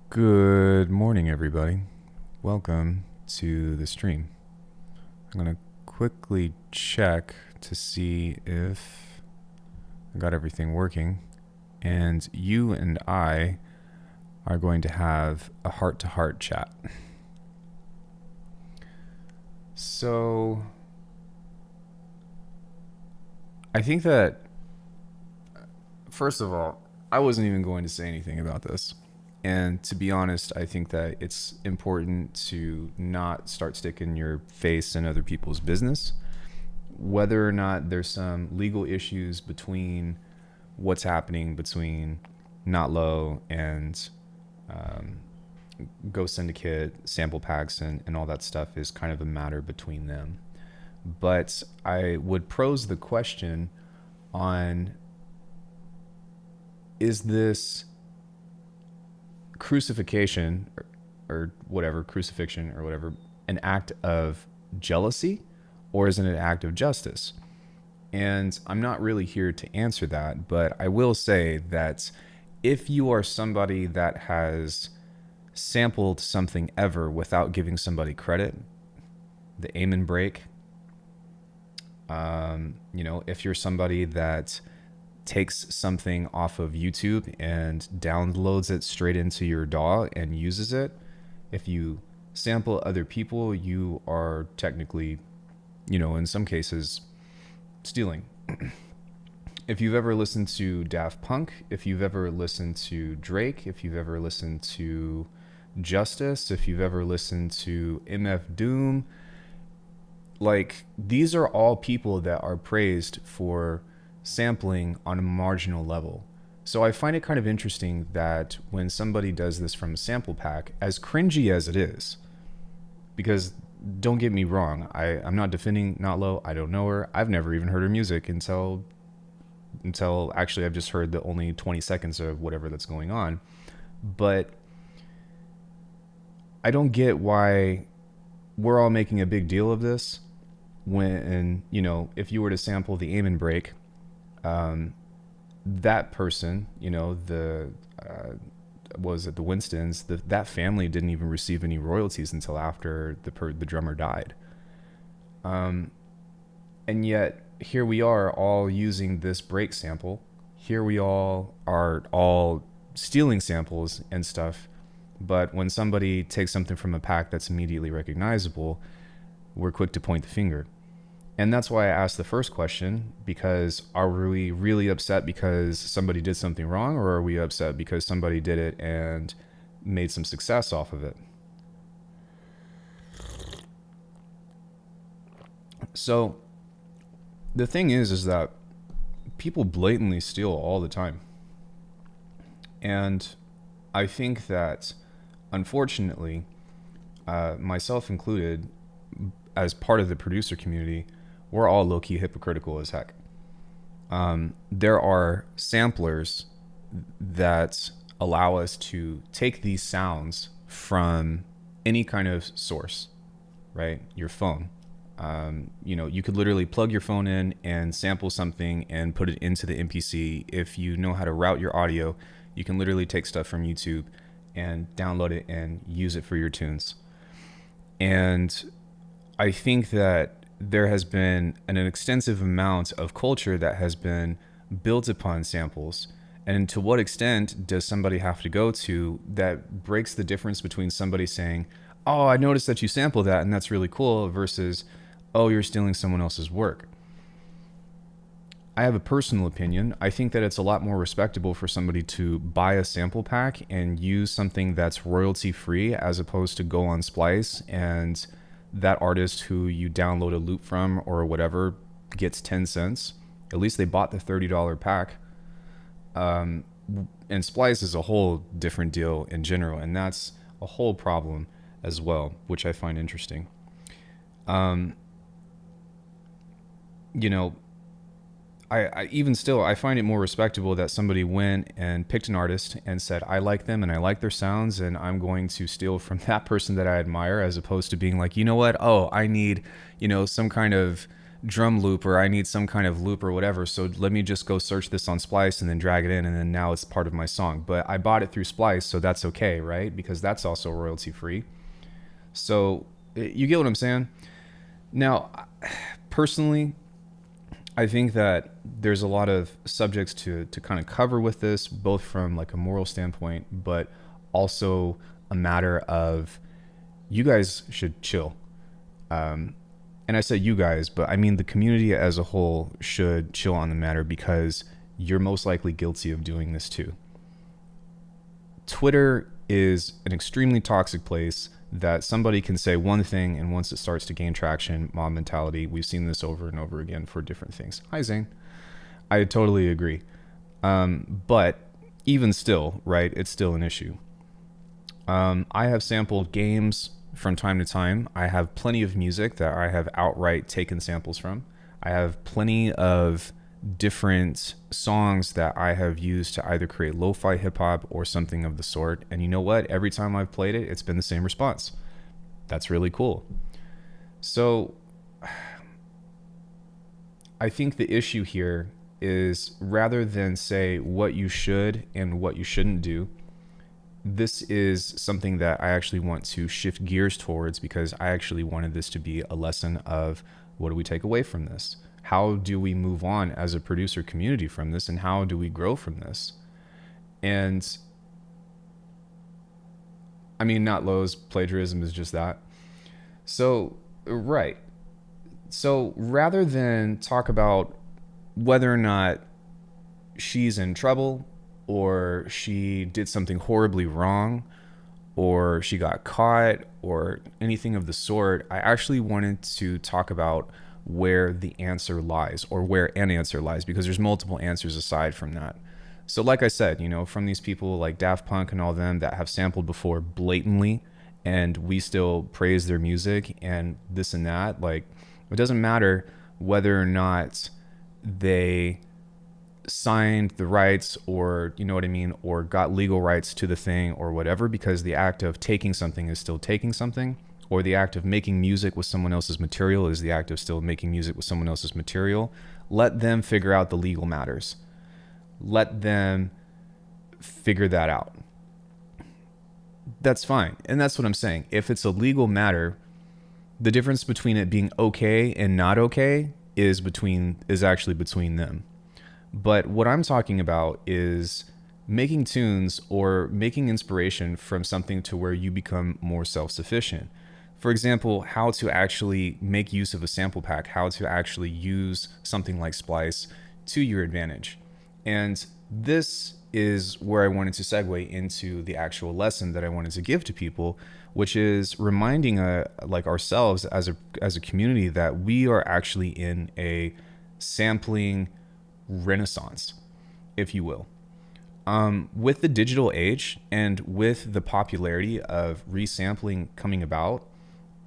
Good morning, everybody. Welcome to the stream. I'm going to quickly check to see if I got everything working. And you and I are going to have a heart-to-heart chat. So, I think that, first of all, I wasn't even going to say anything about this. And to be honest, I think that it's important to not start sticking your face in other people's business. Whether or not there's some legal issues between what's happening between Not Low and Go Syndicate, sample packs, and all that stuff is kind of a matter between them. But I would pose the question on, is this crucifixion or whatever, crucifixion or whatever, an act of jealousy, or is it an act of justice? And I'm not really here to answer that, but I will say that if you are somebody that has sampled something ever without giving somebody credit, the aim and break, if you're somebody that takes something off of YouTube and downloads it straight into your DAW and uses it, if you sample other people, you are technically, in some cases, stealing. If you've ever listened to Daft Punk, if you've ever listened to Drake, if you've ever listened to Justice, if you've ever listened to MF Doom, like, these are all people that are praised for sampling on a marginal level. So I find it kind of interesting that when somebody does this from a sample pack, as cringy as it is, because don't get me wrong, I'm not defending Not Low. I don't know her. I've never even heard her music until actually I've just heard the only 20 seconds of whatever that's going on. But I don't get why we're all making a big deal of this when, if you were to sample the aim and break, that person, was it the Winstons, that family didn't even receive any royalties until after the drummer died. And yet here we are all using this break sample. Here we all are all stealing samples and stuff. But when somebody takes something from a pack that's immediately recognizable, we're quick to point the finger. And that's why I asked the first question, because are we really upset because somebody did something wrong, or are we upset because somebody did it and made some success off of it? So the thing is that people blatantly steal all the time. And I think that, unfortunately, myself included, as part of the producer community, we're all low-key hypocritical as heck. There are samplers that allow us to take these sounds from any kind of source, right? Your phone. You could literally plug your phone in and sample something and put it into the MPC. If you know how to route your audio, you can literally take stuff from YouTube and download it and use it for your tunes. And I think that there has been an extensive amount of culture that has been built upon samples. And to what extent does somebody have to go to that breaks the difference between somebody saying, oh, I noticed that you sampled that and that's really cool, versus, oh, you're stealing someone else's work? I have a personal opinion. I think that it's a lot more respectable for somebody to buy a sample pack and use something that's royalty free, as opposed to go on Splice and that artist who you download a loop from or whatever gets 10 cents. At least they bought the $30 pack. And Splice is a whole different deal in general, and that's a whole problem as well, which I find interesting. I even still, I find it more respectable that somebody went and picked an artist and said, I like them and I like their sounds and I'm going to steal from that person that I admire, as opposed to being like, you know what? Oh, I need, some kind of drum loop, or I need some kind of loop or whatever. So let me just go search this on Splice and then drag it in, and then now it's part of my song. But I bought it through Splice, so that's okay, right? Because that's also royalty free. So you get what I'm saying? Now, personally, I think that there's a lot of subjects to kind of cover with this, both from like a moral standpoint, but also a matter of you guys should chill. And I say you guys, but I mean the community as a whole should chill on the matter, because you're most likely guilty of doing this too. Twitter is an extremely toxic place that somebody can say one thing, and once it starts to gain traction, mob mentality. We've seen this over and over again for different things. Hi, Zane. I totally agree. But even still, right, it's still an issue. I have sampled games from time to time. I have plenty of music that I have outright taken samples from. I have plenty of different songs that I have used to either create lo-fi hip-hop or something of the sort. And you know what? Every time I've played it, it's been the same response. That's really cool. So I think the issue here is, rather than say what you should and what you shouldn't do, this is something that I actually want to shift gears towards, because I actually wanted this to be a lesson of what do we take away from this? How do we move on as a producer community from this, and how do we grow from this? And I mean, not Lowe's plagiarism is just that. So, right. So rather than talk about whether or not she's in trouble, or she did something horribly wrong, or she got caught, or anything of the sort, I actually wanted to talk about where the answer lies, or where an answer lies, because there's multiple answers aside from that. So like I said, you know, from these people like Daft Punk and all them that have sampled before blatantly, and we still praise their music and this and that, like, it doesn't matter whether or not they signed the rights, or you know what I mean, or got legal rights to the thing or whatever, because the act of taking something is still taking something, or the act of making music with someone else's material is the act of still making music with someone else's material. Let them figure out the legal matters. Let them figure that out. That's fine. And that's what I'm saying. If it's a legal matter, the difference between it being okay and not okay is actually between them. But what I'm talking about is making tunes or making inspiration from something to where you become more self-sufficient. For example, how to actually make use of a sample pack, how to actually use something like Splice to your advantage. And this is where I wanted to segue into the actual lesson that I wanted to give to people, which is reminding like ourselves as a community that we are actually in a sampling renaissance, if you will. With the digital age and with the popularity of resampling coming about,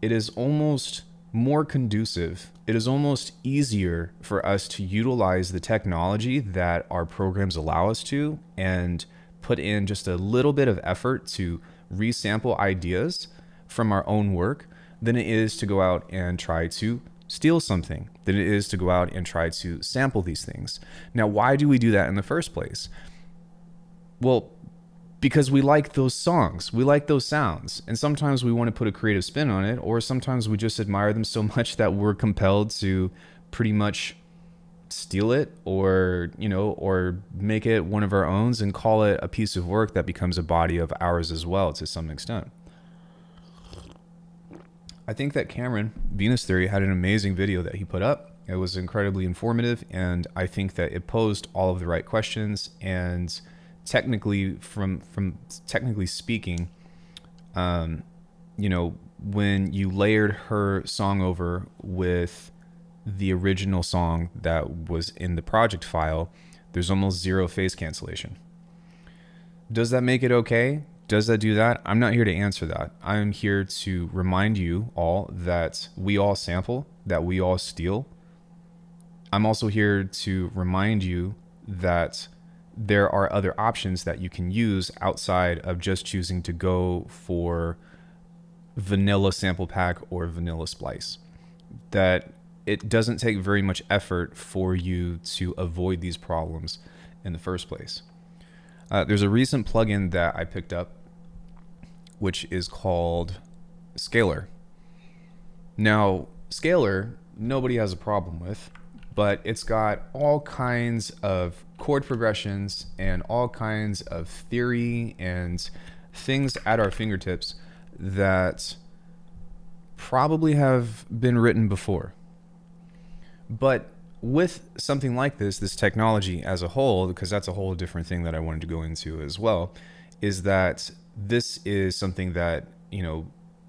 it is almost more conducive. It is almost easier for us to utilize the technology that our programs allow us to, and put in just a little bit of effort to resample ideas from our own work, than it is to go out and try to steal something, than it is to go out and try to sample these things. Now, why do we do that in the first place? Well, because we like those songs, we like those sounds, and sometimes we want to put a creative spin on it, or sometimes we just admire them so much that we're compelled to pretty much steal it, or, you know, or make it one of our own and call it a piece of work that becomes a body of ours as well, to some extent. I think that Cameron, Venus Theory, had an amazing video that he put up. It was incredibly informative, and I think that it posed all of the right questions. And technically, from technically speaking, you know, when you layered her song over with the original song that was in the project file, there's almost zero phase cancellation. Does that make it okay? Does that do that? I'm not here to answer that. I'm here to remind you all that we all sample, that we all steal. I'm also here to remind you that there are other options that you can use outside of just choosing to go for vanilla sample pack or vanilla Splice. That it doesn't take very much effort for you to avoid these problems in the first place. There's a recent plugin that I picked up, which is called Scalar. Now, Scalar, nobody has a problem with, but it's got all kinds of chord progressions and all kinds of theory and things at our fingertips that probably have been written before. But with something like this technology as a whole, because that's a whole different thing that I wanted to go into as well, is that this is something that,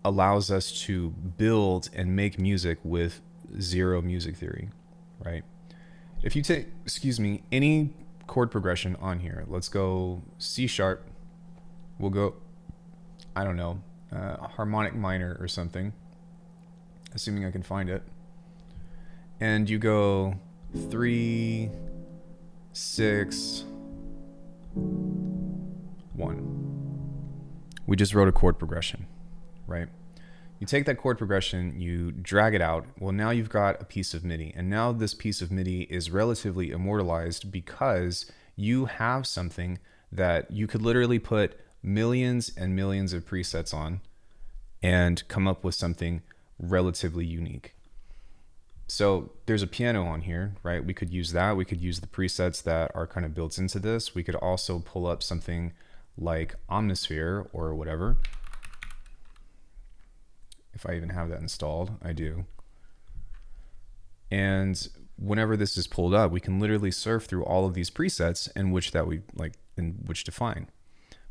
allows us to build and make music with zero music theory, right? If you take, any chord progression on here, let's go C sharp, we'll go, I don't know, harmonic minor or something, assuming I can find it. And you go 3, 6, 1. We just wrote a chord progression, right? You take that chord progression, you drag it out. Well, now you've got a piece of MIDI. And now this piece of MIDI is relatively immortalized because you have something that you could literally put millions and millions of presets on and come up with something relatively unique. So there's a piano on here, right? We could use that. We could use the presets that are kind of built into this. We could also pull up something like Omnisphere or whatever. If I even have that installed, I do. And whenever this is pulled up, we can literally surf through all of these presets in which to find.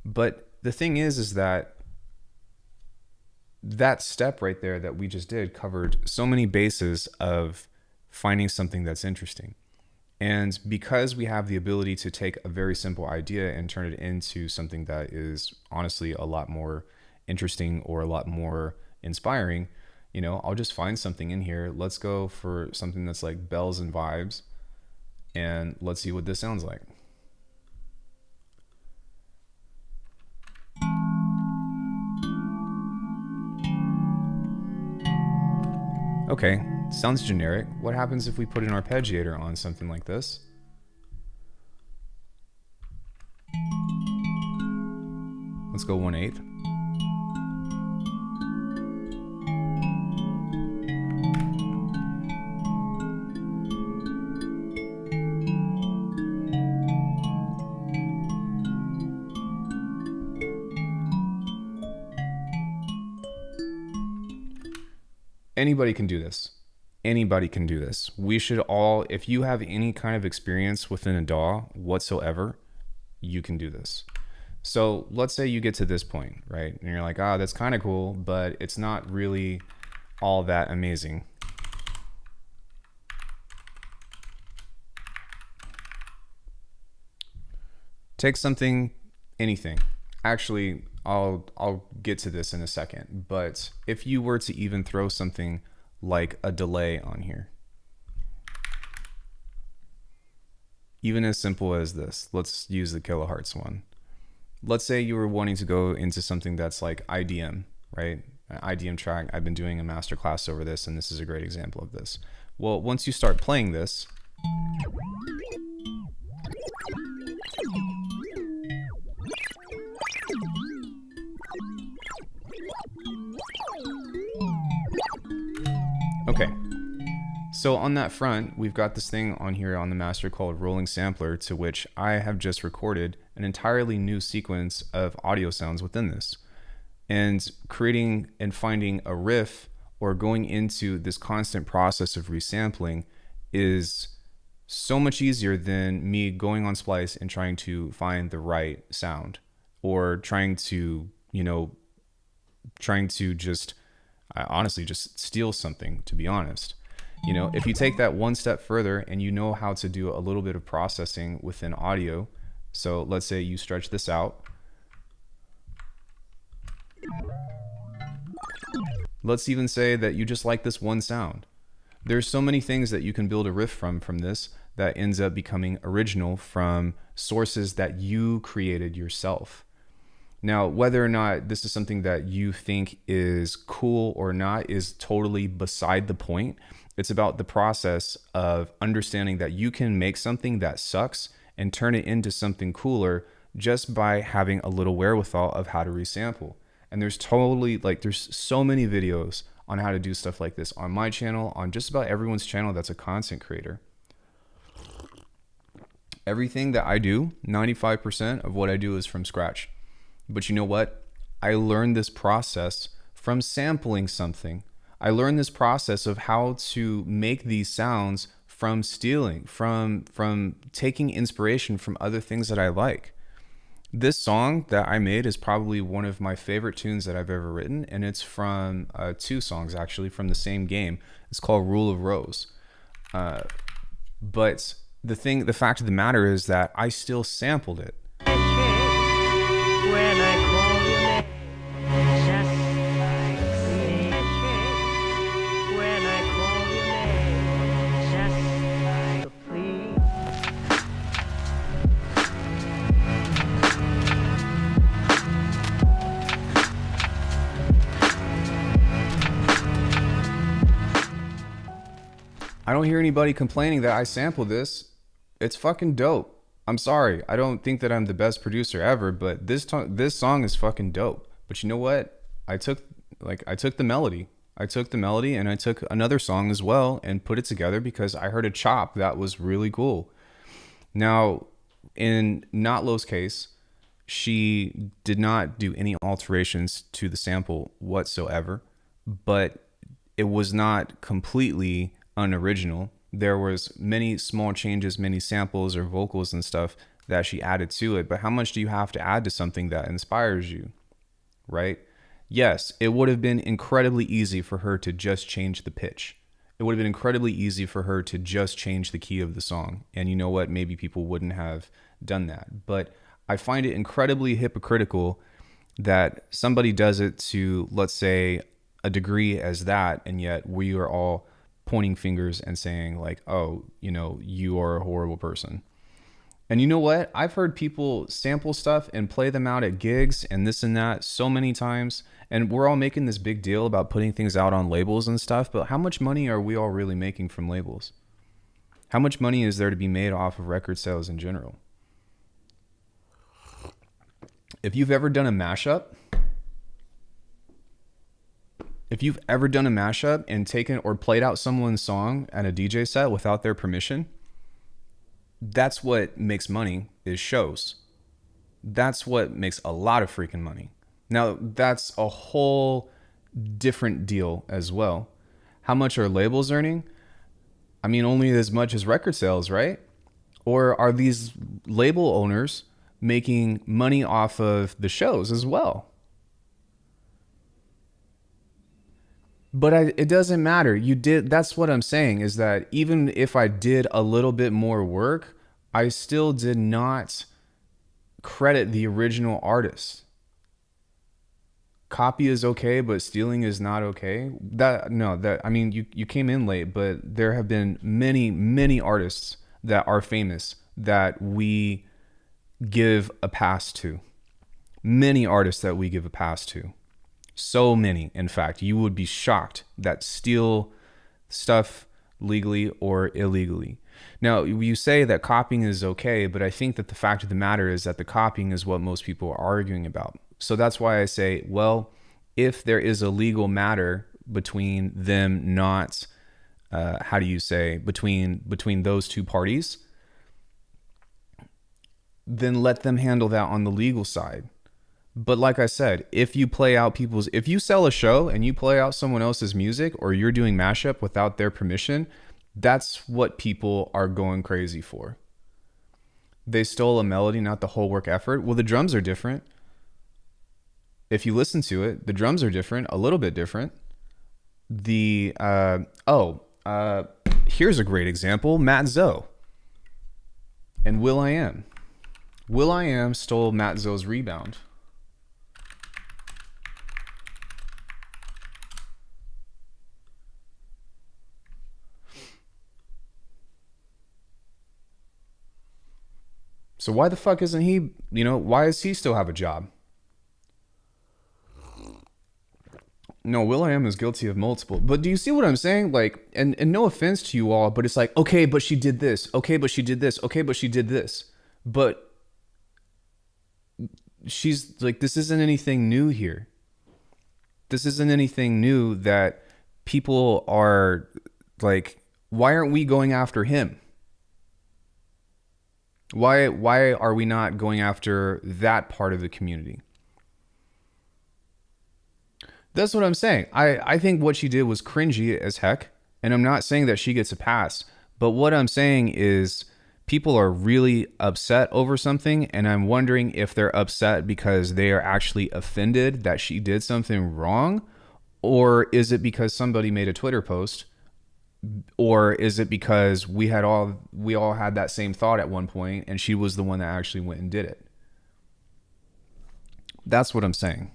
But the thing is that step right there that we just did covered so many bases of finding something that's interesting. And because we have the ability to take a very simple idea and turn it into something that is honestly a lot more interesting or a lot more inspiring, I'll just find something in here. Let's go for something that's like bells and vibes, and let's see what this sounds like. Okay, sounds generic. What happens if we put an arpeggiator on something like this? Let's go 1/8. Anybody can do this. Anybody can do this. We should all, if you have any kind of experience within a DAW whatsoever, you can do this. So let's say you get to this point, right? And you're like, that's kind of cool, but it's not really all that amazing. Take something, anything. Actually, I'll get to this in a second, but if you were to even throw something like a delay on here, even as simple as this, let's use the kilohertz one. Let's say you were wanting to go into something that's like IDM, right? An IDM track. I've been doing a master class over this, and this is a great example of this. Well, once you start playing this, okay, so on that front, we've got this thing on here on the master called Rolling Sampler, to which I have just recorded an entirely new sequence of audio sounds within this. And creating and finding a riff or going into this constant process of resampling is so much easier than me going on Splice and trying to find the right sound, or trying to just honestly just steal something, to be honest. If you take that one step further and you know how to do a little bit of processing within audio, so let's say you stretch this out. Let's even say that you just like this one sound. There's so many things that you can build a riff from this that ends up becoming original from sources that you created yourself. Now, whether or not this is something that you think is cool or not is totally beside the point, It's about the process of understanding that you can make something that sucks and turn it into something cooler just by having a little wherewithal of how to resample. And there's there's so many videos on how to do stuff like this on my channel, on just about everyone's channel that's a content creator. Everything that I do, 95% of what I do is from scratch. But you know what? I learned this process from sampling something. I learned this process of how to make these sounds from stealing, from taking inspiration from other things that I like. This song that I made is probably one of my favorite tunes that I've ever written, and it's from two songs actually from the same game. It's called Rule of Rose. But the fact of the matter is that I still sampled it. I don't hear anybody complaining that I sampled this. It's fucking dope. I'm sorry. I don't think that I'm the best producer ever, but this song is fucking dope. But you know what? I took the melody. I took the melody and I took another song as well and put it together because I heard a chop that was really cool. Now, in Notlow's case, she did not do any alterations to the sample whatsoever, but it was not completely unoriginal. There was many small changes, many samples or vocals and stuff that she added to it. But how much do you have to add to something that inspires you, right? Yes, it would have been incredibly easy for her to just change the pitch. It would have been incredibly easy for her to just change the key of the song. And you know what? Maybe people wouldn't have done that. But I find it incredibly hypocritical that somebody does it to, let's say, a degree as that, and yet we are all pointing fingers and saying like, oh, you know, you are a horrible person. And you know what? I've heard people sample stuff and play them out at gigs and this and that so many times. And we're all making this big deal about putting things out on labels and stuff. But how much money are we all really making from labels? How much money is there to be made off of record sales in general? If you've ever done a mashup, and taken or played out someone's song at a DJ set without their permission, that's what makes money, is shows. That's what makes a lot of freaking money. Now, that's a whole different deal as well. How much are labels earning? I mean, only as much as record sales, right? Or are these label owners making money off of the shows as well? But it doesn't matter. That's what I'm saying, is that even if I did a little bit more work, I still did not credit the original artist. Copy is okay, but stealing is not okay. You came in late, but there have been many artists that are famous that we give a pass to. Many artists that we give a pass to. So many, in fact, you would be shocked that steal stuff legally or illegally. Now, you say that copying is okay, but I think that the fact of the matter is that the copying is what most people are arguing about. So that's why I say, well, if there is a legal matter between them not, between those two parties, then let them handle that on the legal side. But like I said, if you sell a show and you play out someone else's music, or you're doing mashup without their permission, that's what people are going crazy for. They stole a melody, not the whole work effort. Well, the drums are different. If you listen to it, the drums are different, a little bit different. Here's a great example. Matt Zoe and will.i.am. will.i.am stole Matt Zoe's Rebound. So why the fuck isn't he, why does he still have a job? No, Will.i.am is guilty of multiple. But do you see what I'm saying? Like, and no offense to you all, but it's like, okay, but she did this. Okay, but she did this. Okay, but she did this. But she's like, this isn't anything new here. This isn't anything new that people are like, why aren't we going after him? Why are we not going after that part of the community? That's what I'm saying. I think what she did was cringy as heck. And I'm not saying that she gets a pass. But what I'm saying is people are really upset over something. And I'm wondering if they're upset because they are actually offended that she did something wrong. Or is it because somebody made a Twitter post? Or is it because we all had that same thought at one point and she was the one that actually went and did it? That's what I'm saying.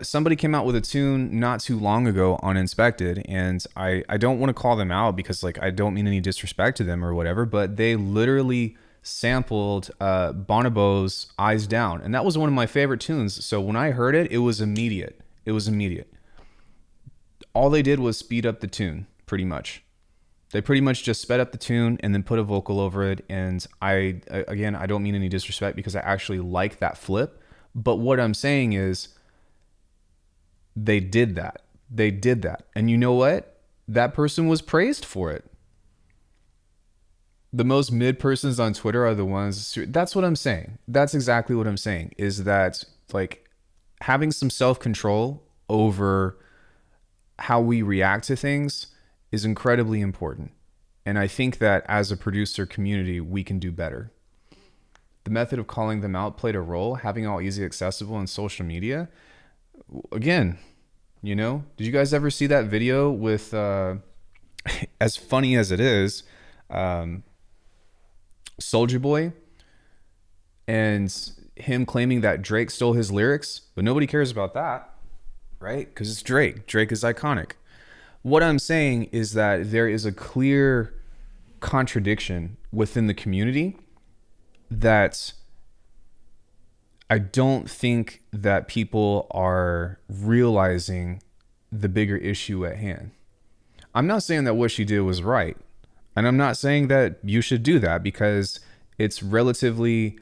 Somebody came out with a tune not too long ago on Inspected, and I don't want to call them out because like I don't mean any disrespect to them or whatever, but they literally sampled Bonobo's Eyes Down, and that was one of my favorite tunes. So when I heard it, it was immediate. It was immediate. All they did was speed up the tune, pretty much. They pretty much just sped up the tune and then put a vocal over it. And I don't mean any disrespect because I actually like that flip. But what I'm saying is they did that. They did that. And you know what? That person was praised for it. The most mid persons on Twitter are the ones. That's what I'm saying. That's exactly what I'm saying, is that like having some self-control over how we react to things is incredibly important. And I think that as a producer community, we can do better. The method of calling them out played a role, having all easy accessible in social media. Again, you know, did you guys ever see that video with, as funny as it is, Soulja Boy and him claiming that Drake stole his lyrics, but nobody cares about that, right? Because it's Drake. Drake is iconic. What I'm saying is that there is a clear contradiction within the community that I don't think that people are realizing the bigger issue at hand. I'm not saying that what she did was right. And I'm not saying that you should do that because it's relatively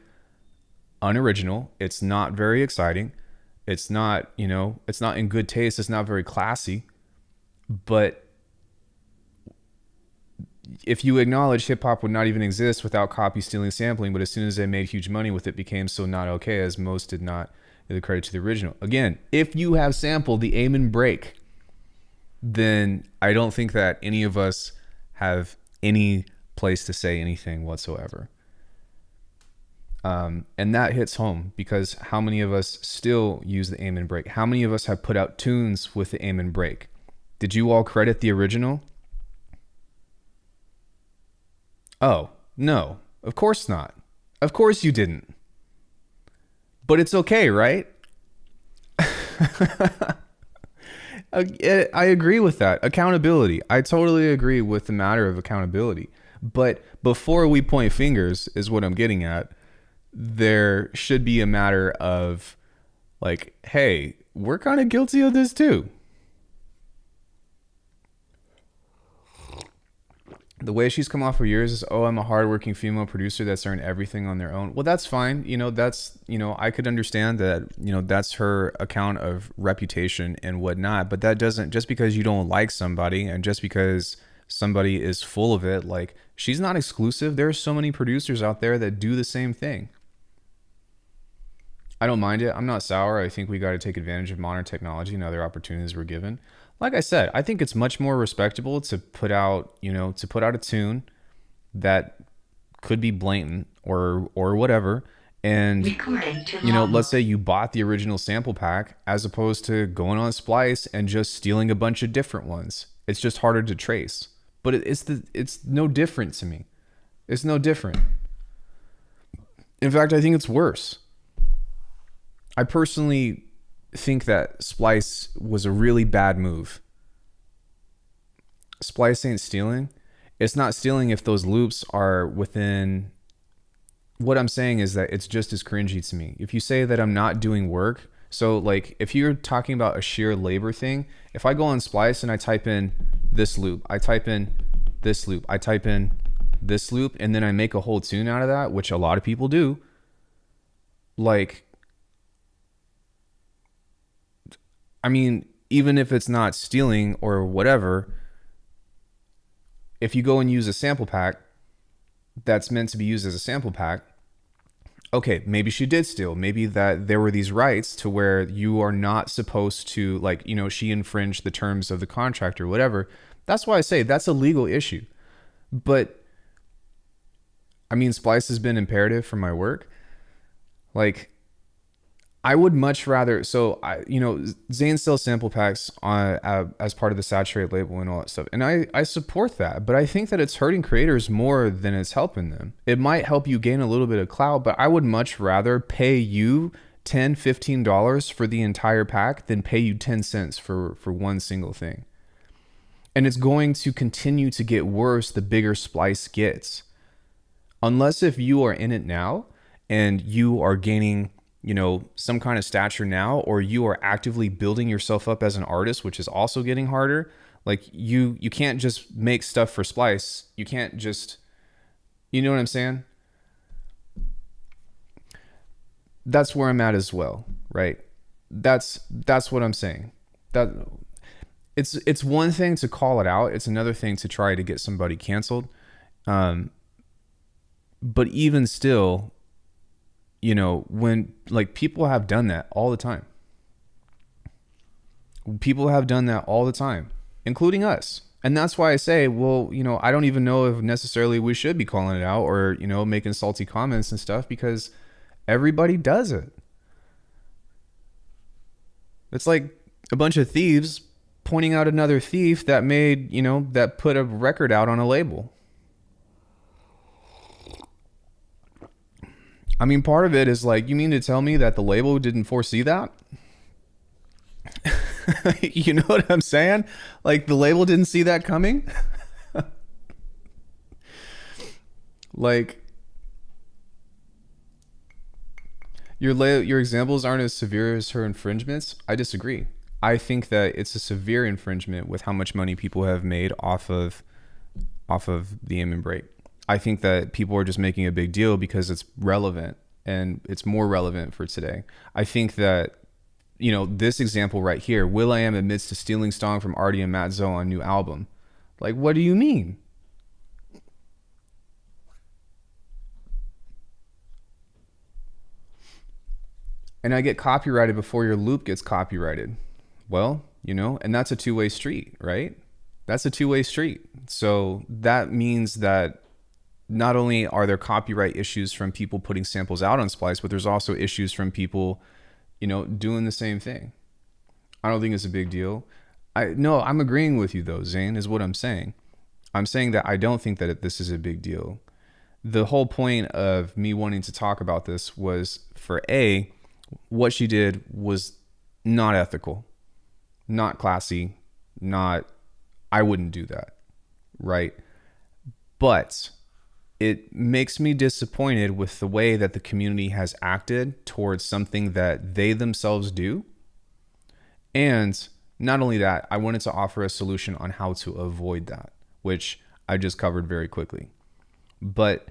unoriginal. It's not very exciting. It's not, you know, it's not in good taste. It's not very classy. But if you acknowledge hip hop would not even exist without copy stealing sampling, but as soon as they made huge money with it, became so not okay, as most did not give the credit to the original. Again, if you have sampled the aim and break, then I don't think that any of us have any place to say anything whatsoever. And that hits home because how many of us still use the aim and break? How many of us have put out tunes with the aim and break? Did you all credit the original? Oh, no, of course not. Of course you didn't. But it's okay, right? I agree with that. Accountability. I totally agree with the matter of accountability. But before we point fingers is what I'm getting at. There should be a matter of like, hey, we're kind of guilty of this too. The way she's come off for years is, oh, I'm a hardworking female producer that's earned everything on their own. Well, that's fine. You know, that's, you know, I could understand that, you know, that's her account of reputation and whatnot. But that doesn't, just because you don't like somebody and just because somebody is full of it, like she's not exclusive. There are so many producers out there that do the same thing. I don't mind it. I'm not sour. I think we got to take advantage of modern technology and other opportunities we're given. Like I said, I think it's much more respectable to put out, you know, to put out a tune that could be blatant or whatever. And, you know, let's say you bought the original sample pack as opposed to going on Splice and just stealing a bunch of different ones. It's just harder to trace. But it's no different to me. It's no different. In fact, I think it's worse. I personally think that Splice was a really bad move. Splice ain't stealing. It's not stealing if those loops are within. What I'm saying is that it's just as cringy to me. If you say that I'm not doing work So like if you're talking about a sheer labor thing, if I go on Splice and I type in this loop, I type in this loop, I type in this loop, and then I make a whole tune out of that, which a lot of people do, like, I mean, even if it's not stealing or whatever, if you go and use a sample pack that's meant to be used as a sample pack, okay, maybe she did steal. Maybe that there were these rights to where you are not supposed to, like, you know, she infringed the terms of the contract or whatever. That's why I say that's a legal issue. But I mean, Splice has been imperative for my work. Like, I would much rather, so I, you know, Zane sells sample packs on as part of the saturated label and all that stuff, and I support that, but I think that it's hurting creators more than it's helping them. It might help you gain a little bit of clout, but I would much rather pay you $10-15 for the entire pack than pay you 10 cents for one single thing. And it's going to continue to get worse the bigger Splice gets, unless if you are in it now and you are gaining, you know, some kind of stature now, or you are actively building yourself up as an artist, which is also getting harder. Like you can't just make stuff for Splice. You can't just, you know what I'm saying? That's where I'm at as well, right? That's what I'm saying. That it's one thing to call it out. It's another thing to try to get somebody canceled. But even still, you know, when like people have done that all the time. People have done that all the time, including us. And that's why I say, well, you know, I don't even know if necessarily we should be calling it out or, you know, making salty comments and stuff, because everybody does it. It's like a bunch of thieves pointing out another thief that made, you know, that put a record out on a label. I mean, part of it is like, you mean to tell me that the label didn't foresee that? You know what I'm saying? Like the label didn't see that coming? Like your examples aren't as severe as her infringements. I disagree. I think that it's a severe infringement with how much money people have made off of the aim and break. I think that people are just making a big deal because it's relevant and it's more relevant for today. I think that, you know, this example right here, will.i.am admits to stealing song from Artie and Matt Zoe on new album. Like, what do you mean? And I get copyrighted before your loop gets copyrighted. Well, you know, and that's a two-way street, right? That's a two-way street. So that means that not only are there copyright issues from people putting samples out on Splice, but there's also issues from people, you know, doing the same thing. I don't think it's a big deal. I'm agreeing with you though, Zane, is what I'm saying. I'm saying that I don't think that this is a big deal. The whole point of me wanting to talk about this was for what she did was not ethical, not classy, I wouldn't do that, right? But it makes me disappointed with the way that the community has acted towards something that they themselves do. And not only that, I wanted to offer a solution on how to avoid that, which I just covered very quickly. But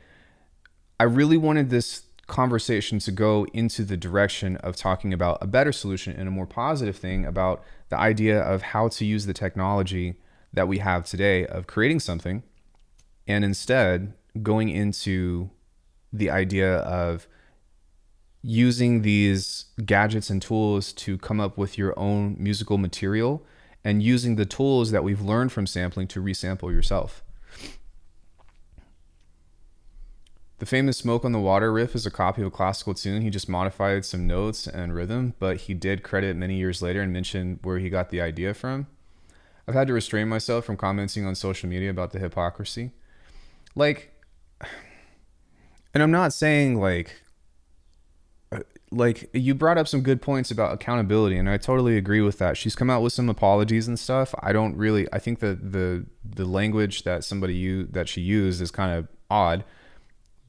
I really wanted this conversation to go into the direction of talking about a better solution and a more positive thing about the idea of how to use the technology that we have today of creating something, and instead going into the idea of using these gadgets and tools to come up with your own musical material and using the tools that we've learned from sampling to resample yourself. The famous Smoke on the Water riff is a copy of a classical tune. He just modified some notes and rhythm, but he did credit many years later and mention where he got the idea from. I've had to restrain myself from commenting on social media about the hypocrisy. Like, and I'm not saying like you brought up some good points about accountability, and I totally agree with that. She's come out with some apologies and stuff. I think that the language that she used is kind of odd,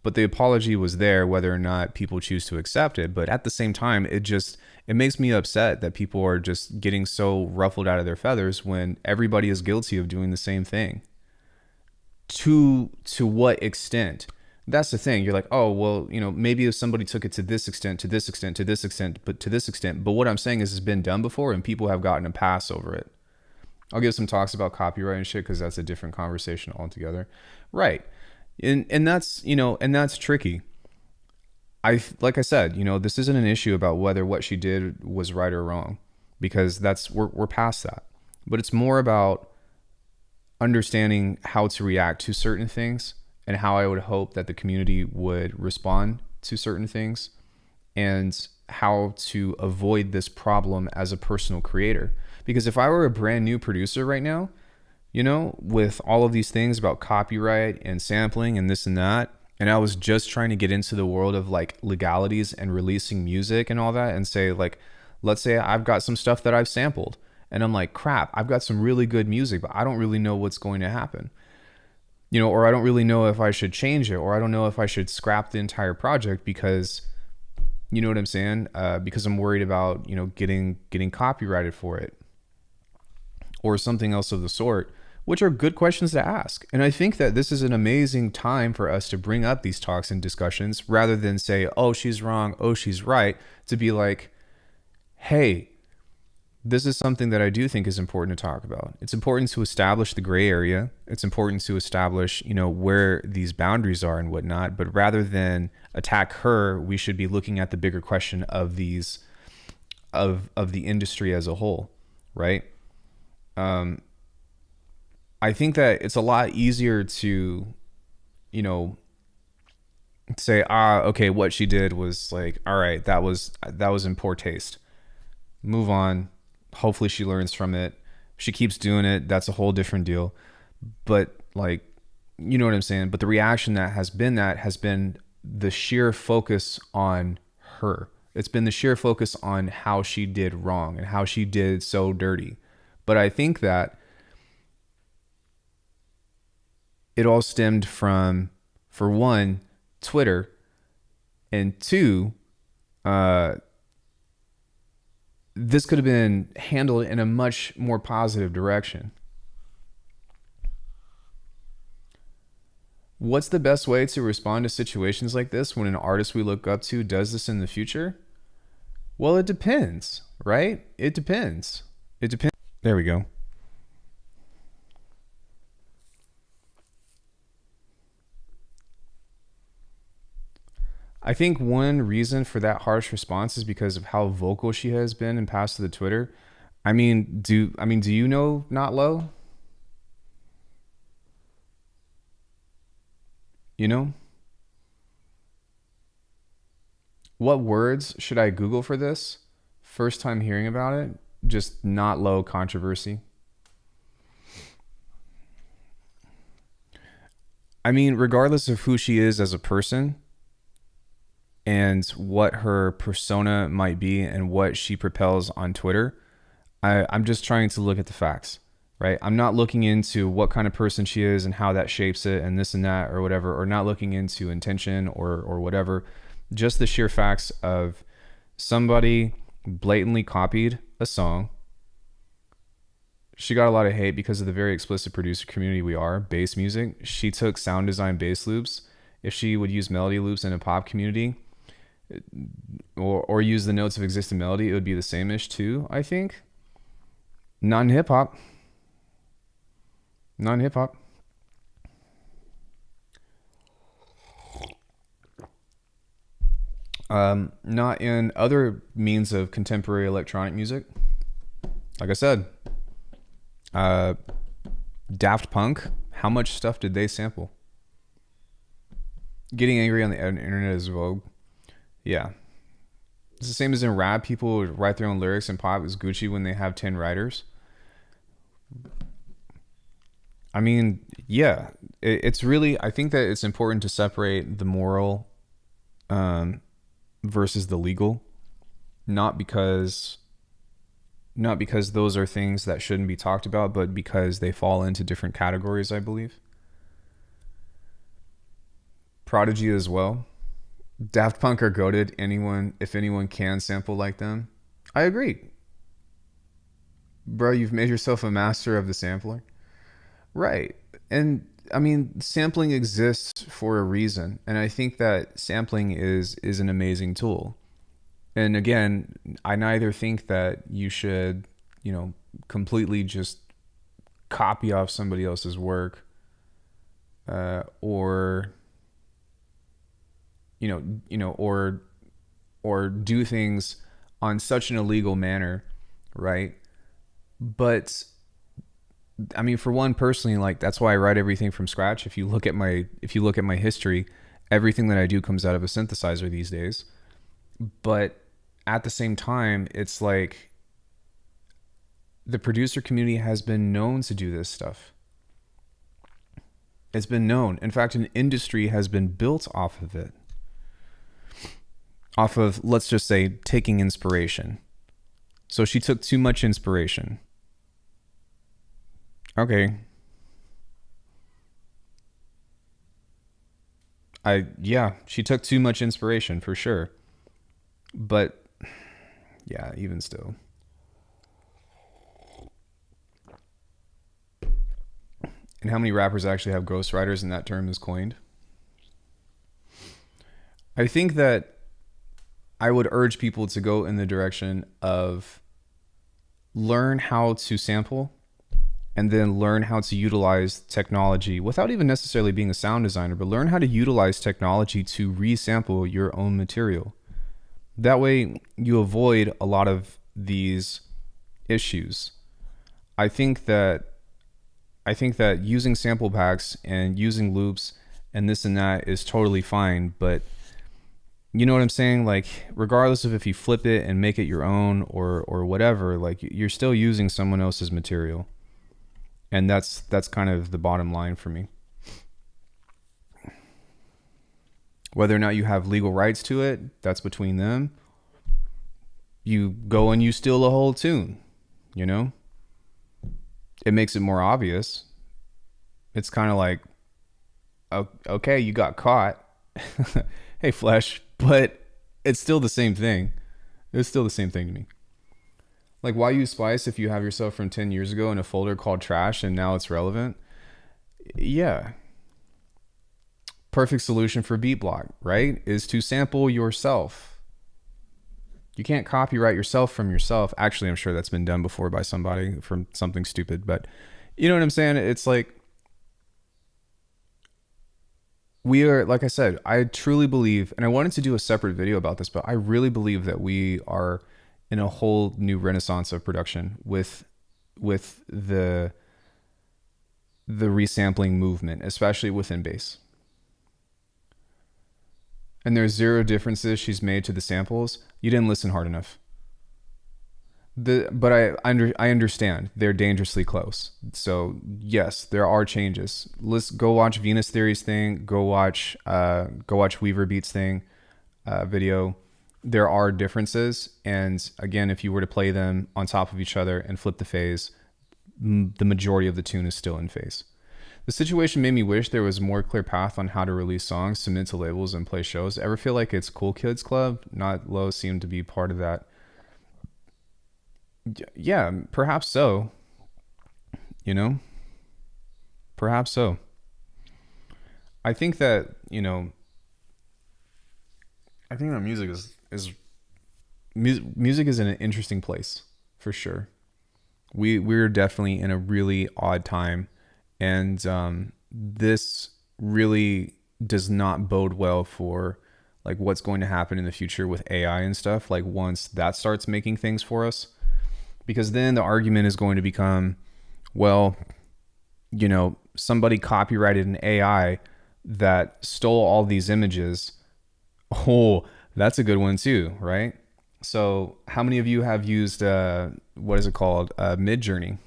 but the apology was there, whether or not people choose to accept it. But at the same time, it makes me upset that people are just getting so ruffled out of their feathers when everybody is guilty of doing the same thing. To what extent? That's the thing. You're like, oh, well, maybe if somebody took it to this extent, to this extent, to this extent, but to this extent. But what I'm saying is it's been done before and people have gotten a pass over it. I'll give some talks about copyright and shit because that's a different conversation altogether. Right. And that's, and that's tricky. Like I said, this isn't an issue about whether what she did was right or wrong, because we're past that. But it's more about understanding how to react to certain things and how I would hope that the community would respond to certain things, and how to avoid this problem as a personal creator. Because if I were a brand new producer right now, with all of these things about copyright and sampling and this and that, and I was just trying to get into the world of like legalities and releasing music and all that, and say like, let's say I've got some stuff that I've sampled and I'm like, crap, I've got some really good music, but I don't really know what's going to happen. Or I don't really know if I should change it, or I don't know if I should scrap the entire project because, you know what I'm saying? Because I'm worried about, getting copyrighted for it or something else of the sort, which are good questions to ask. And I think that this is an amazing time for us to bring up these talks and discussions rather than say, oh, she's wrong, oh, she's right, to be like, hey, this is something that I do think is important to talk about. It's important to establish the gray area. It's important to establish, where these boundaries are and whatnot. But rather than attack her, we should be looking at the bigger question of of the industry as a whole, right? I think that it's a lot easier to, say, okay, what she did was like, all right, that was in poor taste. Move on. Hopefully she learns from it. If she keeps doing it, that's a whole different deal. But like, you know what I'm saying? But the reaction that has been the sheer focus on her. It's been the sheer focus on how she did wrong and how she did so dirty. But I think that it all stemmed from, for one, Twitter, and two, this could have been handled in a much more positive direction. What's the best way to respond to situations like this when an artist we look up to does this in the future? Well, it depends, right? It depends. There we go. I think one reason for that harsh response is because of how vocal she has been in past to the Twitter. Do you know Not Low? What words should I Google for this? First time hearing about it, just Not Low controversy. Regardless of who she is as a person and what her persona might be and what she propels on Twitter, I'm just trying to look at the facts, right? I'm not looking into what kind of person she is and how that shapes it and this and that or whatever, or not looking into intention or whatever. Just the sheer facts of somebody blatantly copied a song. She got a lot of hate because of the very explicit producer community we are, bass music. She took sound design bass loops. If she would use melody loops in a pop community or use the notes of existing melody, it would be the same-ish too, I think. Not in hip-hop. Not in hip-hop. Not in other means of contemporary electronic music. Like I said, Daft Punk, how much stuff did they sample? Getting angry on the internet is vogue. Yeah. It's the same as in rap. People write their own lyrics, and pop is Gucci when they have 10 writers. Yeah. It's really, I think that it's important to separate the moral versus the legal. Not because those are things that shouldn't be talked about, but because they fall into different categories, I believe. Prodigy as well. Daft Punk are goated. If anyone can sample like them, I agree, bro. You've made yourself a master of the sampler, right? And I mean, sampling exists for a reason, and I think that sampling is an amazing tool. And again, I neither think that you should, completely just copy off somebody else's work, or or do things on such an illegal manner, right? But I mean, for one, personally, like that's why I write everything from scratch. If you look at my history, everything that I do comes out of a synthesizer these days. But at the same time, it's like the producer community has been known to do this stuff. It's been known. In fact, an industry has been built off of it. Off of, let's just say, taking inspiration. So she took too much inspiration. Okay. She took too much inspiration for sure. But yeah, even still. And how many rappers actually have ghostwriters and that term is coined? I think that I would urge people to go in the direction of learn how to sample and then learn how to utilize technology without even necessarily being a sound designer, but learn how to utilize technology to resample your own material. That way you avoid a lot of these issues. I think that using sample packs and using loops and this and that is totally fine, but you know what I'm saying? Like, regardless of if you flip it and make it your own or whatever, like you're still using someone else's material. And that's kind of the bottom line for me. Whether or not you have legal rights to it, that's between them. You go and you steal a whole tune, It makes it more obvious. It's kind of like, okay, you got caught. Hey, Flesh, but it's still the same thing. It's still the same thing to me. Like, why use Splice if you have yourself from 10 years ago in a folder called trash and now it's relevant? Yeah. Perfect solution for beat block, right? Is to sample yourself. You can't copyright yourself from yourself. Actually, I'm sure that's been done before by somebody from something stupid, but you know what I'm saying? It's like, we are, like I said, I truly believe, and I wanted to do a separate video about this, but I really believe that we are in a whole new renaissance of production with the resampling movement, especially within bass. And there's zero differences she's made to the samples. You didn't listen hard enough. But I understand they're dangerously close. So yes, there are changes. Let's go watch Venus Theory's thing. Go watch Weaver Beats thing video. There are differences, and again, if you were to play them on top of each other and flip the phase, the majority of the tune is still in phase. The situation made me wish there was a more clear path on how to release songs, submit to labels, and play shows. Ever feel like it's Cool Kids Club? Not Low seemed to be part of that. Yeah, perhaps so. Perhaps so. I think that, I think that music is in an interesting place for sure. We're definitely in a really odd time, and this really does not bode well for like what's going to happen in the future with AI and stuff. Like once that starts making things for us, because then the argument is going to become, well, somebody copyrighted an AI that stole all these images. Oh, that's a good one too, right? So how many of you have used, what is it called? Midjourney.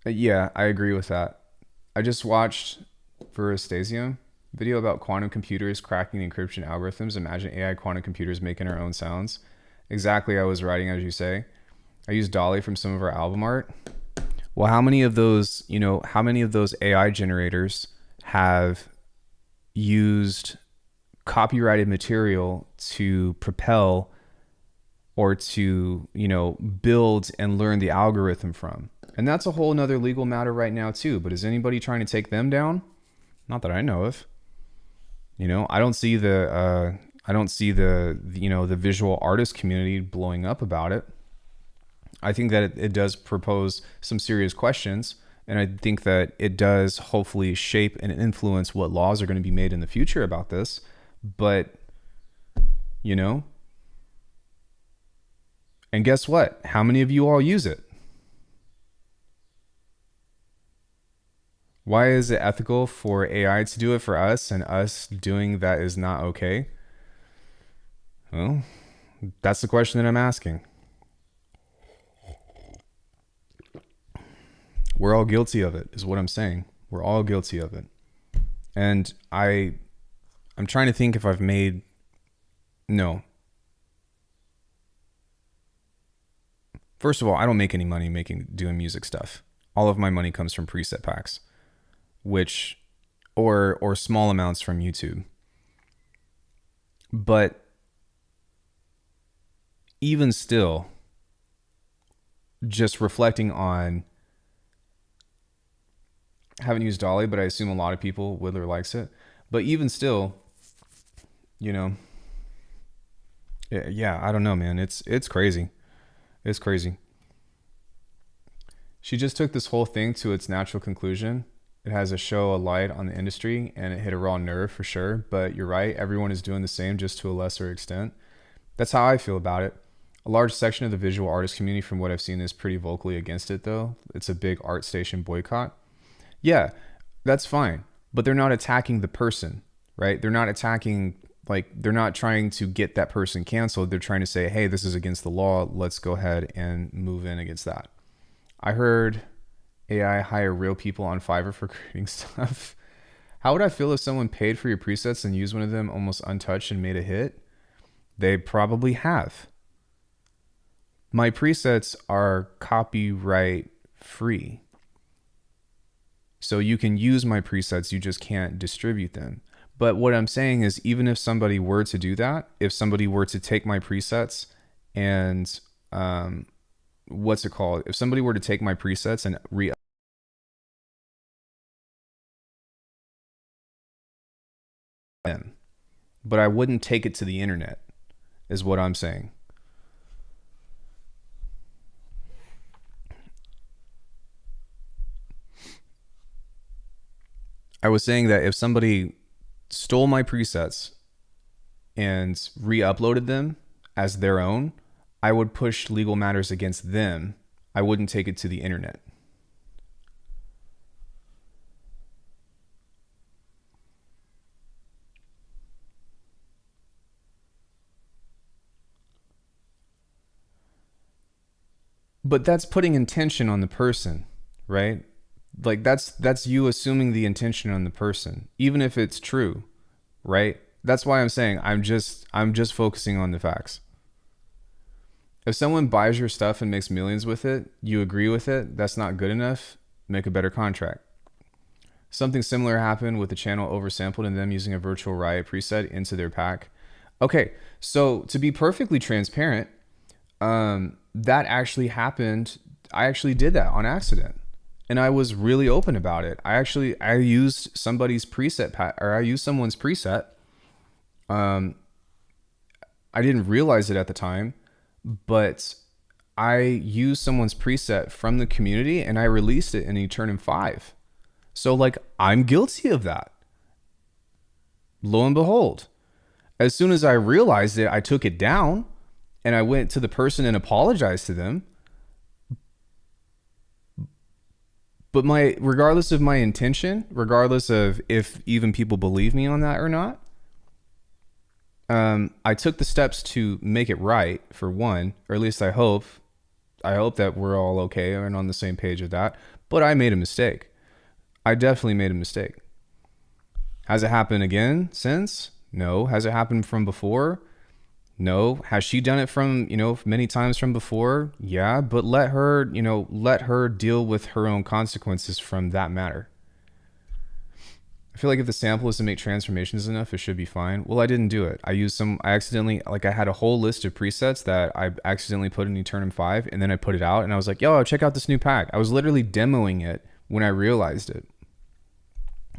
Yeah, I agree with that. I just watched Verostasium video about quantum computers cracking encryption algorithms. Imagine AI quantum computers making our own sounds. Exactly, I was writing as you say. I used Dolly from some of our album art. Well, how many of those, how many of those AI generators have used copyrighted material to propel or to, build and learn the algorithm from? And that's a whole nother legal matter right now too. But is anybody trying to take them down? Not that I know of. I don't see the visual artist community blowing up about it. I think that it does propose some serious questions, and I think that it does hopefully shape and influence what laws are going to be made in the future about this. But, and guess what? How many of you all use it? Why is it ethical for AI to do it for us and us doing that is not okay? Well, that's the question that I'm asking. We're all guilty of it, is what I'm saying. We're all guilty of it. And I'm trying to think if I've made... No. First of all, I don't make any money doing music stuff. All of my money comes from preset packs, which, or small amounts from YouTube. But even still, just reflecting on, haven't used Dolly, but I assume a lot of people, Whittler likes it. But even still, yeah, I don't know, man. It's crazy. It's crazy. She just took this whole thing to its natural conclusion. It has a light on the industry, and it hit a raw nerve for sure. But you're right. Everyone is doing the same, just to a lesser extent. That's how I feel about it. A large section of the visual artist community, from what I've seen, is pretty vocally against it, though. It's a big ArtStation boycott. Yeah, that's fine. But they're not attacking the person, right? They're not attacking, they're not trying to get that person canceled. They're trying to say, hey, this is against the law. Let's go ahead and move in against that. I heard AI hire real people on Fiverr for creating stuff. How would I feel if someone paid for your presets and used one of them almost untouched and made a hit? They probably have. My presets are copyright free. So you can use my presets, you just can't distribute them. But what I'm saying is, even if somebody were to do that, if somebody were to take my presets and, if somebody were to take my presets and them, but I wouldn't take it to the internet, is what I'm saying. I was saying that if somebody stole my presets and re-uploaded them as their own, I would push legal matters against them. I wouldn't take it to the internet. But that's putting intention on the person, right? That's you assuming the intention on the person, even if it's true, right? That's why I'm saying I'm just focusing on the facts. If someone buys your stuff and makes millions with it, you agree with it, that's not good enough, make a better contract. Something similar happened with the channel oversampled and them using a virtual riot preset into their pack. Okay, so to be perfectly transparent, that actually happened. I actually did that on accident. And I was really open about it. I used somebody's preset I used someone's preset. I didn't realize it at the time, but I used someone's preset from the community and I released it in Eternum 5. So I'm guilty of that. Lo and behold, as soon as I realized it, I took it down and I went to the person and apologized to them. But regardless of my intention, regardless of if even people believe me on that or not, I took the steps to make it right, for one, or at least I hope that we're all okay and on the same page with that. But I made a mistake. I definitely made a mistake. Has it happened again since? No. Has it happened from before? No. Has she done it from, many times from before? Yeah, but let her deal with her own consequences from that matter. I feel like if the sample is to make transformations enough, it should be fine. Well, I didn't do it. I accidentally, like, I had a whole list of presets that I accidentally put in Eternum 5, and then I put it out, and I was like, yo, check out this new pack. I was literally demoing it when I realized it.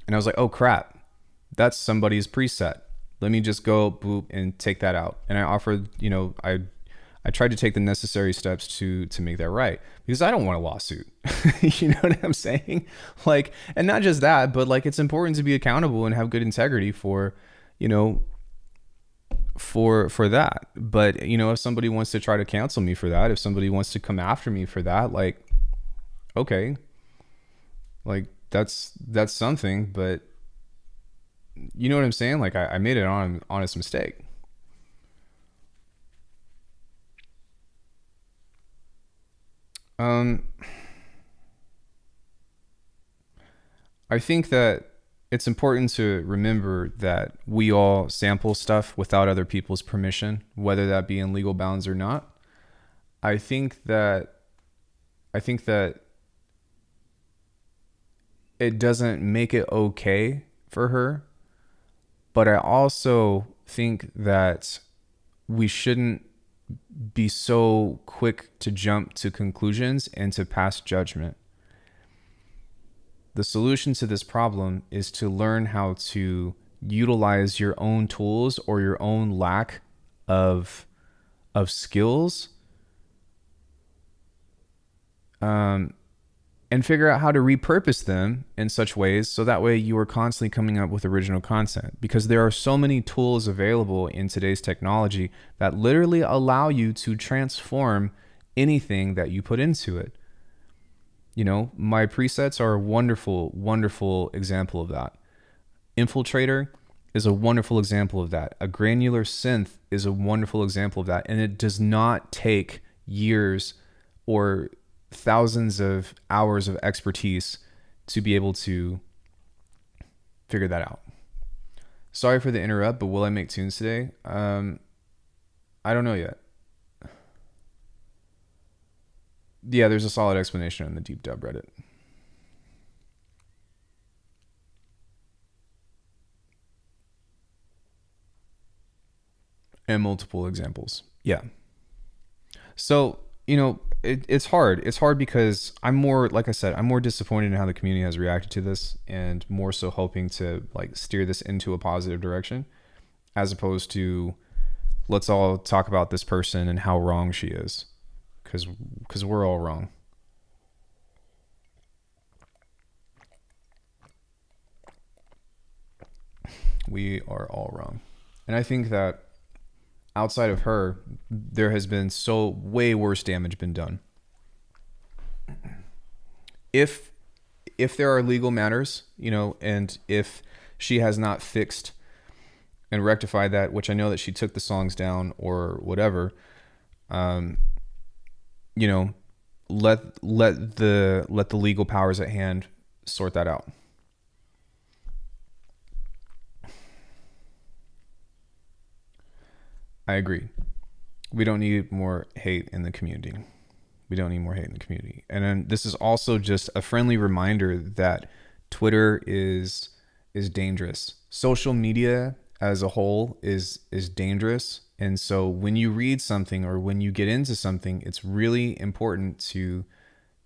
And I was like, oh crap, that's somebody's preset. Let me just go boop and take that out. And I offered, I tried to take the necessary steps to make that right, because I don't want a lawsuit. You know what I'm saying? Like, and not just that, but like, it's important to be accountable and have good integrity for, for that. But if somebody wants to try to cancel me for that, if somebody wants to come after me for that, like, okay, like that's something. But you know what I'm saying? Like, I made an honest mistake. I think that it's important to remember that we all sample stuff without other people's permission, whether that be in legal bounds or not. I think that I think that it doesn't make it okay for her, but I also think that we shouldn't be so quick to jump to conclusions and to pass judgment. The solution to this problem is to learn how to utilize your own tools or your own lack of skills, and figure out how to repurpose them in such ways so that way you are constantly coming up with original content, because there are so many tools available in today's technology that literally allow you to transform anything that you put into it. My presets are a wonderful, wonderful example of that. Infiltrator is a wonderful example of that. A granular synth is a wonderful example of that. And it does not take years or thousands of hours of expertise to be able to figure that out. Sorry for the interrupt, but will I make tunes today? I don't know yet. Yeah, there's a solid explanation on the Deep Dub Reddit. And multiple examples. Yeah. So, it's hard. It's hard because I'm more, like I said, I'm more disappointed in how the community has reacted to this, and more so hoping to like steer this into a positive direction, as opposed to let's all talk about this person and how wrong she is. Because we're all wrong. We are all wrong. And I think that outside of her, there has been so way worse damage been done. If there are legal matters, and if she has not fixed and rectified that, which I know that she took the songs down or whatever, let the legal powers at hand sort that out. I agree. We don't need more hate in the community. And then this is also just a friendly reminder that Twitter is dangerous. Social media as a whole is dangerous. And so when you read something or when you get into something, it's really important to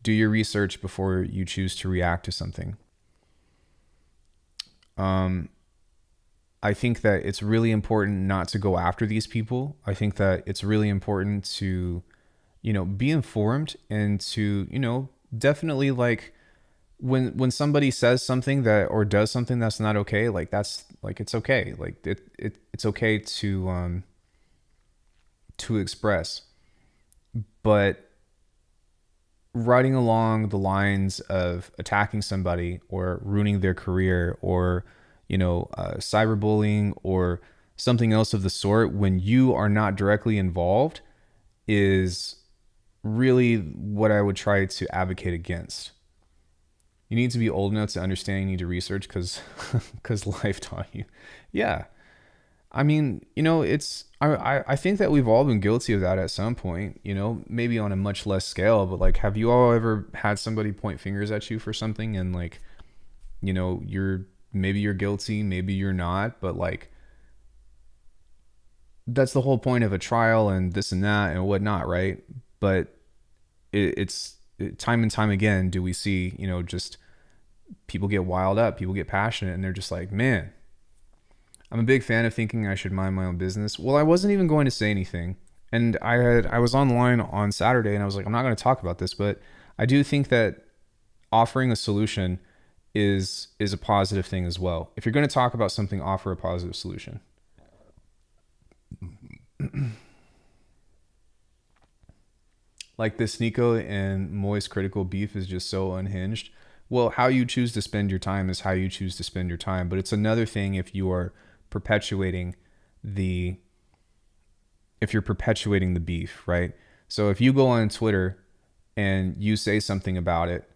do your research before you choose to react to something. I think that it's really important not to go after these people. I think that it's really important to, be informed, and to, definitely, like, when somebody says something that or does something that's not okay, like, that's like, it's okay. Like it's okay to express, but writing along the lines of attacking somebody or ruining their career or, cyberbullying or something else of the sort when you are not directly involved is really what I would try to advocate against. You need to be old enough to understand. You need to research because life taught you. Yeah. I mean, I think that we've all been guilty of that at some point, maybe on a much less scale, but like, have you all ever had somebody point fingers at you for something and like, maybe you're guilty, maybe you're not, but like, that's the whole point of a trial and this and that and whatnot, right? But it's time and time again, do we see, just people get wild up, people get passionate, and they're just like, man, I'm a big fan of thinking I should mind my own business. Well, I wasn't even going to say anything. And I was online on Saturday and I was like, I'm not going to talk about this, but I do think that offering a solution is a positive thing as well. If you're going to talk about something, offer a positive solution. Like this Nico and Moist critical beef is just so unhinged. Well, how you choose to spend your time is how you choose to spend your time. But it's another thing if you are perpetuating the beef, right? So if you go on Twitter and you say something about it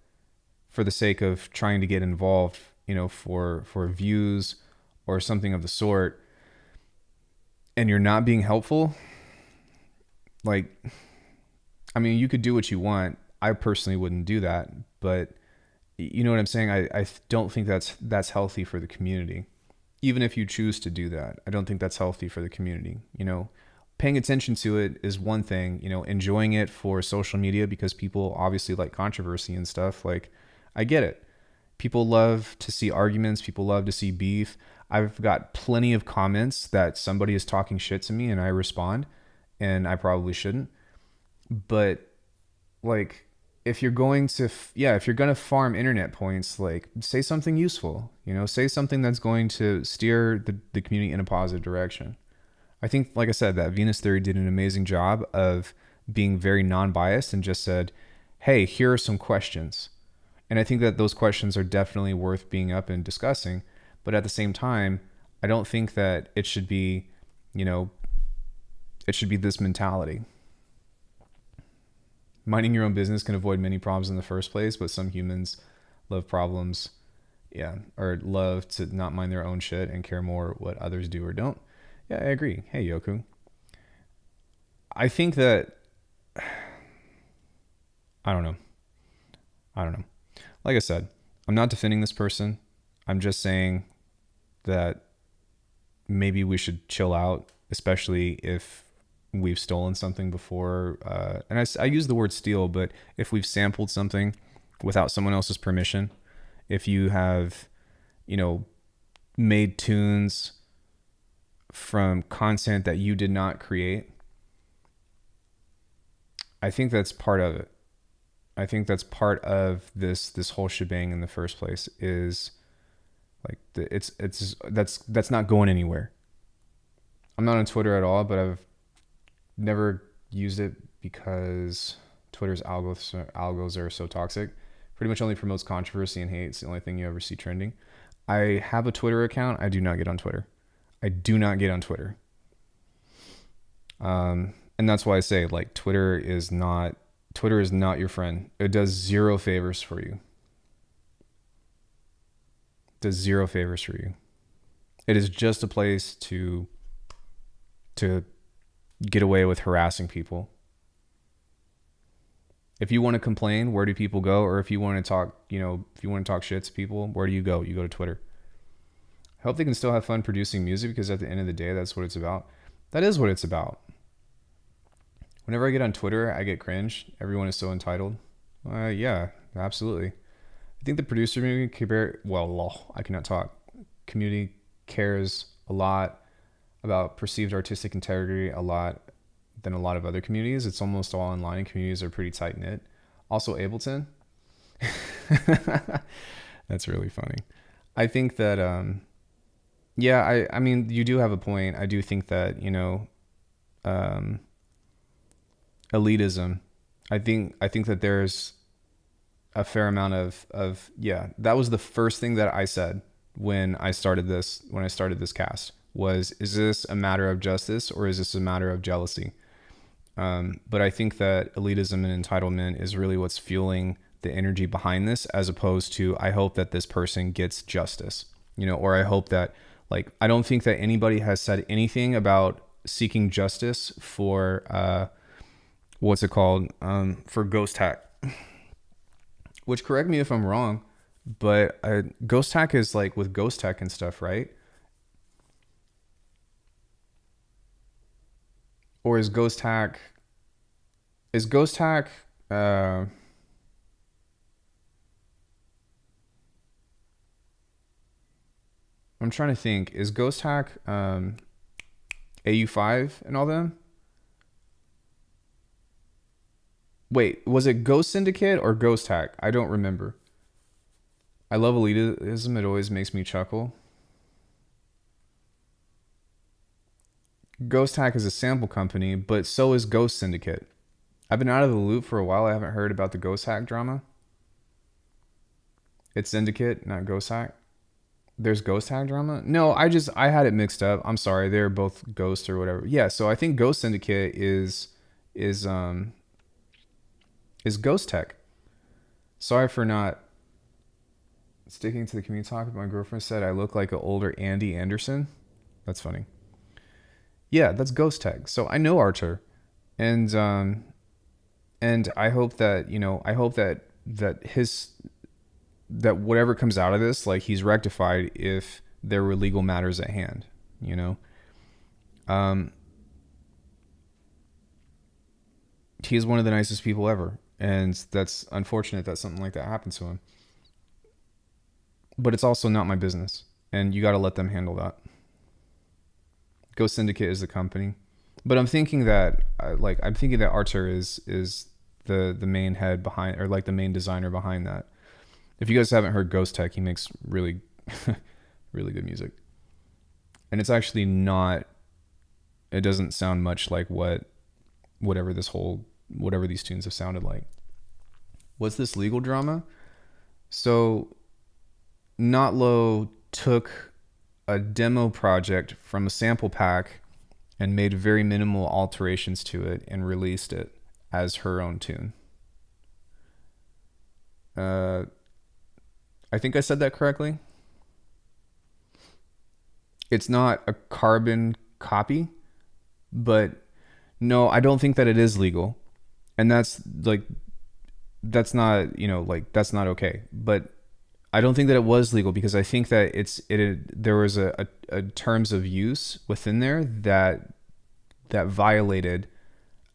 for the sake of trying to get involved, for views or something of the sort, and you're not being helpful, like, I mean, you could do what you want. I personally wouldn't do that, but you know what I'm saying? I don't think that's healthy for the community. Even if you choose to do that, I don't think that's healthy for the community. Paying attention to it is one thing, enjoying it for social media because people obviously like controversy and stuff. Like, I get it. People love to see arguments. People love to see beef. I've got plenty of comments that somebody is talking shit to me and I respond, and I probably shouldn't. But like, if you're going to farm internet points, like, say something useful, say something that's going to steer the community in a positive direction. I think, like I said, that Venus Theory did an amazing job of being very non-biased and just said, hey, here are some questions. And I think that those questions are definitely worth being up and discussing. But at the same time, I don't think that it should be, it should be this mentality. Minding your own business can avoid many problems in the first place, but some humans love problems, or love to not mind their own shit and care more what others do or don't. Yeah, I agree. Hey, Yoku. I think that, I don't know. Like I said, I'm not defending this person. I'm just saying that maybe we should chill out, especially if we've stolen something before. And I use the word steal, but if we've sampled something without someone else's permission, if you have, made tunes from content that you did not create, I think that's part of it. I think that's part of this whole shebang in the first place, is like that's not going anywhere. I'm not on Twitter at all, but I've never used it because Twitter's algos are so toxic. Pretty much only promotes controversy and hate. It's the only thing you ever see trending. I have a Twitter account. I do not get on Twitter. And that's why I say, like, Twitter is not your friend. It does zero favors for you. It is just a place to get away with harassing people. If you want to complain, where do people go? Or if you want to talk, if you want to talk shit to people, where do you go? You go to Twitter. I hope they can still have fun producing music, because at the end of the day, that's what it's about. That is what it's about. Whenever I get on Twitter, I get cringe. Everyone is so entitled. Yeah, absolutely. I think the producer community cares a lot about perceived artistic integrity a lot than a lot of other communities. It's almost all online, and communities are pretty tight knit. Also, Ableton. That's really funny. I think that, I mean, you do have a point. I do think that, elitism. I think that there's a fair amount of that was the first thing that I said when I started this cast was, is this a matter of justice or is this a matter of jealousy? But I think that elitism and entitlement is really what's fueling the energy behind this, as opposed to, I hope that this person gets justice, or I hope that Like, I don't think that anybody has said anything about seeking justice for what's it called, for ghost hack. Which, correct me if I'm wrong, but ghost hack is like with ghost tech and stuff, right? Or is ghost hack? Is ghost hack? Uh, I'm trying to think. Is ghost hack AU5 and all them? Wait, was it Ghost Syndicate or Ghost Hack? I don't remember. I love elitism. It always makes me chuckle. Ghost Hack is a sample company, but so is Ghost Syndicate. I've been out of the loop for a while. I haven't heard about the Ghost Hack drama. It's Syndicate, not Ghost Hack. There's Ghost Hack drama? No, I had it mixed up. I'm sorry. They're both Ghost or whatever. Yeah, so I think Ghost Syndicate is Ghost Tech. Sorry for not sticking to the community topic. My girlfriend said I look like an older Andy Anderson. That's funny. Yeah, that's Ghost Tech. So I know Archer, and I hope that that whatever comes out of this, like, he's rectified if there were legal matters at hand. He's one of the nicest people ever, and that's unfortunate that something like that happened to him. But it's also not my business, and you got to let them handle that. Ghost Syndicate is the company, but I'm thinking that Archer is the main head behind, or like the main designer behind that. If you guys haven't heard Ghost Tech, he makes really really good music, and it's actually not. It doesn't sound much like whatever these tunes have sounded like. What's this legal drama? So Notlow took a demo project from a sample pack and made very minimal alterations to it and released it as her own tune. I think I said that correctly. It's not a carbon copy, but no, I don't think that it is legal. And that's not okay. But I don't think that it was legal, because I think that there was a terms of use within there that violated.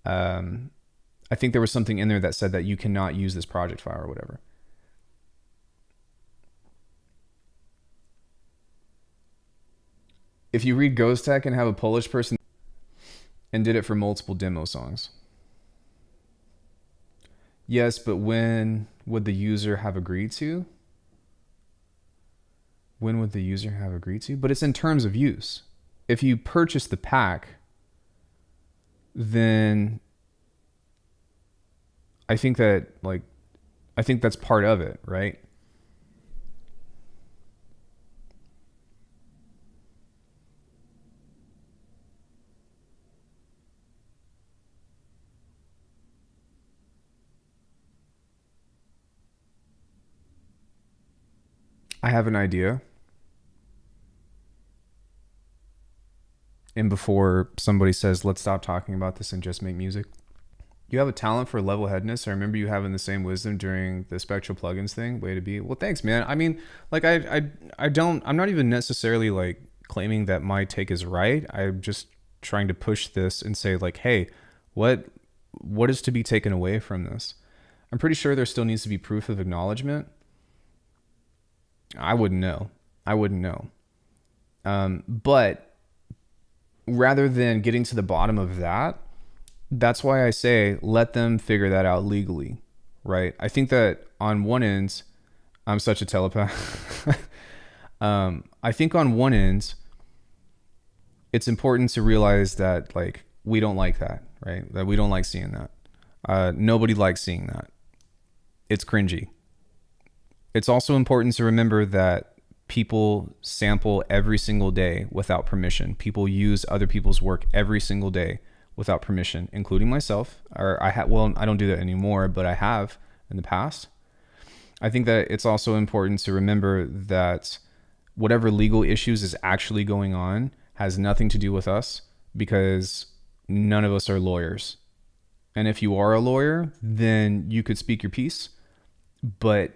I think there was something in there that said that you cannot use this project file or whatever. If you read Ghost Tech and have a Polish person and did it for multiple demo songs. Yes, but when would the user have agreed to? When would the user have agreed to? But it's in terms of use. If you purchase the pack, then I think that's part of it, right? I have an idea. And before somebody says, let's stop talking about this and just make music. You have a talent for level-headedness. I remember you having the same wisdom during the Spectral Plugins thing. Way to be. Well, thanks, man. I mean, like, I'm not even necessarily like claiming that my take is right. I'm just trying to push this and say, like, hey, what is to be taken away from this? I'm pretty sure there still needs to be proof of acknowledgement. I wouldn't know. But rather than getting to the bottom of that, that's why I say let them figure that out legally, right? I think that on one end, I'm such a telepath. I think on one end, it's important to realize that, like, we don't like that, right? That we don't like seeing that. Nobody likes seeing that. It's cringy. It's also important to remember that people sample every single day without permission. People use other people's work every single day without permission, including myself. I don't do that anymore, but I have in the past. I think that it's also important to remember that whatever legal issues is actually going on has nothing to do with us, because none of us are lawyers. And if you are a lawyer, then you could speak your piece. But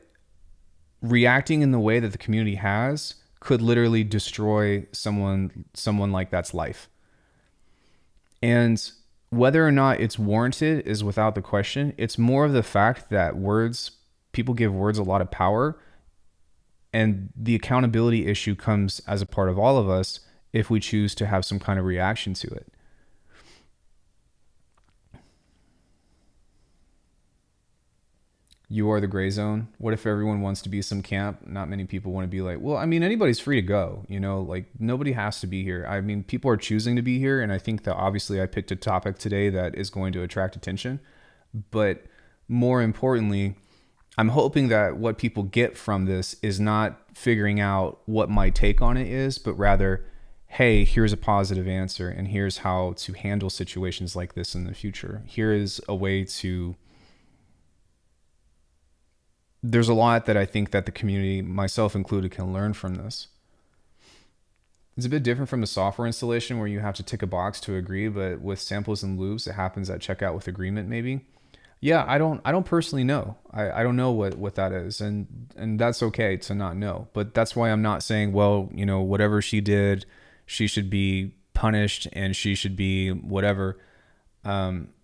reacting in the way that the community has could literally destroy someone like that's life. And whether or not it's warranted is without the question. It's more of the fact that people give words a lot of power, and the accountability issue comes as a part of all of us if we choose to have some kind of reaction to it. You are the gray zone. What if everyone wants to be some camp? Not many people want to be like, well, I mean, anybody's free to go, like nobody has to be here. I mean, people are choosing to be here. And I think that obviously I picked a topic today that is going to attract attention. But more importantly, I'm hoping that what people get from this is not figuring out what my take on it is, but rather, hey, here's a positive answer, and here's how to handle situations like this in the future. Here is a way to... There's a lot that I think that the community, myself included, can learn from this. It's a bit different from the software installation where you have to tick a box to agree, but with samples and loops, it happens at checkout with agreement maybe. Yeah, I don't personally know. I don't know what that is, and that's okay to not know. But that's why I'm not saying, well, whatever she did, she should be punished and she should be whatever. Like,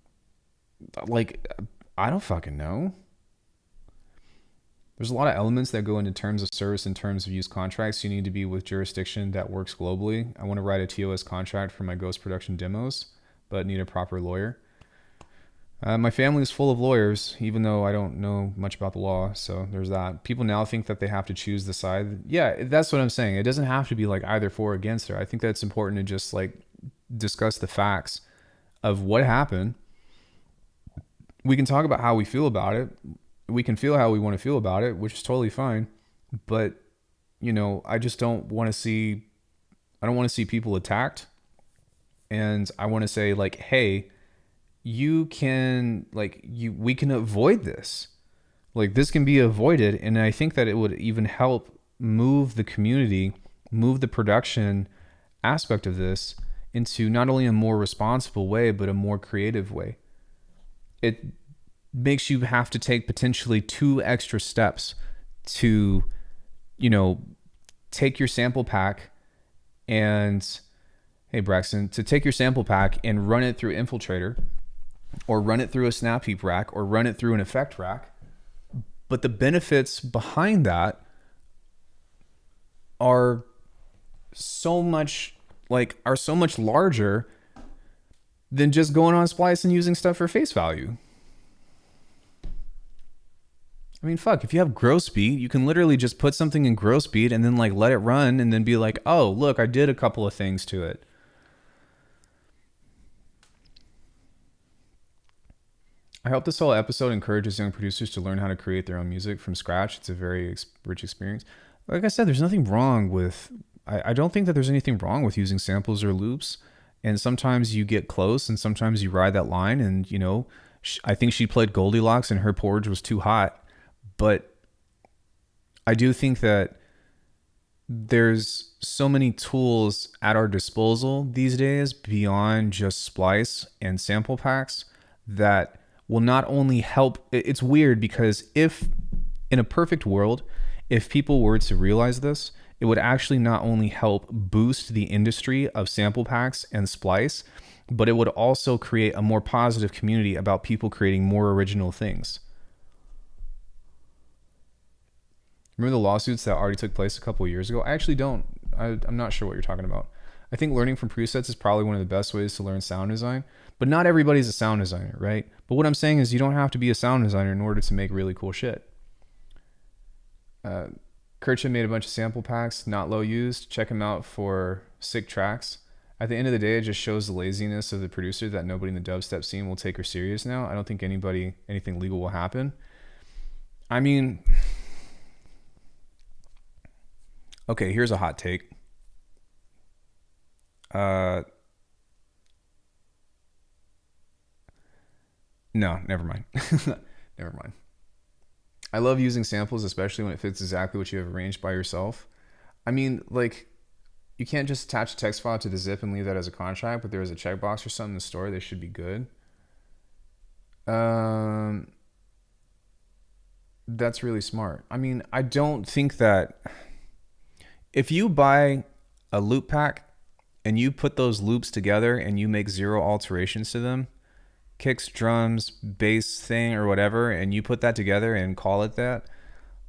I don't fucking know. There's a lot of elements that go into terms of service and terms of use contracts. You need to be with jurisdiction that works globally. I want to write a TOS contract for my ghost production demos, but need a proper lawyer. My family is full of lawyers, even though I don't know much about the law. So there's that. People now think that they have to choose the side. Yeah, that's what I'm saying. It doesn't have to be like either for or against her. I think that it's important to just like discuss the facts of what happened. We can talk about how we feel about it. We can feel how we want to feel about it, which is totally fine. But, I just don't want to see, I don't want to see people attacked. And I want to say like, hey, we can avoid this. Like, this can be avoided. And I think that it would even help move the community, move the production aspect of this into not only a more responsible way, but a more creative way. It makes you have to take potentially 2 extra steps to, take your sample pack and, hey Braxton, to take your sample pack and run it through Infiltrator, or run it through a snap heap rack, or run it through an effect rack. But the benefits behind that are so much larger than just going on Splice and using stuff for face value. I mean, fuck, if you have gross beat, you can literally just put something in gross beat and then like let it run and then be like, oh, look, I did a couple of things to it. I hope this whole episode encourages young producers to learn how to create their own music from scratch. It's a very rich experience. Like I said, there's nothing wrong with... I don't think that there's anything wrong with using samples or loops. And sometimes you get close and sometimes you ride that line. And, I think she played Goldilocks and her porridge was too hot. But I do think that there's so many tools at our disposal these days beyond just Splice and sample packs that will not only help. It's weird because if in a perfect world, if people were to realize this, it would actually not only help boost the industry of sample packs and Splice, but it would also create a more positive community about people creating more original things. Remember the lawsuits that already took place a couple of years ago? I actually don't. I'm not sure what you're talking about. I think learning from presets is probably one of the best ways to learn sound design, but not everybody's a sound designer, right? But what I'm saying is you don't have to be a sound designer in order to make really cool shit. Kirchhoff made a bunch of sample packs, not low used. Check him out for sick tracks. At the end of the day, it just shows the laziness of the producer that nobody in the dubstep scene will take her serious now. I don't think anything legal will happen. I mean... Okay, here's a hot take. No, never mind. Never mind. I love using samples, especially when it fits exactly what you have arranged by yourself. I mean, like, you can't just attach a text file to the zip and leave that as a contract, but there is a checkbox or something in the store. They should be good. Um, that's really smart. I mean, I don't think that if you buy a loop pack and you put those loops together and you make zero alterations to them, kicks, drums, bass thing or whatever, and you put that together and call it that,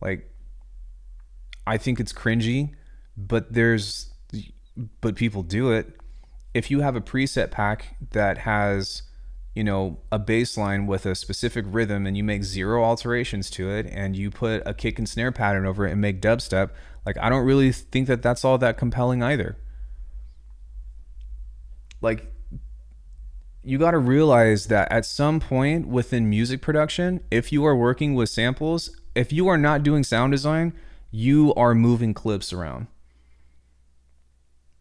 like, I think it's cringy, but but people do it. If you have a preset pack that has, a bass line with a specific rhythm and you make zero alterations to it and you put a kick and snare pattern over it and make dubstep, like, I don't really think that that's all that compelling either. Like, you got to realize that at some point within music production, if you are working with samples, if you are not doing sound design, you are moving clips around.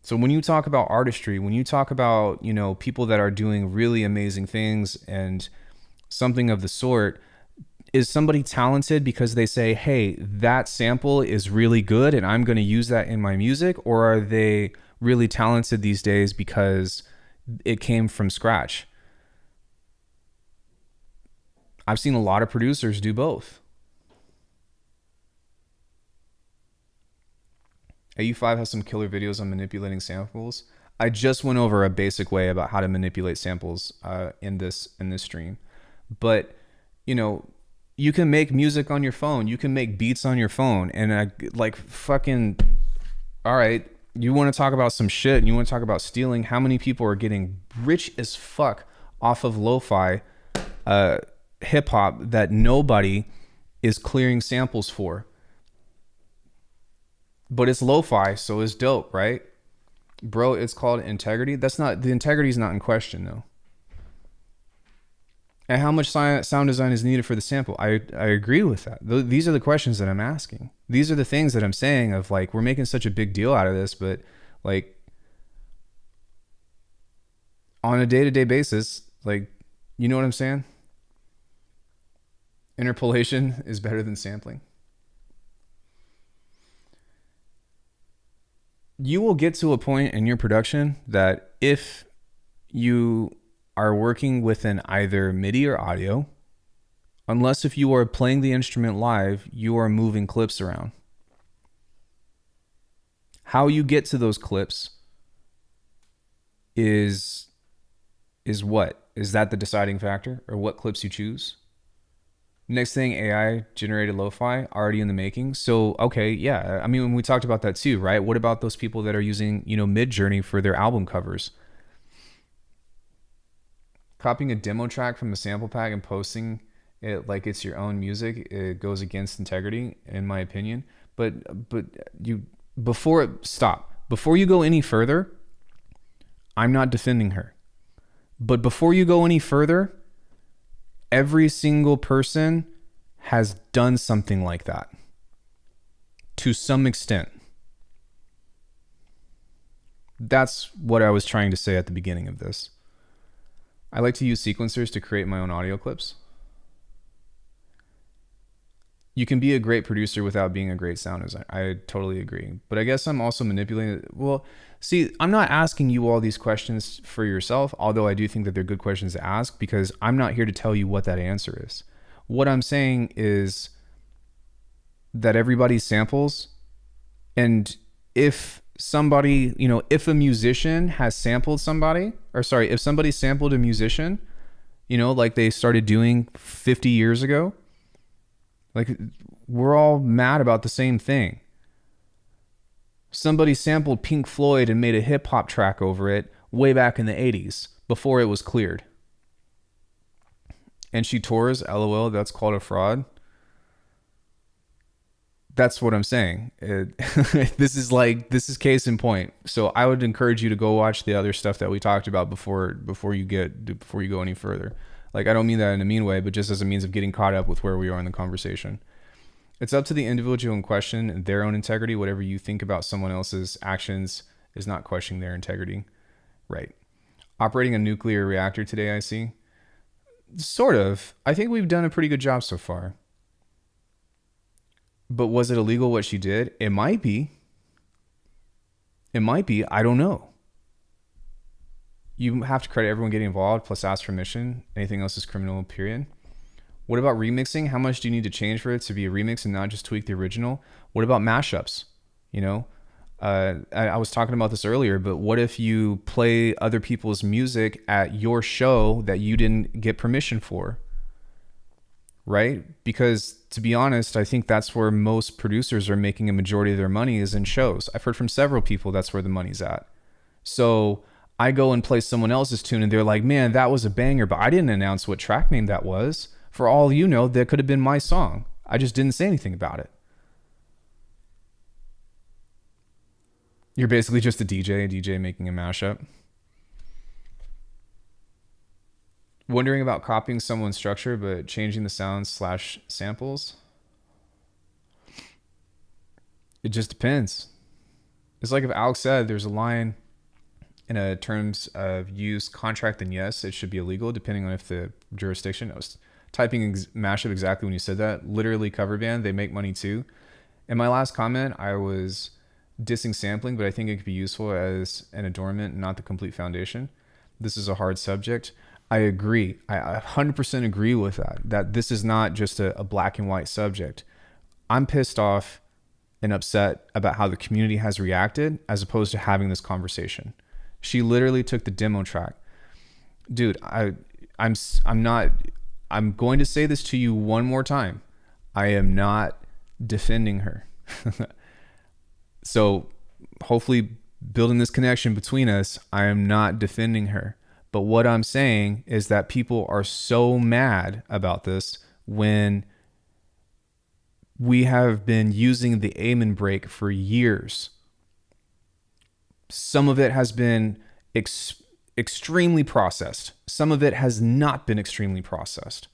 So when you talk about artistry, when you talk about, people that are doing really amazing things and something of the sort, is somebody talented because they say, hey, that sample is really good and I'm going to use that in my music? Or are they really talented these days because it came from scratch? I've seen a lot of producers do both. AU5 has some killer videos on manipulating samples. I just went over a basic way about how to manipulate samples in this stream. But, you can make music on your phone. You can make beats on your phone. And fucking, all right, you want to talk about some shit and you want to talk about stealing. How many people are getting rich as fuck off of lo-fi hip hop that nobody is clearing samples for? But it's lo-fi, so it's dope, right? Bro, it's called integrity. The integrity is not in question though. And how much sound design is needed for the sample? I agree with that. These are the questions that I'm asking. These are the things that I'm saying of, like, we're making such a big deal out of this, but, like, on a day-to-day basis, like, you know what I'm saying? Interpolation is better than sampling. You will get to a point in your production that if you are working within either MIDI or audio, unless if you are playing the instrument live, you are moving clips around. How you get to those clips is what? Is that the deciding factor, or what clips you choose? Next thing, AI generated lo-fi already in the making. So, okay, yeah. I mean, we talked about that too, right? What about those people that are using, Midjourney for their album covers? Copying a demo track from a sample pack and posting it like it's your own music, it goes against integrity, in my opinion. But before you go any further, I'm not defending her. But before you go any further, every single person has done something like that to some extent. That's what I was trying to say at the beginning of this. I like to use sequencers to create my own audio clips. You can be a great producer without being a great sound designer. I totally agree. But I guess I'm also manipulating it. Well, see, I'm not asking you all these questions for yourself, although I do think that they're good questions to ask, because I'm not here to tell you what that answer is. What I'm saying is that everybody samples, and if somebody, if a musician has sampled somebody, if somebody sampled a musician, like they started doing 50 years ago, like, we're all mad about the same thing. Somebody sampled Pink Floyd and made a hip hop track over it way back in the 80s before it was cleared. And she tours, LOL, that's called a fraud. That's what I'm saying. This is case in point. So I would encourage you to go watch the other stuff that we talked about before you go any further. Like, I don't mean that in a mean way, but just as a means of getting caught up with where we are in the conversation. It's up to the individual in question and their own integrity. Whatever you think about someone else's actions is not questioning their integrity. Right. Operating a nuclear reactor today, I see. Sort of. I think we've done a pretty good job so far. But was it illegal what she did? It might be. It might be. I don't know. You have to credit everyone getting involved plus ask permission. Anything else is criminal, period. What about remixing? How much do you need to change for it to be a remix and not just tweak the original? What about mashups? You know, I was talking about this earlier, but what if you play other people's music at your show that you didn't get permission for? Right? Because to be honest, I think that's where most producers are making a majority of their money is in shows. I've heard from several people that's where the money's at. So I go and play someone else's tune and they're like, man, that was a banger, but I didn't announce what track name that was. For all you know, that could have been my song. I just didn't say anything about it. You're basically just a DJ making a mashup. Wondering about copying someone's structure but changing the sounds / samples. It just depends. It's like if Alex said there's a line in a terms of use contract, then yes, it should be illegal depending on if the jurisdiction. I was typing mashup exactly when you said that. Literally cover band, they make money too. In my last comment, I was dissing sampling, but I think it could be useful as an adornment, not the complete foundation. This is a hard subject. I agree. I 100% agree with that this is not just a black and white subject. I'm pissed off and upset about how the community has reacted as opposed to having this conversation. She literally took the demo track. Dude, I'm going to say this to you one more time. I am not defending her. So hopefully building this connection between us, I am not defending her. But what I'm saying is that people are so mad about this when we have been using the amen break for years. Some of it has been extremely processed. Some of it has not been extremely processed.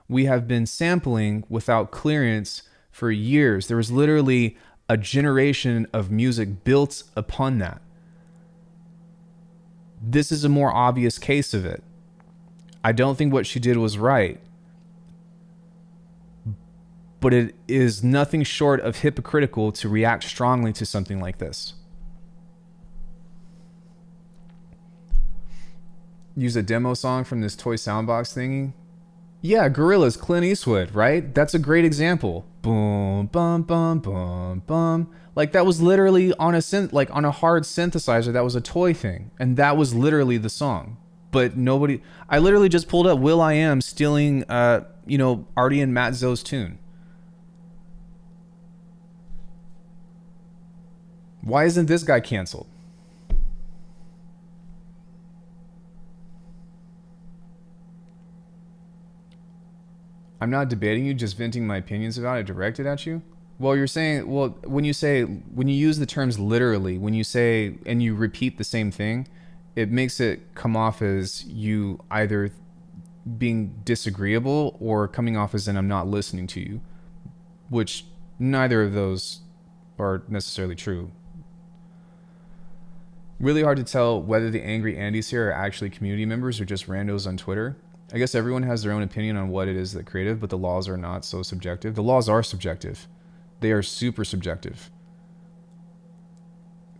We have been sampling without clearance for years. There was literally a generation of music built upon that. This is a more obvious case of it. I don't think what she did was right, but it is nothing short of hypocritical to react strongly to something like this. Use a demo song from this toy soundbox thingy. Yeah, Gorillaz, Clint Eastwood, right? That's a great example. Boom, bum, bum, bum, bum. Like that was literally on a synth, like on a hard synthesizer. That was a toy thing, and that was literally the song. But nobody. I literally just pulled up will.i.am stealing, Artie and Matt Zo's tune. Why isn't this guy canceled? I'm not debating you, just venting my opinions about it directed at you. Well, you're saying, when you use the terms literally, when you say, and you repeat the same thing, it makes it come off as you either being disagreeable or coming off as in I'm not listening to you, which neither of those are necessarily true. Really hard to tell whether the angry Andys here are actually community members or just randos on Twitter. I guess everyone has their own opinion on what it is that creative, but the laws are not so subjective. The laws are subjective. They are super subjective.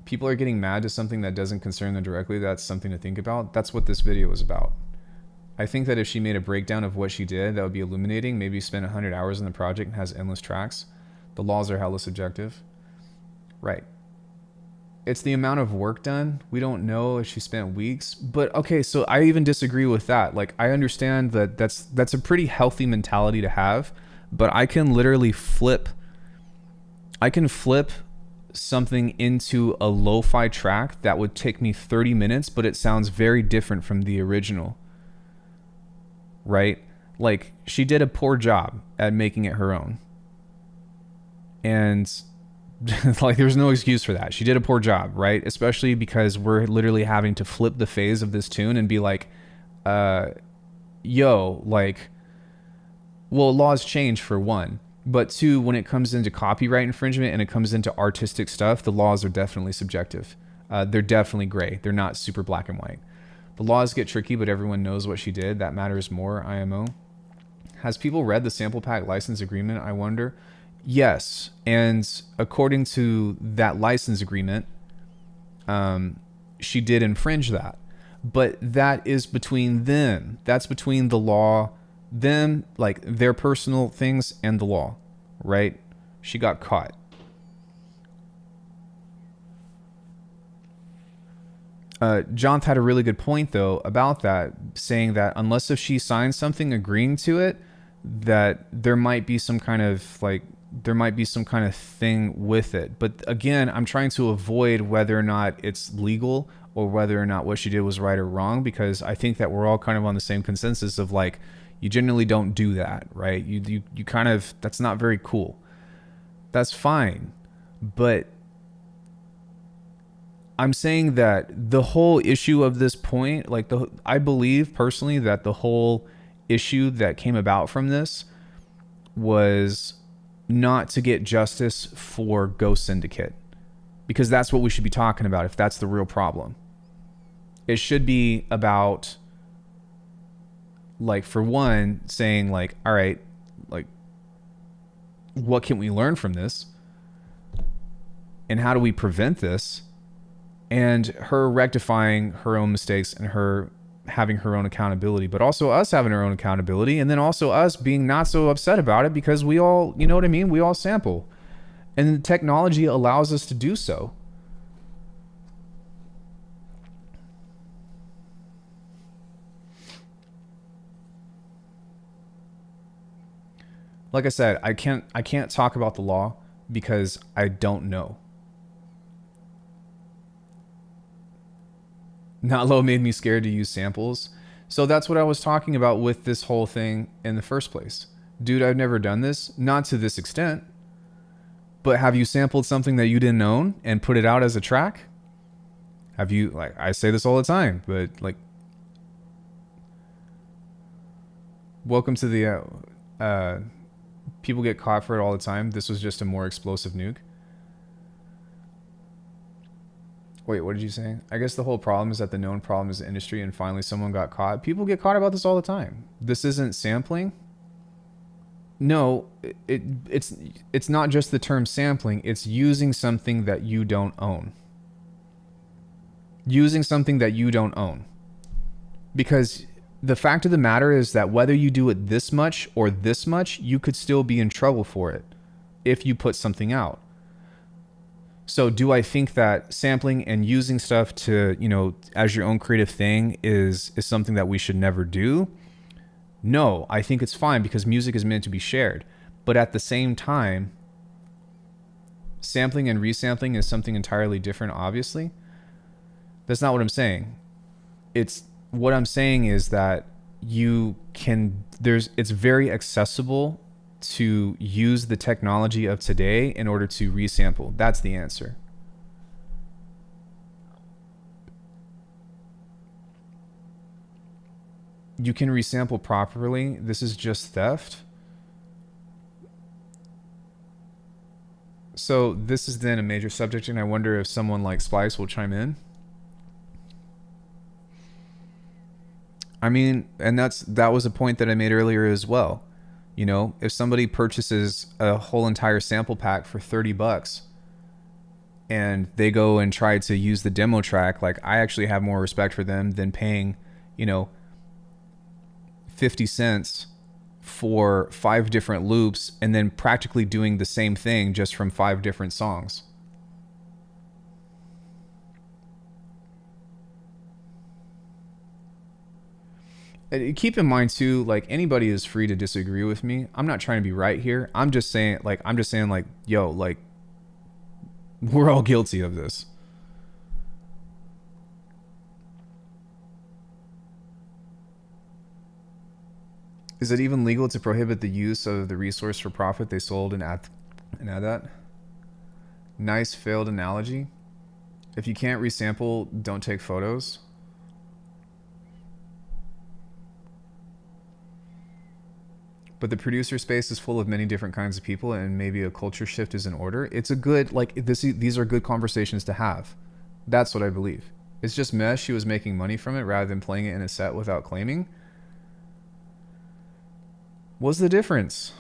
People are getting mad to something that doesn't concern them directly. That's something to think about. That's what this video is about. I think that if she made a breakdown of what she did, that would be illuminating. Maybe spent 100 hours in the project and has endless tracks. The laws are hella subjective. Right. It's the amount of work done. We don't know if she spent weeks, but okay, so I even disagree with that. Like, I understand that that's a pretty healthy mentality to have, but I can literally flip something into a lo-fi track that would take me 30 minutes, but it sounds very different from the original. Right? Like, she did a poor job at making it her own. And like, there's no excuse for that. She did a poor job, right? Especially because we're literally having to flip the phase of this tune and be like, laws change for one. But two, when it comes into copyright infringement and it comes into artistic stuff, the laws are definitely subjective. They're definitely gray. They're not super black and white. The laws get tricky, but everyone knows what she did. That matters more, IMO. Has people read the sample pack license agreement, I wonder? Yes, and according to that license agreement, she did infringe that. But that is between them. That's between the law, them, like their personal things, and the law, right? She got caught. John had a really good point though about that, saying that unless if she signs something agreeing to it, that there might be some kind of thing with it. But again, I'm trying to avoid whether or not it's legal or whether or not what she did was right or wrong, because I think that we're all kind of on the same consensus of like, you generally don't do that, right? You kind of, that's not very cool. That's fine. But I'm saying that the whole issue of this point, like I believe personally that the whole issue that came about from this was not to get justice for Ghost Syndicate, because that's what we should be talking about if that's the real problem. It should be about, like, for one, saying like, all right, like, what can we learn from this? And how do we prevent this? And her rectifying her own mistakes and her having her own accountability, but also us having our own accountability, and then also us being not so upset about it because we all, you know what I mean? We all sample. And technology allows us to do so. Like I said, I can't talk about the law because I don't know. Not low made me scared to use samples. So that's what I was talking about with this whole thing in the first place. Dude, I've never done this. Not to this extent. But have you sampled something that you didn't own and put it out as a track? Have you, like, I say this all the time, but like, welcome to the, people get caught for it all the time. This was just a more explosive nuke. Wait, what did you say? I guess the whole problem is that the known problem is the industry, and finally someone got caught. People get caught about this all the time. This isn't sampling. No, it's not just the term sampling. It's using something that you don't own. Using something that you don't own. Because the fact of the matter is that whether you do it this much or this much, you could still be in trouble for it if you put something out. So do I think that sampling and using stuff to, you know, as your own creative thing is something that we should never do? No, I think it's fine because music is meant to be shared. But at the same time, sampling and resampling is something entirely different, obviously. That's not what I'm saying. What I'm saying is that it's very accessible to use the technology of today in order to resample. That's the answer. You can resample properly. This is just theft. So this is then a major subject, and I wonder if someone like Splice will chime in. I mean, and that was a point that I made earlier as well. You know, if somebody purchases a whole entire sample pack for $30 and they go and try to use the demo track, like, I actually have more respect for them than paying, you know, 50 cents for 5 different loops and then practically doing the same thing just from 5 different songs. Keep in mind too, like, anybody is free to disagree with me. I'm not trying to be right here. I'm just saying like, yo, like, we're all guilty of this. Is it even legal to prohibit the use of the resource for profit they sold and add that? Nice failed analogy. If you can't resample, don't take photos. But the producer space is full of many different kinds of people, and maybe a culture shift is in order. It's a good, like, these are good conversations to have. That's what I believe. It's just mess. She was making money from it rather than playing it in a set without claiming. What's the difference?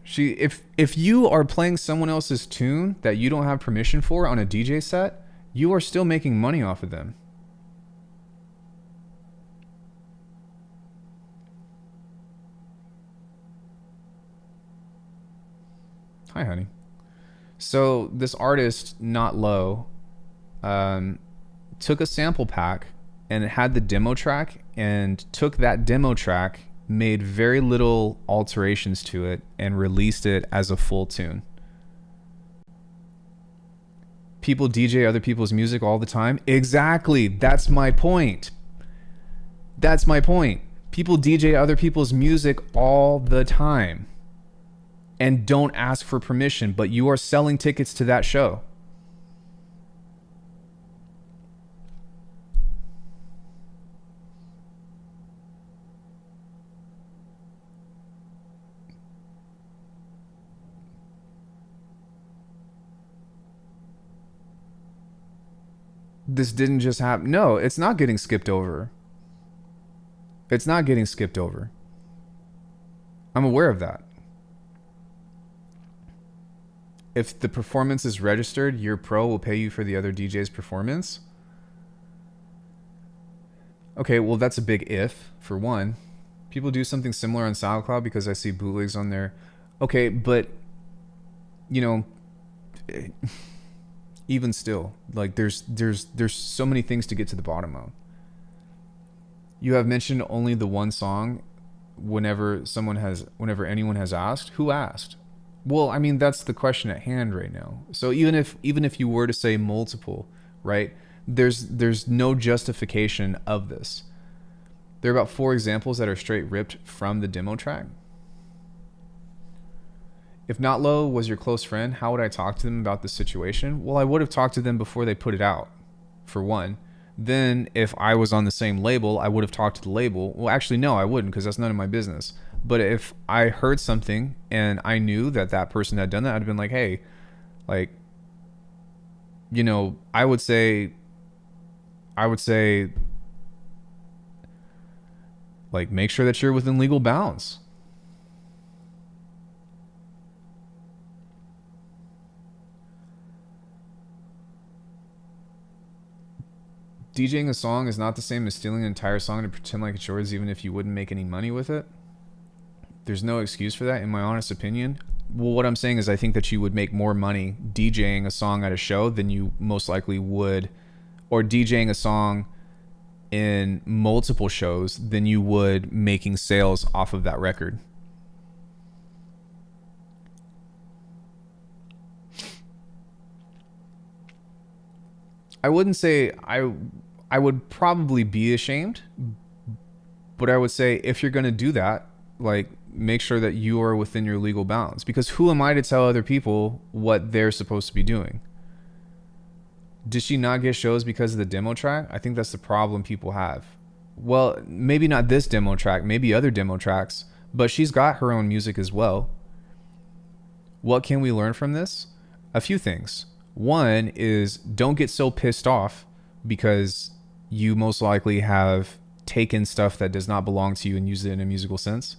If you are playing someone else's tune that you don't have permission for on a DJ set, You are still making money off of them. Hi, honey. So this artist, Not Low, took a sample pack and it had the demo track, and took that demo track, made very little alterations to it, and released it as a full tune. People DJ other people's music all the time. Exactly. That's my point. That's my point. People DJ other people's music all the time and don't ask for permission, but you are selling tickets to that show. This didn't just happen. No, it's not getting skipped over. It's not getting skipped over. I'm aware of that. If the performance is registered, your pro will pay you for the other DJ's performance. Okay, well, that's a big if, for one. People do something similar on SoundCloud because I see bootlegs on there. Okay, but, you know, even still, like, there's so many things to get to the bottom of. You have mentioned only the one song whenever anyone has asked. Who asked? Well, I mean, that's the question at hand right now. So even if you were to say multiple, right? There's no justification of this. There are about 4 examples that are straight ripped from the demo track. If Not Low was your close friend, how would I talk to them about the situation? Well, I would have talked to them before they put it out, for one. Then if I was on the same label, I would have talked to the label. Well, actually, no, I wouldn't, because that's none of my business. But if I heard something and I knew that that person had done that, I'd have been like, hey, like, you know, I would say, like, make sure that you're within legal bounds. DJing a song is not the same as stealing an entire song to pretend like it's yours, even if you wouldn't make any money with it. There's no excuse for that, in my honest opinion. Well, what I'm saying is I think that you would make more money DJing a song at a show than you most likely would, or DJing a song in multiple shows than you would making sales off of that record. I wouldn't say I would probably be ashamed, but I would say if you're going to do that, like, make sure that you are within your legal bounds, because who am I to tell other people what they're supposed to be doing? Did she not get shows because of the demo track? I think that's the problem people have. Well, maybe not this demo track, maybe other demo tracks, but she's got her own music as well. What can we learn from this? A few things. One is, don't get so pissed off because you most likely have taken stuff that does not belong to you and used it in a musical sense.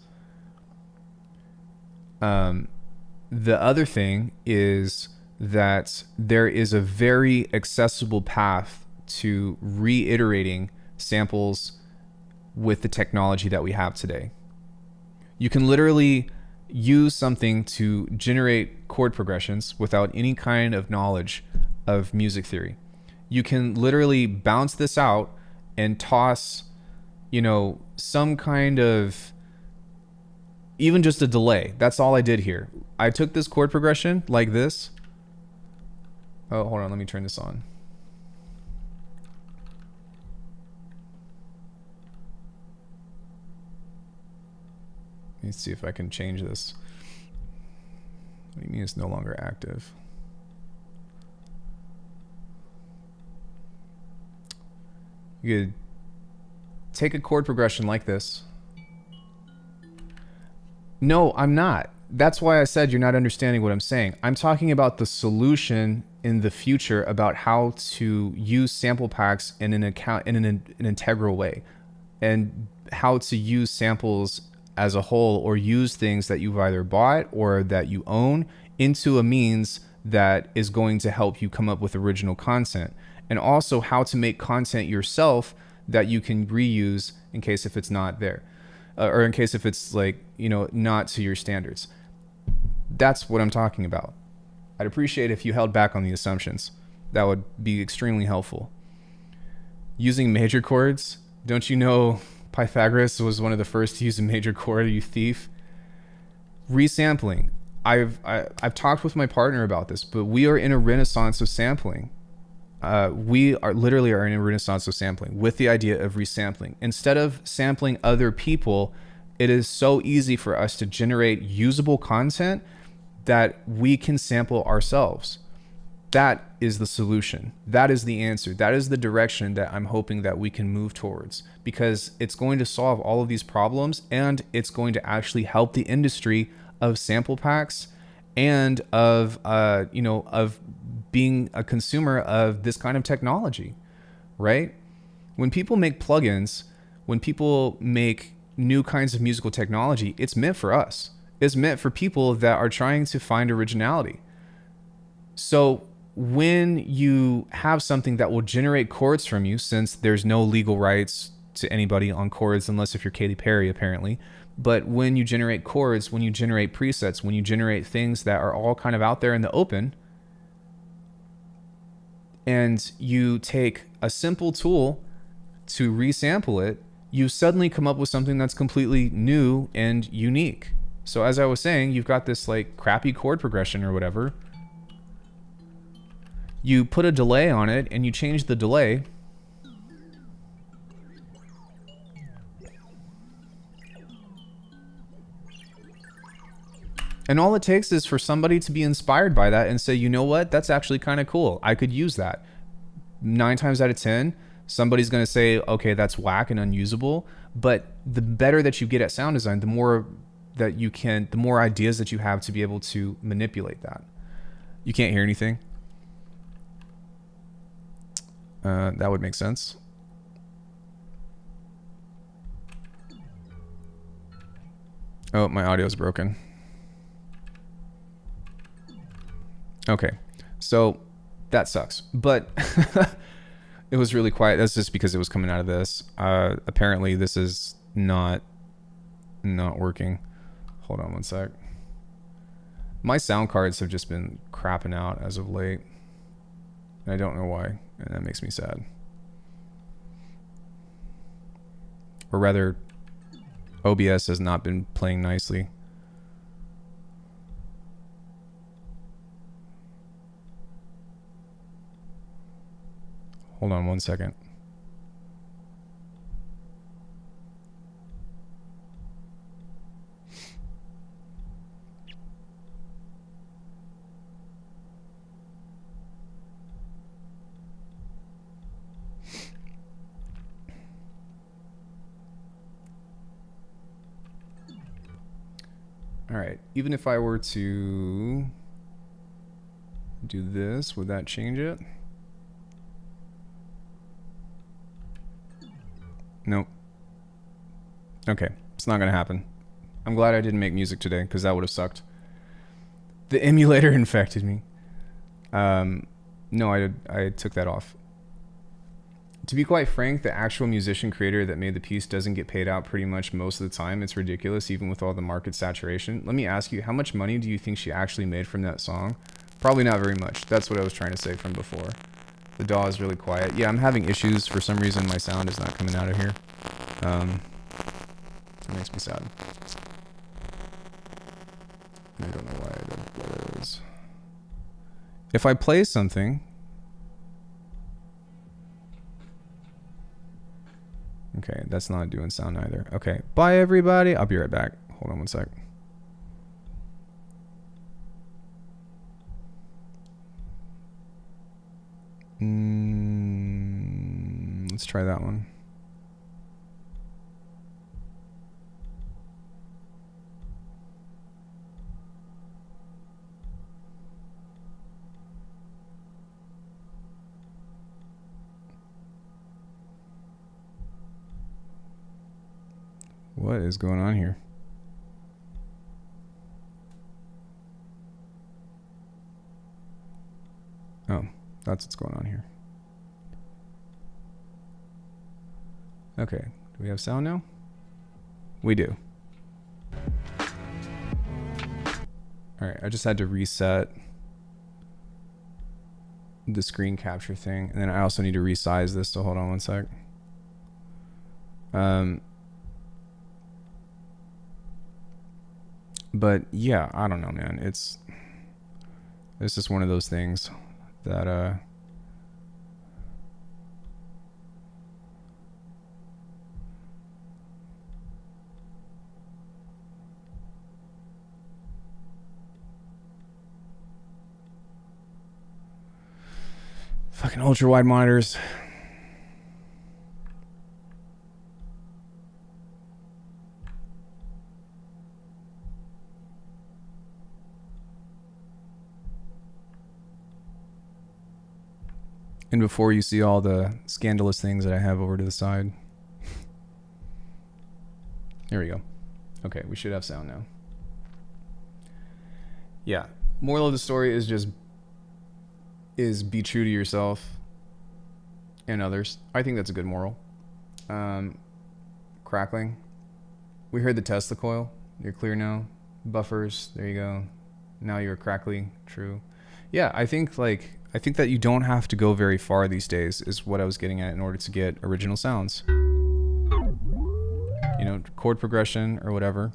The other thing is that there is a very accessible path to reiterating samples with the technology that we have today. You can literally use something to generate chord progressions without any kind of knowledge of music theory. You can literally bounce this out and toss, you know, some kind of, even just a delay. That's all I did here. I took this chord progression like this. Oh, hold on, let me turn this on. Let me see if I can change this. What do you mean it's no longer active? You could take a chord progression like this. No, I'm not. That's why I said you're not understanding what I'm saying. I'm talking about the solution in the future about how to use sample packs in an integral way, and how to use samples as a whole, or use things that you've either bought or that you own into a means that is going to help you come up with original content. and also how to make content yourself that you can reuse in case if it's not there, or in case if it's like, you know, not to your standards. That's what I'm talking about. I'd appreciate if you held back on the assumptions. That would be extremely helpful. Using major chords, don't you know Pythagoras was one of the first to use a major chord, you thief? Resampling. I've talked with my partner about this, but we are in a renaissance of sampling. We are literally in a renaissance of sampling with the idea of resampling. Instead of sampling other people, it is so easy for us to generate usable content that we can sample ourselves. That is the solution. That is the answer. That is the direction that I'm hoping that we can move towards, because it's going to solve all of these problems, and it's going to actually help the industry of sample packs and of, of being a consumer of this kind of technology, right? When people make plugins, when people make new kinds of musical technology, it's meant for us. It's meant for people that are trying to find originality. So when you have something that will generate chords from you, since there's no legal rights to anybody on chords, unless if you're Katy Perry, apparently. But when you generate chords, when you generate presets, when you generate things that are all kind of out there in the open, and you take a simple tool to resample it, you suddenly come up with something that's completely new and unique. So as I was saying, you've got this like crappy chord progression or whatever. You put a delay on it and you change the delay. And all it takes is for somebody to be inspired by that and say, you know what, that's actually kind of cool. I could use that. 9 times out of 10, somebody's going to say, okay, that's whack and unusable. But the better that you get at sound design, the more that you can, the more ideas that you have to be able to manipulate that. You can't hear anything. That would make sense. Oh, my audio is broken. Okay, so that sucks, but it was really quiet. That's just because it was coming out of this. Apparently this is not working. Hold on one sec. My sound cards have just been crapping out as of late. And I don't know why, and that makes me sad. Or rather, OBS has not been playing nicely. Hold on one second. All right, even if I were to do this, would that change it? Nope. Okay, it's not gonna happen. I'm glad I didn't make music today, because that would have sucked. The emulator infected me. No, I took that off. To be quite frank, the actual musician creator that made the piece doesn't get paid out pretty much most of the time. It's ridiculous, even with all the market saturation. Let me ask you, how much money do you think she actually made from that song? Probably not very much. That's what I was trying to say from before. The DAW is really quiet. Yeah, I'm having issues. For some reason, my sound is not coming out of here. It makes me sad. I don't know why that is. If I play something... Okay, that's not doing sound either. Okay, bye everybody. I'll be right back. Hold on one sec. Let's try that one. What is going on here? Oh, that's what's going on here. Okay, do we have sound now? We do. All right, I just had to reset the screen capture thing, and then I also need to resize this, so hold on one sec. But yeah, I don't know, man. It's just one of those things that fucking ultra wide monitors. And before you see all the scandalous things that I have over to the side. There we go. Okay, we should have sound now. Yeah. Moral of the story is be true to yourself and others. I think that's a good moral. Crackling. We heard the Tesla coil. You're clear now. Buffers. There you go. Now you're crackly. True. Yeah, I think that you don't have to go very far these days is what I was getting at in order to get original sounds. You know, chord progression or whatever.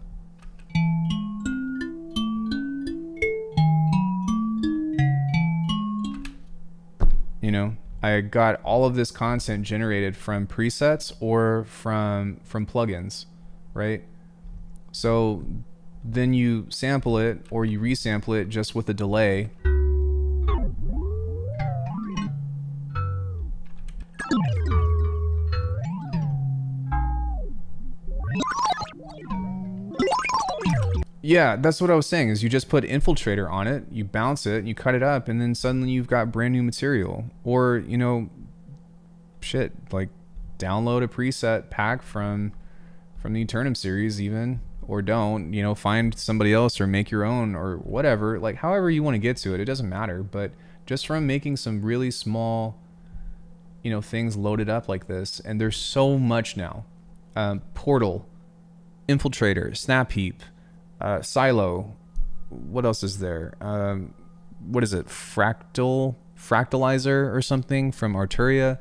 You know, I got all of this content generated from presets or from plugins, right? So then you sample it or you resample it just with a delay. Yeah, that's what I was saying, is you just put infiltrator on it, you bounce it, you cut it up, and then suddenly you've got brand new material. Or, you know, shit, like download a preset pack from the Eternum series even, or don't, you know, find somebody else or make your own or whatever, like however you want to get to it, it doesn't matter. But just from making some really small, you know, things loaded up like this, and there's so much now. Portal, Infiltrator, Snap Heap, Silo, what else is there? What is it? Fractalizer or something from Arturia.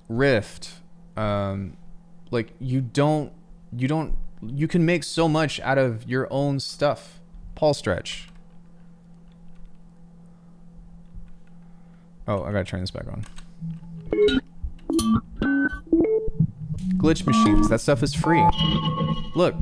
Rift. Like you can make so much out of your own stuff. Paul Stretch. Oh, I gotta turn this back on. Glitch machines, that stuff is free. Look.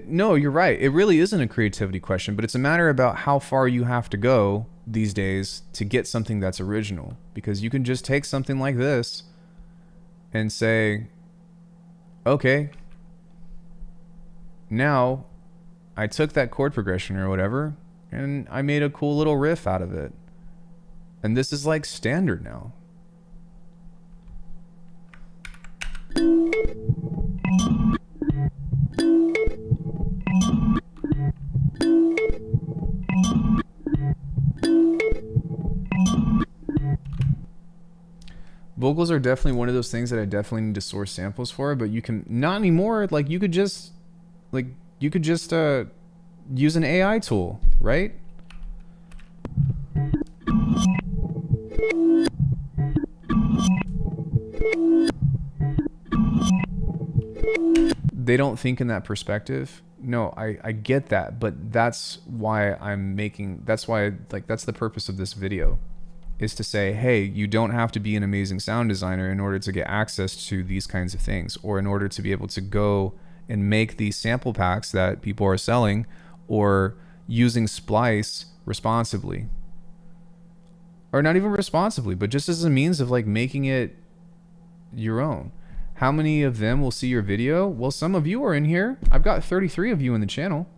No, you're right. It really isn't a creativity question, but it's a matter about how far you have to go these days to get something that's original. Because you can just take something like this and say, okay, now I took that chord progression or whatever and I made a cool little riff out of it. And this is like standard now. Vocals are definitely one of those things that I definitely need to source samples for, but you can not anymore. Like you could just use an AI tool, right? They don't think in that perspective. No, I get that, but that's why that's the purpose of this video, is to say, hey, you don't have to be an amazing sound designer in order to get access to these kinds of things, or in order to be able to go and make these sample packs that people are selling, or using Splice responsibly. Or not even responsibly, but just as a means of like making it your own. How many of them will see your video? Well, some of you are in here. I've got 33 of you in the channel.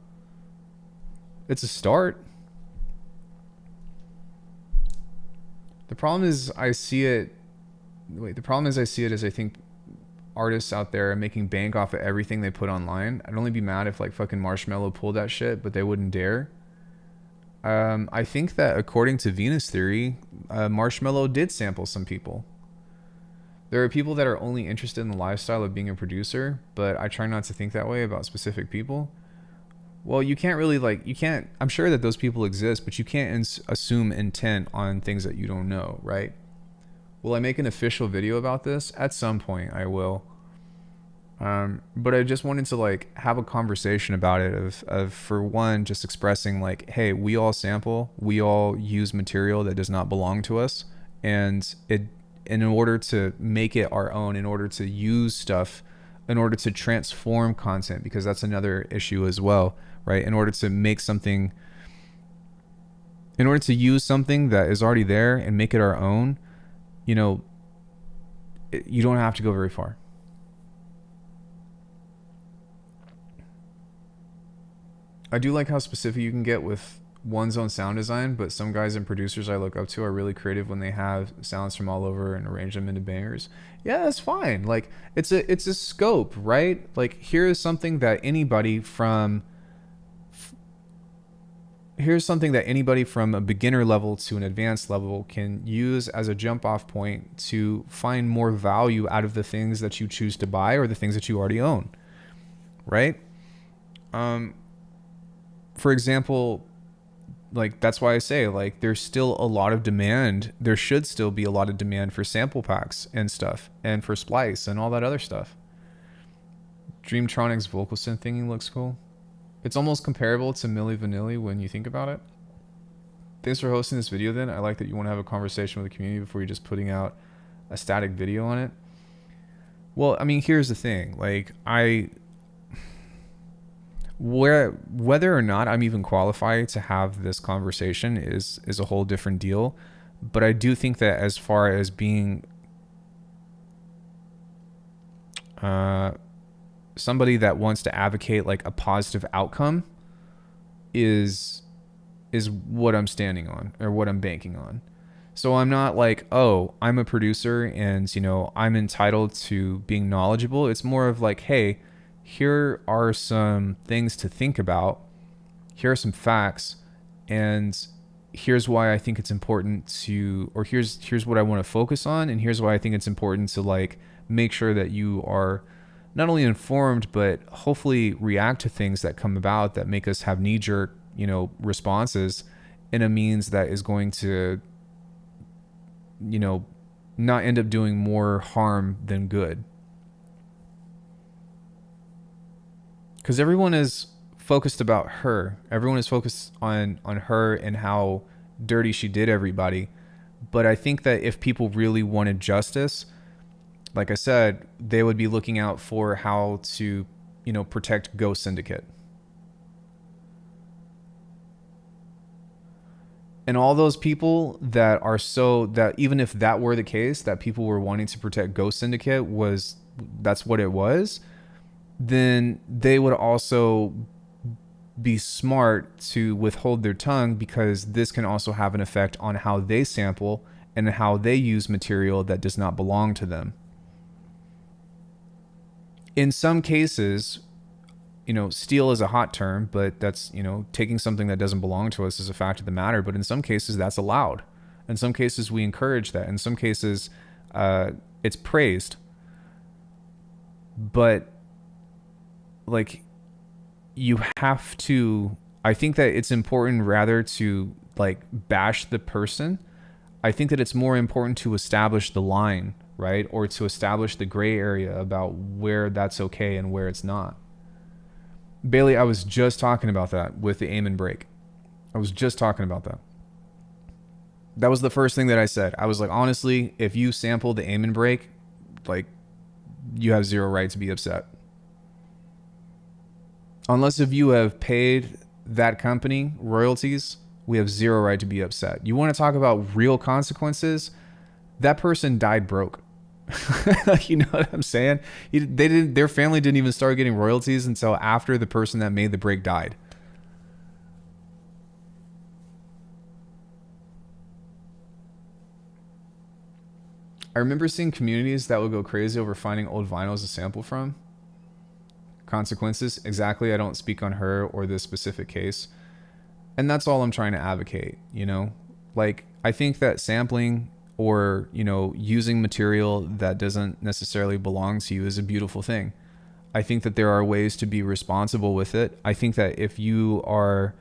It's a start. The problem is I see it. Wait, the problem is I see it as I think artists out there are making bank off of everything they put online. I'd only be mad if like fucking Marshmello pulled that shit, but they wouldn't dare. I think that according to Venus theory, Marshmello did sample some people. There are people that are only interested in the lifestyle of being a producer, but I try not to think that way about specific people. Well, you can't really I'm sure that those people exist, but you can't assume intent on things that you don't know, right? Will I make an official video about this? At some point I will. But I just wanted to like have a conversation about it of for one, just expressing like, hey, we all sample, we all use material that does not belong to us. And in order to make it our own, in order to use stuff, in order to transform content, because that's another issue as well, right? In order to make something, in order to use something that is already there and make it our own, you know, you don't have to go very far. I do like how specific you can get with one's own sound design, but some guys and producers I look up to are really creative when they have sounds from all over and arrange them into bangers. Yeah, that's fine. Like it's a scope, right? Like here's something that anybody from a beginner level to an advanced level can use as a jump off point to find more value out of the things that you choose to buy or the things that you already own, right? For example, like that's why I say like there's still a lot of demand. There should still be a lot of demand for sample packs and stuff, and for Splice and all that other stuff. Dreamtronic's vocal synth thingy looks cool. It's almost comparable to Milli Vanilli when you think about it. Thanks for hosting this video then. I like that you want to have a conversation with the community before you're just putting out a static video on it. Well, I mean, here's the thing. Like whether or not I'm even qualified to have this conversation is a whole different deal. But I do think that as far as being somebody that wants to advocate like a positive outcome is what I'm standing on or what I'm banking on. So I'm not like, oh, I'm a producer and, you know, I'm entitled to being knowledgeable. It's more of like, hey, here are some things to think about. Here are some facts, and here's why I think it's important to, or here's what I want to focus on, and here's why I think it's important to like make sure that you are not only informed, but hopefully react to things that come about that make us have knee-jerk, you know, responses in a means that is going to, you know, not end up doing more harm than good. Because everyone is focused about her. Everyone is focused on her and how dirty she did everybody. But I think that if people really wanted justice, like I said, they would be looking out for how to, you know, protect Ghost Syndicate. And all those people that are so that even if that were the case, that people were wanting to protect Ghost Syndicate that's what it was, then they would also be smart to withhold their tongue, because this can also have an effect on how they sample and how they use material that does not belong to them. In some cases, you know, steal is a hot term, but that's, you know, taking something that doesn't belong to us is a fact of the matter. But in some cases, that's allowed. In some cases, we encourage that. In some cases, it's praised. But like, you have to, I think that it's important rather to like bash the person. I think that it's more important to establish the line, right? Or to establish the gray area about where that's okay and where it's not. Bailey, I was just talking about that with the aim and break. I was just talking about that. That was the first thing that I said. I was like, honestly, if you sample the aim and break, like, you have zero right to be upset. Unless if you have paid that company royalties, we have zero right to be upset. You want to talk about real consequences? That person died broke. You know what I'm saying? Their family didn't even start getting royalties until after the person that made the break died. I remember seeing communities that would go crazy over finding old vinyls to sample from. Consequences, exactly. I don't speak on her or this specific case. And that's all I'm trying to advocate, you know? Like, I think that sampling or, you know, using material that doesn't necessarily belong to you is a beautiful thing. I think that there are ways to be responsible with it. I think that if you are,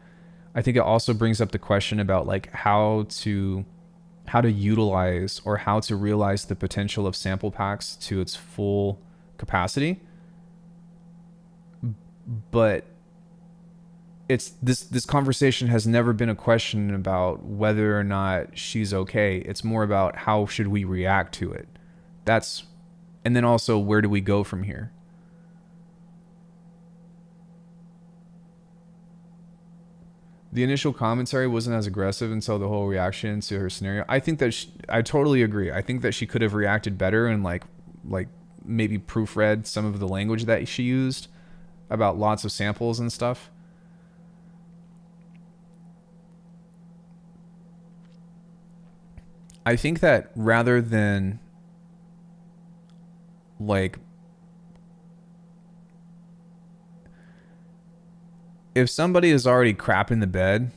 I think it also brings up the question about like how to utilize or how to realize the potential of sample packs to its full capacity. But it's this conversation has never been a question about whether or not she's okay. It's more about how should we react to it. And then also where do we go from here? The initial commentary wasn't as aggressive until the whole reaction to her scenario. I think that I totally agree. I think that she could have reacted better and like maybe proofread some of the language that she used about lots of samples and stuff. I think that rather than like, if somebody is already crap in the bed,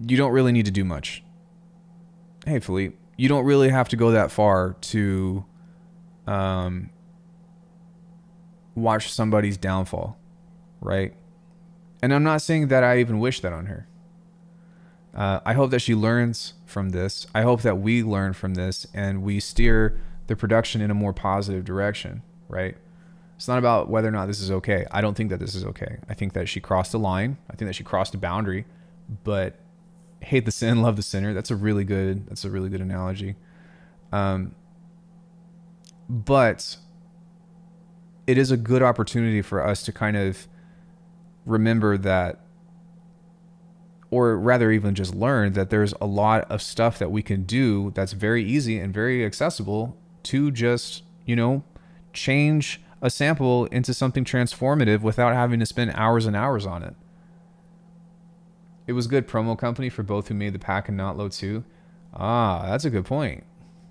you don't really need to do much. Hey, Philippe, you don't really have to go that far to watch somebody's downfall, right? And I'm not saying that I even wish that on her. I hope that she learns from this. I hope that we learn from this and we steer the production in a more positive direction, right? It's not about whether or not this is okay. I don't think that this is okay. I think that she crossed a line. I think that she crossed a boundary, but hate the sin, love the sinner. That's a really good analogy. But it is a good opportunity for us to kind of remember that, or rather even just learn that there's a lot of stuff that we can do that's very easy and very accessible to just, you know, change a sample into something transformative without having to spend hours and hours on it. It was good promo company for both who made the pack and not low too. Ah, that's a good point.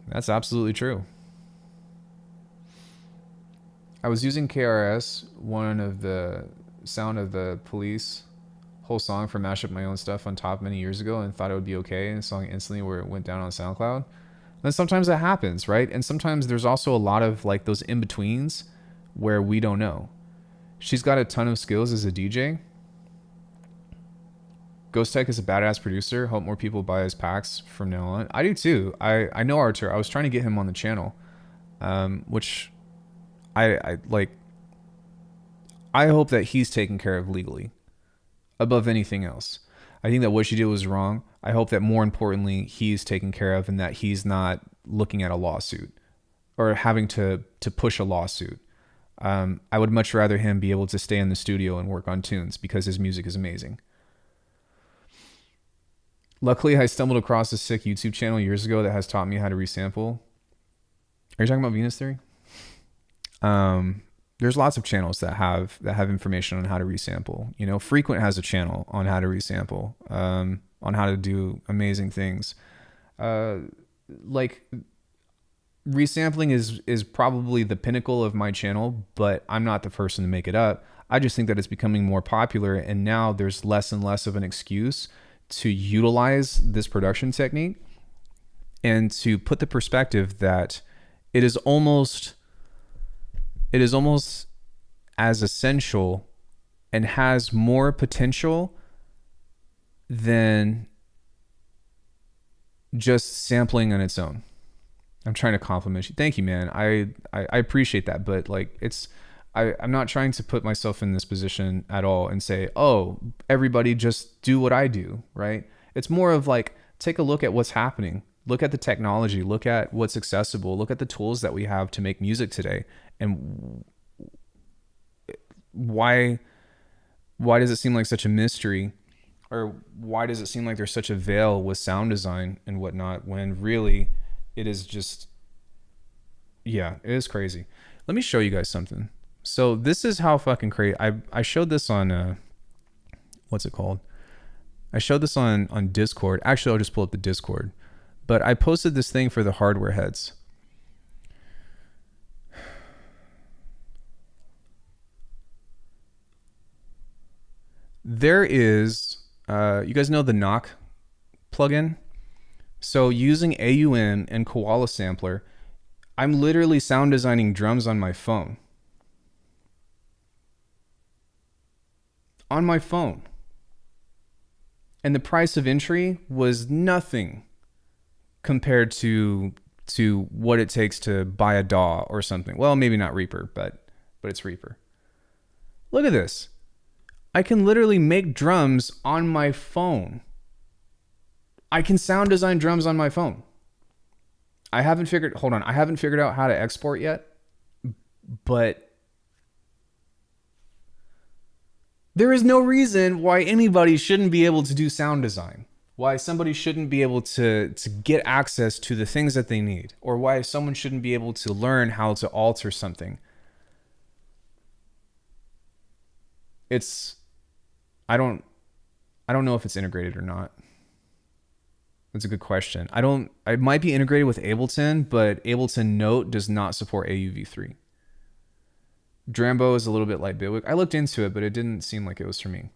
That's absolutely true. I was using KRS, one of the Sound of the Police whole song for mash up my own stuff on top many years ago and thought it would be okay, and the song instantly where it went down on SoundCloud. And sometimes that happens, right? And sometimes there's also a lot of like those in-betweens where we don't know. She's got a ton of skills as a DJ. Ghost Tech is a badass producer. Hope more people buy his packs from now on. I do too. I know Artur. I was trying to get him on the channel, which I like. I hope that he's taken care of legally above anything else. I think that what she did was wrong. I hope that more importantly, he's taken care of and that he's not looking at a lawsuit or having to push a lawsuit. I would much rather him be able to stay in the studio and work on tunes because his music is amazing. Luckily, I stumbled across a sick YouTube channel years ago that has taught me how to resample. Are you talking about Venus Theory? There's lots of channels that have information on how to resample. You know, Frequent has a channel on how to resample, on how to do amazing things. Like resampling is probably the pinnacle of my channel, but I'm not the person to make it up. I just think that it's becoming more popular, and now there's less and less of an excuse to utilize this production technique and to put the perspective that it is almost as essential and has more potential than just sampling on its own. I'm trying to compliment you. Thank you, man. I appreciate that, but like I'm not trying to put myself in this position at all and say, oh, everybody just do what I do, right? It's more of like, take a look at what's happening. Look at the technology, look at what's accessible, look at the tools that we have to make music today. And why does it seem like such a mystery, or why does it seem like there's such a veil with sound design and whatnot, when really it is just, yeah, it is crazy. Let me show you guys something. So this is how fucking crazy. I showed this on, what's it called? I showed this on Discord. Actually, I'll just pull up the Discord. but I posted this thing for the hardware heads. There is, you guys know the knock plugin? So using AUM and Koala Sampler, I'm literally sound designing drums on my phone. On my phone. And the price of entry was nothing compared to what it takes to buy a DAW or something. Well, maybe not Reaper, but it's Reaper. Look at this. I can literally make drums on my phone. I can sound design drums on my phone. I haven't figured out how to export yet, but there is no reason why anybody shouldn't be able to do sound design. Why somebody shouldn't be able to get access to the things that they need, or why someone shouldn't be able to learn how to alter something. I don't know if it's integrated or not. That's a good question. It might be integrated with Ableton, but Ableton Note does not support AUV3. Drambo is a little bit like Bitwig. I looked into it, but it didn't seem like it was for me.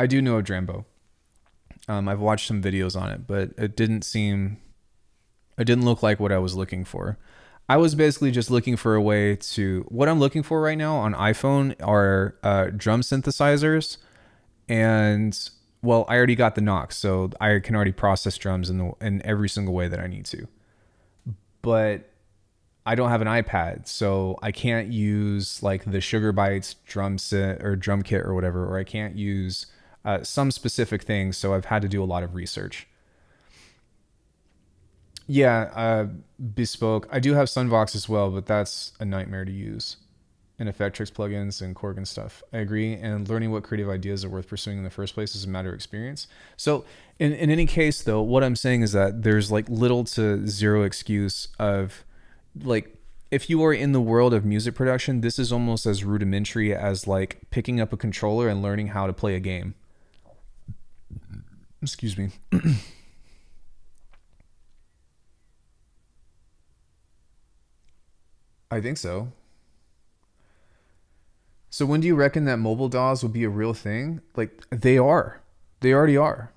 I do know of Drambo. I've watched some videos on it, but it didn't look like what I was looking for. I was basically just looking for a way to, what I'm looking for right now on iPhone are drum synthesizers, and well, I already got the Knox, so I can already process drums in every single way that I need to. But I don't have an iPad, so I can't use like the Sugar Bytes drum set or drum kit or whatever, or I can't use some specific things. So I've had to do a lot of research. Yeah, Bespoke. I do have Sunvox as well, but that's a nightmare to use. And Effectrix plugins and Korg and stuff. I agree. And learning what creative ideas are worth pursuing in the first place is a matter of experience. So in any case, though, what I'm saying is that there's like little to zero excuse of like, if you are in the world of music production, this is almost as rudimentary as like picking up a controller and learning how to play a game. Excuse me. I think so. So when do you reckon that mobile DAWs will be a real thing? Like, they are. They already are.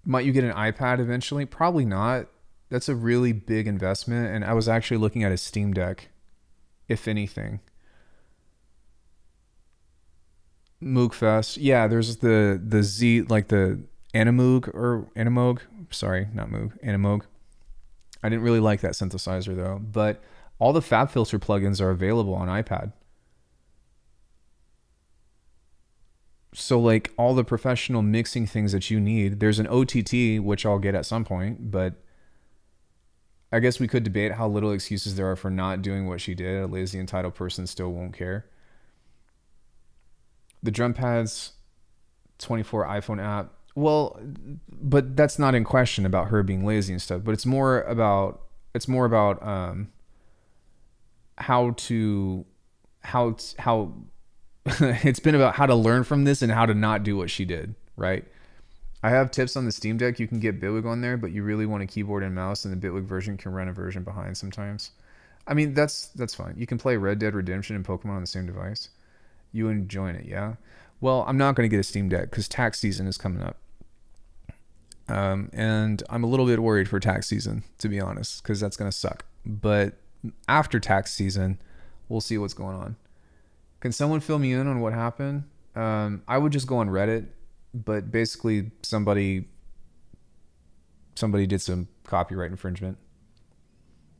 Might you get an iPad eventually? Probably not. That's a really big investment. And I was actually looking at a Steam Deck, if anything. Moogfest. Yeah, there's the Z, like the Animoog. Sorry, not Moog. Animoog. I didn't really like that synthesizer though, but all the FabFilter plugins are available on iPad. So like all the professional mixing things that you need, there's an OTT, which I'll get at some point, but I guess we could debate how little excuses there are for not doing what she did. A lazy, entitled person still won't care. The drum pads, 24 iPhone app. Well, but that's not in question about her being lazy and stuff, but it's more about how it's been about how to learn from this and how to not do what she did, right? I have tips on the Steam Deck. You can get Bitwig on there, but you really want a keyboard and mouse, and the Bitwig version can run a version behind sometimes. I mean, that's fine. You can play Red Dead Redemption and Pokemon on the same device. You enjoying it, yeah? Well, I'm not going to get a Steam Deck because tax season is coming up. And I'm a little bit worried for tax season, to be honest, because that's going to suck. But after tax season, we'll see what's going on. Can someone fill me in on what happened? I would just go on Reddit, but basically somebody did some copyright infringement.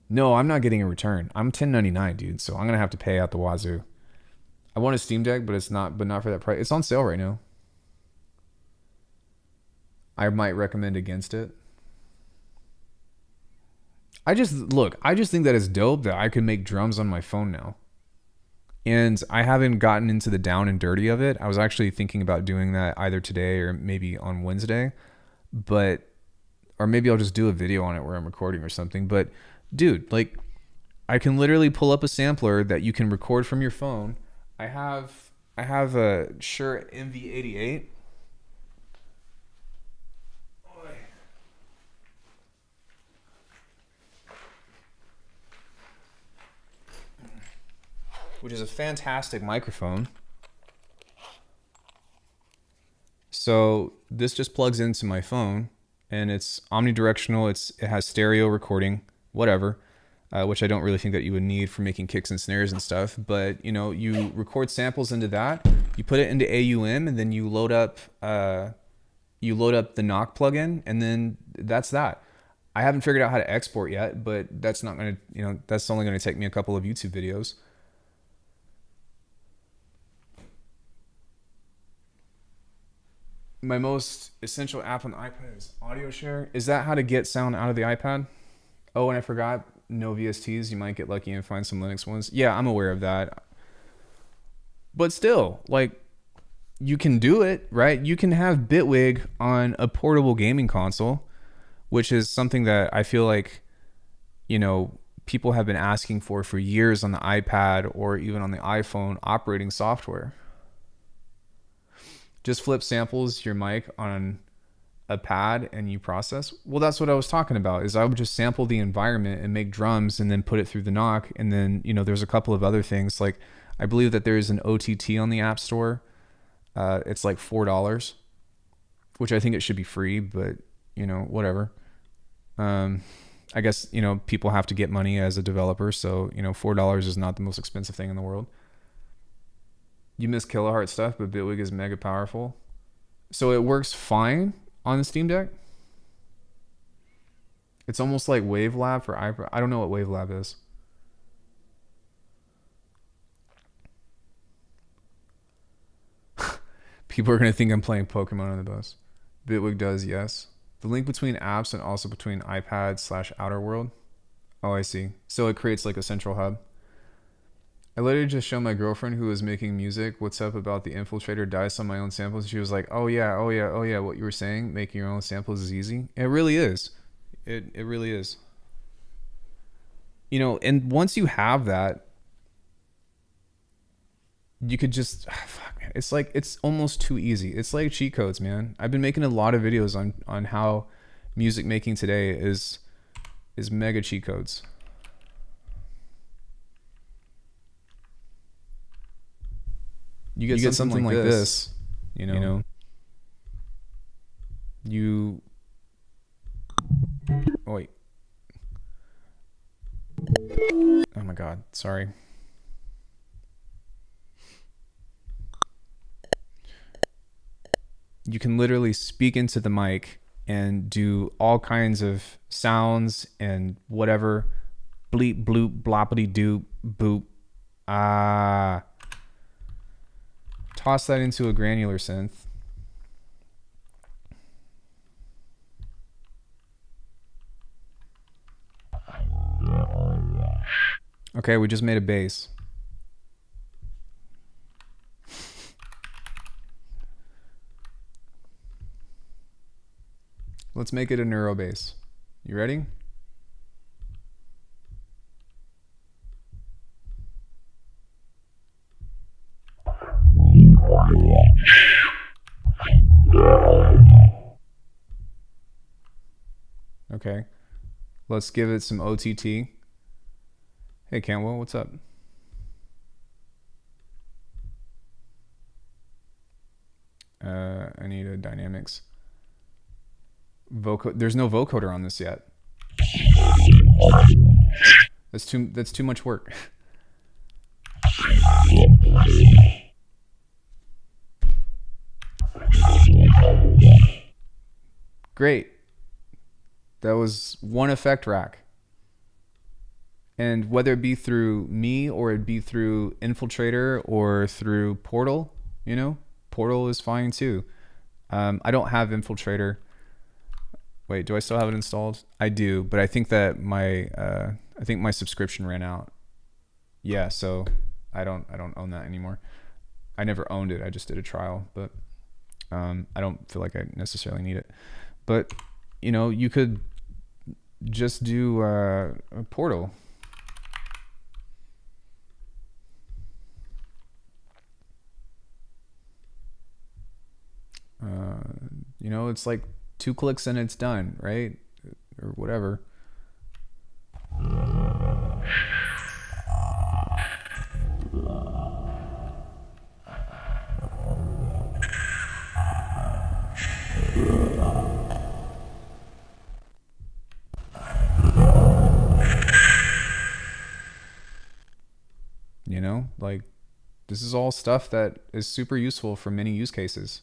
No, I'm not getting a return. I'm 1099, dude, so I'm going to have to pay out the wazoo. I want a Steam Deck, but not for that price. It's on sale right now. I might recommend against it. I just think that it's dope that I can make drums on my phone now. And I haven't gotten into the down and dirty of it. I was actually thinking about doing that either today or maybe on Wednesday. Or maybe I'll just do a video on it where I'm recording or something. But dude, like, I can literally pull up a sampler that you can record from your phone. I have a Shure MV88. which is a fantastic microphone. So this just plugs into my phone, and it's omnidirectional. It has stereo recording, whatever, which I don't really think that you would need for making kicks and snares and stuff. But you know, you record samples into that, you put it into AUM, and then you load up the knock plugin, and then that's that. I haven't figured out how to export yet, but that's not gonna, you know, that's only gonna take me a couple of YouTube videos. My most essential app on the iPad is Audio Share. Is that how to get sound out of the iPad? Oh, and I forgot, no VSTs. You might get lucky and find some Linux ones. Yeah, I'm aware of that. But still, like, you can do it, right? You can have Bitwig on a portable gaming console, which is something that I feel like, you know, people have been asking for years on the iPad or even on the iPhone operating software. Just flip samples your mic on a pad and you process. Well, that's what I was talking about, is I would just sample the environment and make drums and then put it through the knock. And then, you know, there's a couple of other things. Like, I believe that there is an OTT on the App Store. It's like $4, which I think it should be free, but, you know, whatever. I guess, you know, people have to get money as a developer. So, you know, $4 is not the most expensive thing in the world. You miss kilohertz stuff, but Bitwig is mega powerful. So it works fine on the Steam Deck. It's almost like Wavelab for iPad. I don't know what Wavelab is. People are going to think I'm playing Pokemon on the bus. Bitwig does, yes. The link between apps and also between iPad / Outer World. Oh, I see. So it creates like a central hub. I literally just showed my girlfriend who was making music what's up about the infiltrator dice on my own samples. She was like, oh yeah, what you were saying, making your own samples is easy. It really is. It really is. You know, and once you have that, you could just, fuck, man. It's like, it's almost too easy. It's like cheat codes, man. I've been making a lot of videos on how music making today is mega cheat codes. You get something like this, you know. Oh, wait. Oh my God, sorry. You can literally speak into the mic and do all kinds of sounds and whatever. Bleep, bloop, bloppity, doop, boop. Toss that into a granular synth. Okay, we just made a bass. Let's make it a neuro bass. You ready? Okay, let's give it some OTT. Hey, Cantwell, what's up? I need a dynamics. There's no vocoder on this yet. That's too much work. Great. That was one effect rack. And whether it be through me or it be through Infiltrator or through Portal, you know, Portal is fine too. I don't have Infiltrator. Wait, do I still have it installed? I do, but I think that my subscription ran out. Yeah, so I don't own that anymore. I never owned it. I just did a trial, but I don't feel like I necessarily need it. But you know, you could just do a Portal. You know, it's like 2 clicks and it's done, right? Or whatever. like this is all stuff that is super useful for many use cases.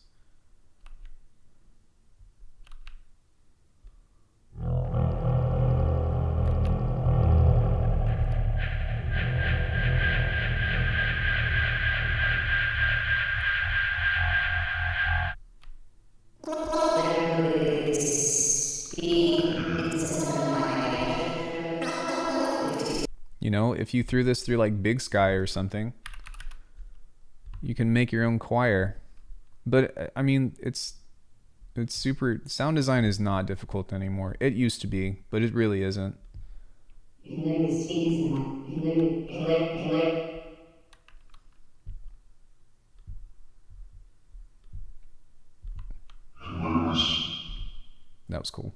You know, if you threw this through like Big Sky or something, you can make your own choir. But I mean, it's super. Sound design is not difficult anymore. It used to be, but it really isn't. That was cool.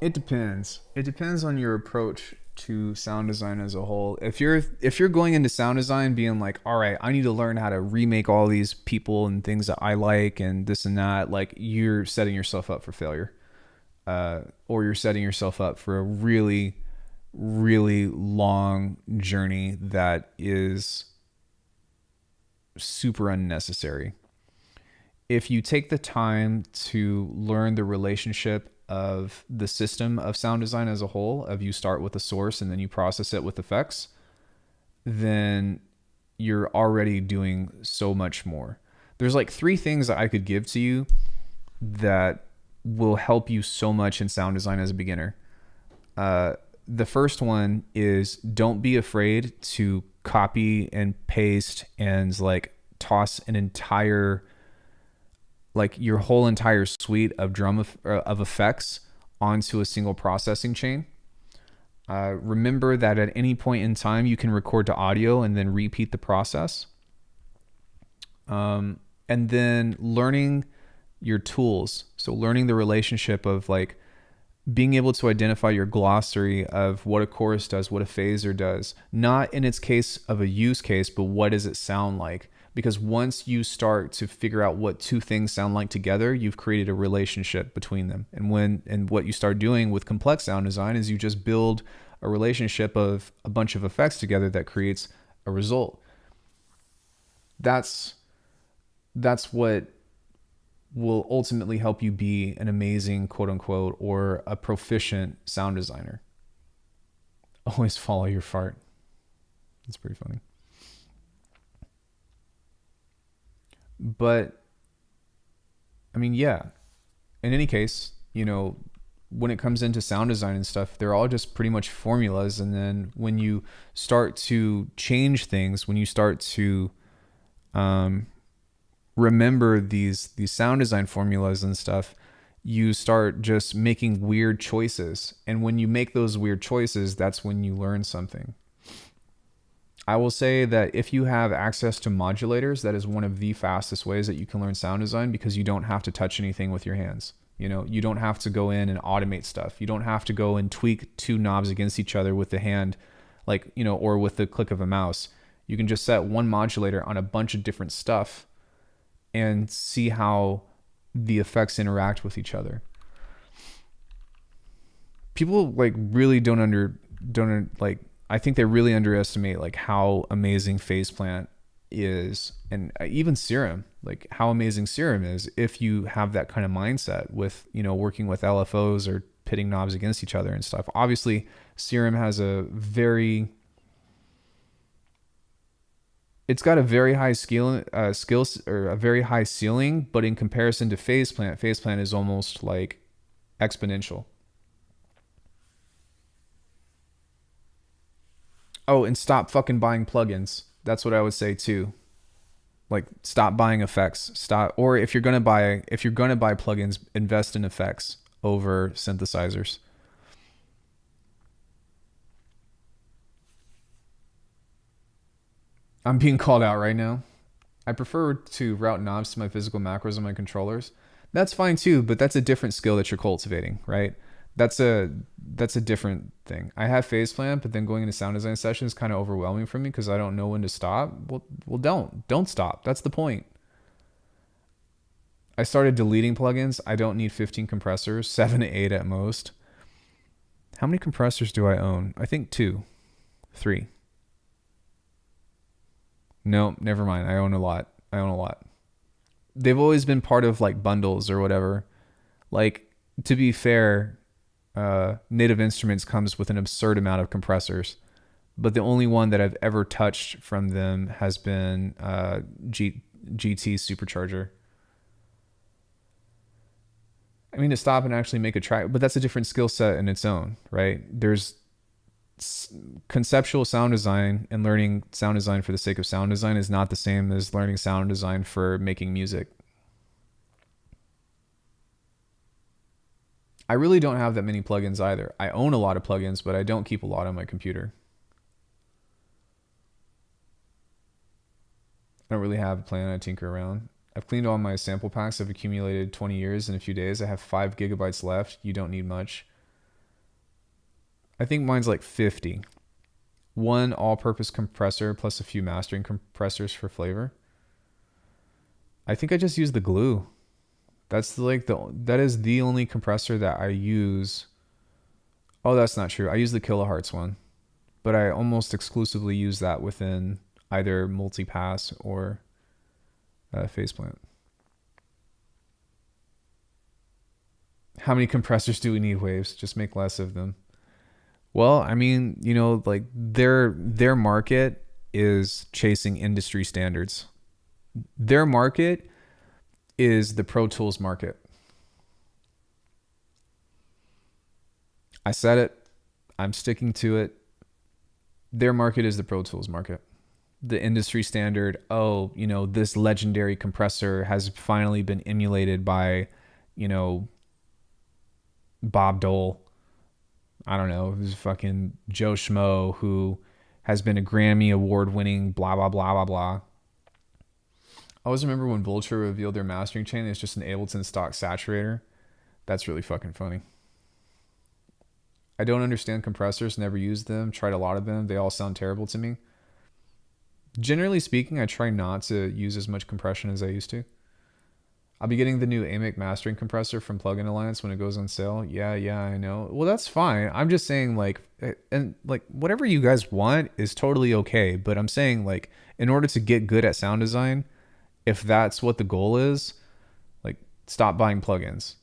It depends. It depends on your approach to sound design as a whole. If you're going into sound design being like, all right, I need to learn how to remake all these people and things that I like and this and that, like you're setting yourself up for failure, or you're setting yourself up for a really, really long journey that is super unnecessary. If you take the time to learn the relationship of the system of sound design as a whole, of you start with a source and then you process it with effects, then you're already doing so much more. There's like 3 things that I could give to you that will help you so much in sound design as a beginner. The first one is don't be afraid to copy and paste and like toss an entire, like your whole entire suite of of effects onto a single processing chain. Remember that at any point in time, you can record to audio and then repeat the process. And then learning your tools. So learning the relationship of like being able to identify your glossary of what a chorus does, what a phaser does, not in its case of a use case, but what does it sound like? Because once you start to figure out what 2 things sound like together, you've created a relationship between them. And what you start doing with complex sound design is you just build a relationship of a bunch of effects together that creates a result. That's what will ultimately help you be an amazing, quote unquote, or a proficient sound designer. Always follow your fart. It's pretty funny. But I mean, yeah, in any case, you know, when it comes into sound design and stuff, they're all just pretty much formulas. And then when you start to change things, when you start to remember these sound design formulas and stuff, you start just making weird choices. And when you make those weird choices, that's when you learn something. I will say that if you have access to modulators, that is one of the fastest ways that you can learn sound design, because you don't have to touch anything with your hands. You know, you don't have to go in and automate stuff. You don't have to go and tweak 2 knobs against each other with the hand, like, you know, or with the click of a mouse. You can just set one modulator on a bunch of different stuff and see how the effects interact with each other. People like really I think they really underestimate like how amazing Phase Plant is, and even Serum, like how amazing Serum is if you have that kind of mindset with, you know, working with LFOs or pitting knobs against each other and stuff. Obviously, Serum has it's got a very high skills or a very high ceiling, but in comparison to Phase Plant is almost like exponential. Oh, and stop fucking buying plugins. That's what I would say too. Like, stop buying effects. Stop. Or if you're gonna buy plugins, invest in effects. over synthesizers. I'm being called out right now. I prefer to route knobs to my physical macros on my controllers. That's fine too, but that's a different skill that you're cultivating, right? That's a different thing. I have phase plan, but then going into sound design sessions is kind of overwhelming for me because I don't know when to stop. Well, don't stop. That's the point. I started deleting plugins. I don't need 15 compressors, 7 to 8 at most. How many compressors do I own? I think 2, 3. No, never mind. I own a lot. They've always been part of like bundles or whatever. Like, to be fair, Native Instruments comes with an absurd amount of compressors, but the only one that I've ever touched from them has been GT Supercharger. I mean, to stop and actually make a track, but that's a different skill set in its own, right? There's conceptual sound design, and learning sound design for the sake of sound design is not the same as learning sound design for making music. I really don't have that many plugins either. I own a lot of plugins, but I don't keep a lot on my computer. I don't really have a plan. I tinker around. I've cleaned all my sample packs. I've accumulated 20 years in a few days. I have 5 gigabytes left. You don't need much. I think mine's like 50. One all-purpose compressor plus a few mastering compressors for flavor. I think I just use the glue. That is the only compressor that I use. Oh, that's not true. I use the kilohertz one, but I almost exclusively use that within either multipass or faceplant. How many compressors do we need, Waves? Just make less of them. Well, I mean, like their market is chasing industry standards. Their market is the Pro Tools market. I said it. I'm sticking to it. Their market is the Pro Tools market. The industry standard, this legendary compressor has finally been emulated by, Bob Dole. I don't know, who's fucking Joe Schmo, who has been a Grammy award-winning blah, blah, blah, blah, blah. I always remember when Vulture revealed their mastering chain. It's just an Ableton stock saturator. That's really fucking funny. I don't understand compressors, never used them, tried a lot of them. They all sound terrible to me. Generally speaking, I try not to use as much compression as I used to. I'll be getting the new AMIC mastering compressor from Plugin Alliance when it goes on sale. Yeah, I know. Well, that's fine. I'm just saying, whatever you guys want is totally okay. But I'm saying, in order to get good at sound design, if that's what the goal is, stop buying plugins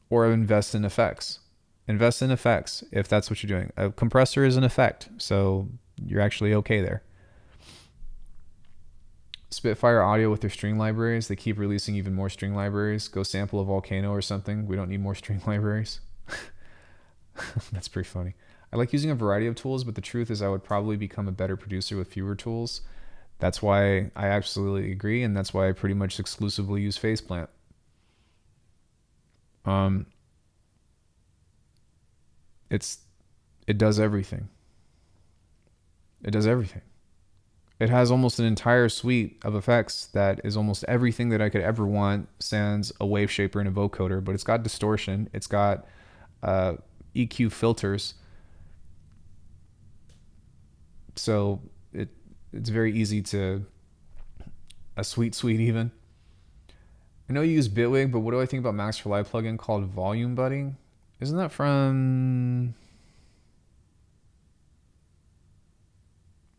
or invest in effects. Invest in effects if that's what you're doing. A compressor is an effect, so you're actually okay there. Spitfire Audio with their string libraries. They keep releasing even more string libraries. Go sample a Volcano or something. We don't need more string libraries. That's pretty funny. I like using a variety of tools, but the truth is I would probably become a better producer with fewer tools. That's why I absolutely agree, and that's why I pretty much exclusively use Faceplant. It does everything. It does everything. It has almost an entire suite of effects that is almost everything that I could ever want, sans a wave shaper and a vocoder, but it's got distortion. It's got EQ filters. So it's very easy to a sweet even. I know you use Bitwig, but what do I think about Max for Live plugin called Volume Buddy? Isn't that from...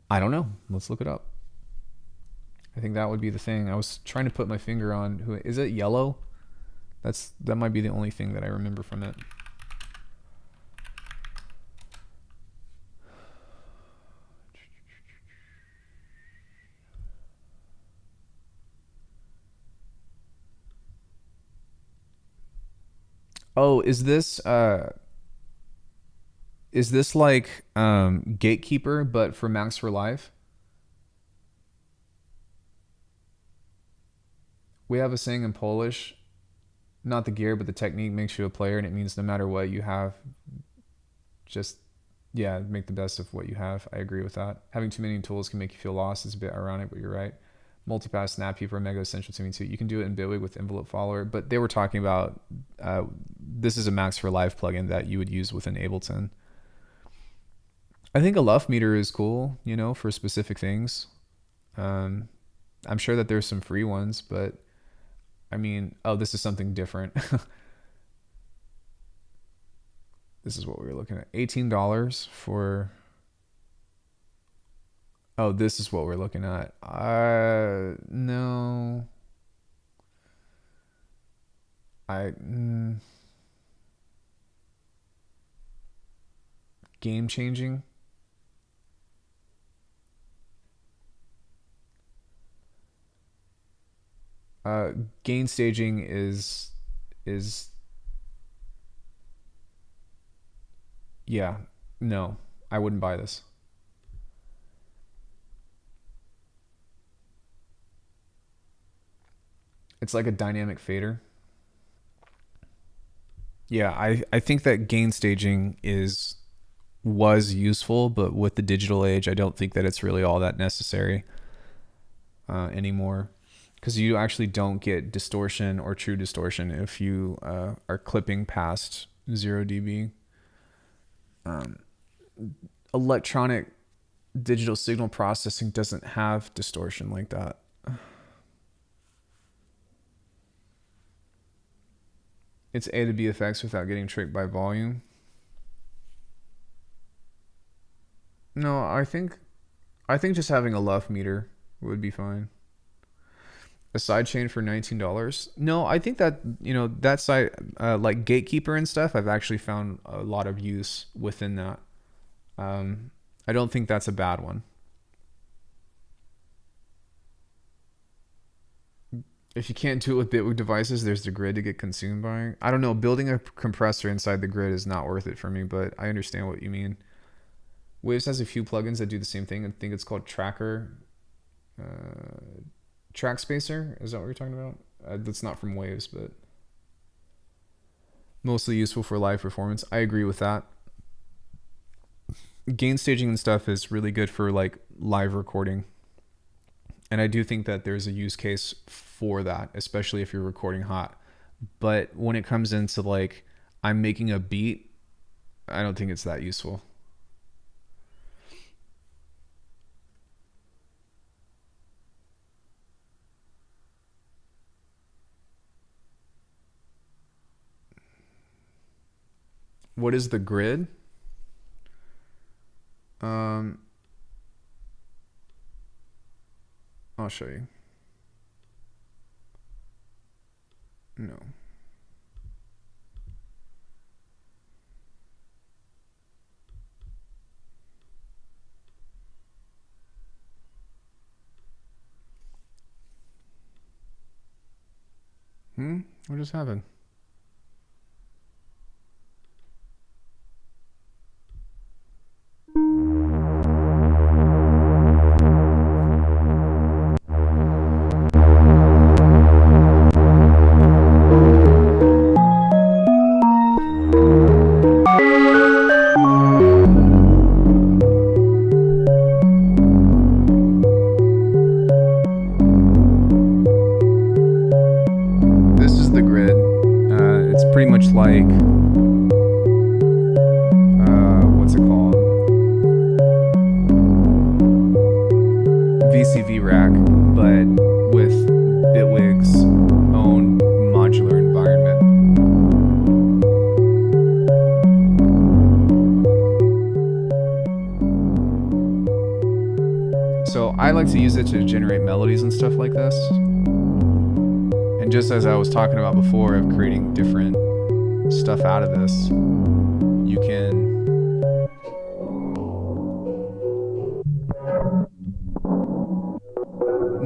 I don't know. Let's look it up. I think that would be the thing. I was trying to put my finger on who is it. Yellow? That might be the only thing that I remember from it. Oh, is this like Gatekeeper but for Max for Live? We have a saying in Polish, not the gear, but the technique makes you a player, and it means no matter what you have, just yeah, make the best of what you have. I agree with that. Having too many tools can make you feel lost. It's a bit ironic, but you're right. Multipass snap keeper are mega essential to me too. You can do it in Bitwig with envelope follower, but they were talking about this is a Max for Live plugin that you would use within Ableton. I think a Luff meter is cool, you know, for specific things. I'm sure that there's some free ones, but I mean, oh, this is something different. This is what we were looking at. $18 for... Oh, this is what we're looking at. No. Game changing. Gain staging is yeah, no, I wouldn't buy this. It's like a dynamic fader. Yeah, I think that gain staging was useful, but with the digital age, I don't think that it's really all that necessary anymore, because you actually don't get distortion or true distortion if you are clipping past 0 dB. Electronic digital signal processing doesn't have distortion like that. It's A to B effects without getting tricked by volume. No, I think just having a Luff meter would be fine. A sidechain for $19. No, I think that, you know, that side, like Gatekeeper and stuff, I've actually found a lot of use within that. I don't think that's a bad one. If you can't do it with Bitwig devices, there's the grid to get consumed by. I don't know, building a compressor inside the grid is not worth it for me, but I understand what you mean. Waves has a few plugins that do the same thing. I think it's called Tracker. Track Spacer, is that what you're talking about? That's not from Waves, but mostly useful for live performance. I agree with that. Gain staging and stuff is really good for like live recording. And I do think that there's a use case for that, especially if you're recording hot. But when it comes into like, I'm making a beat, I don't think it's that useful. What is the grid? I'll show you. No. What just happened? Like what's it called, VCV rack, but with Bitwig's own modular environment. So I like to use it to generate melodies and stuff like this, and just as I was talking about before of creating different stuff out of this, you can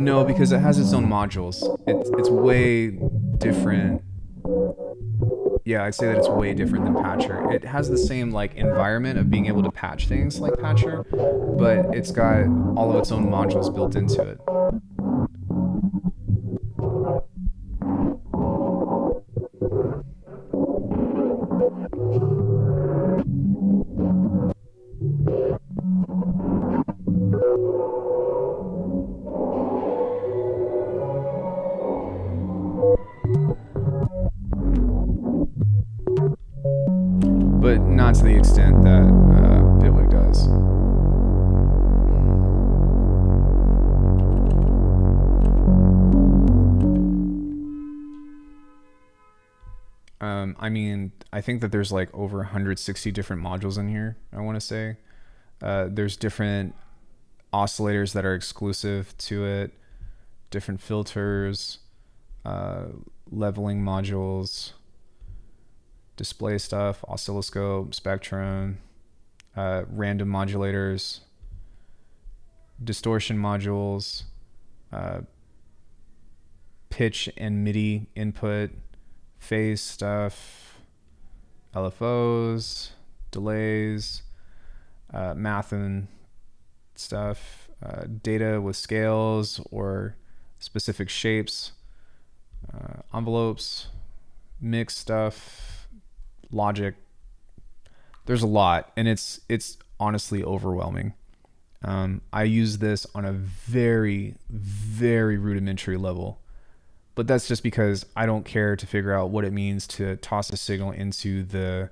no, because it has its own modules. It's way different. Yeah, I'd say that it's way different than Patcher. It has the same like environment of being able to patch things like Patcher, but it's got all of its own modules built into it. to the extent that Bitwig does. I mean, I think that there's like over 160 different modules in here, I want to say. There's different oscillators that are exclusive to it, different filters, leveling modules, display stuff, oscilloscope, spectrum, random modulators, distortion modules, pitch and MIDI input, phase stuff, LFOs, delays, math and stuff, data with scales or specific shapes, envelopes, mix stuff, logic. There's a lot, and it's honestly overwhelming. I use this on a very, very rudimentary level, but that's just because I don't care to figure out what it means to toss a signal into the,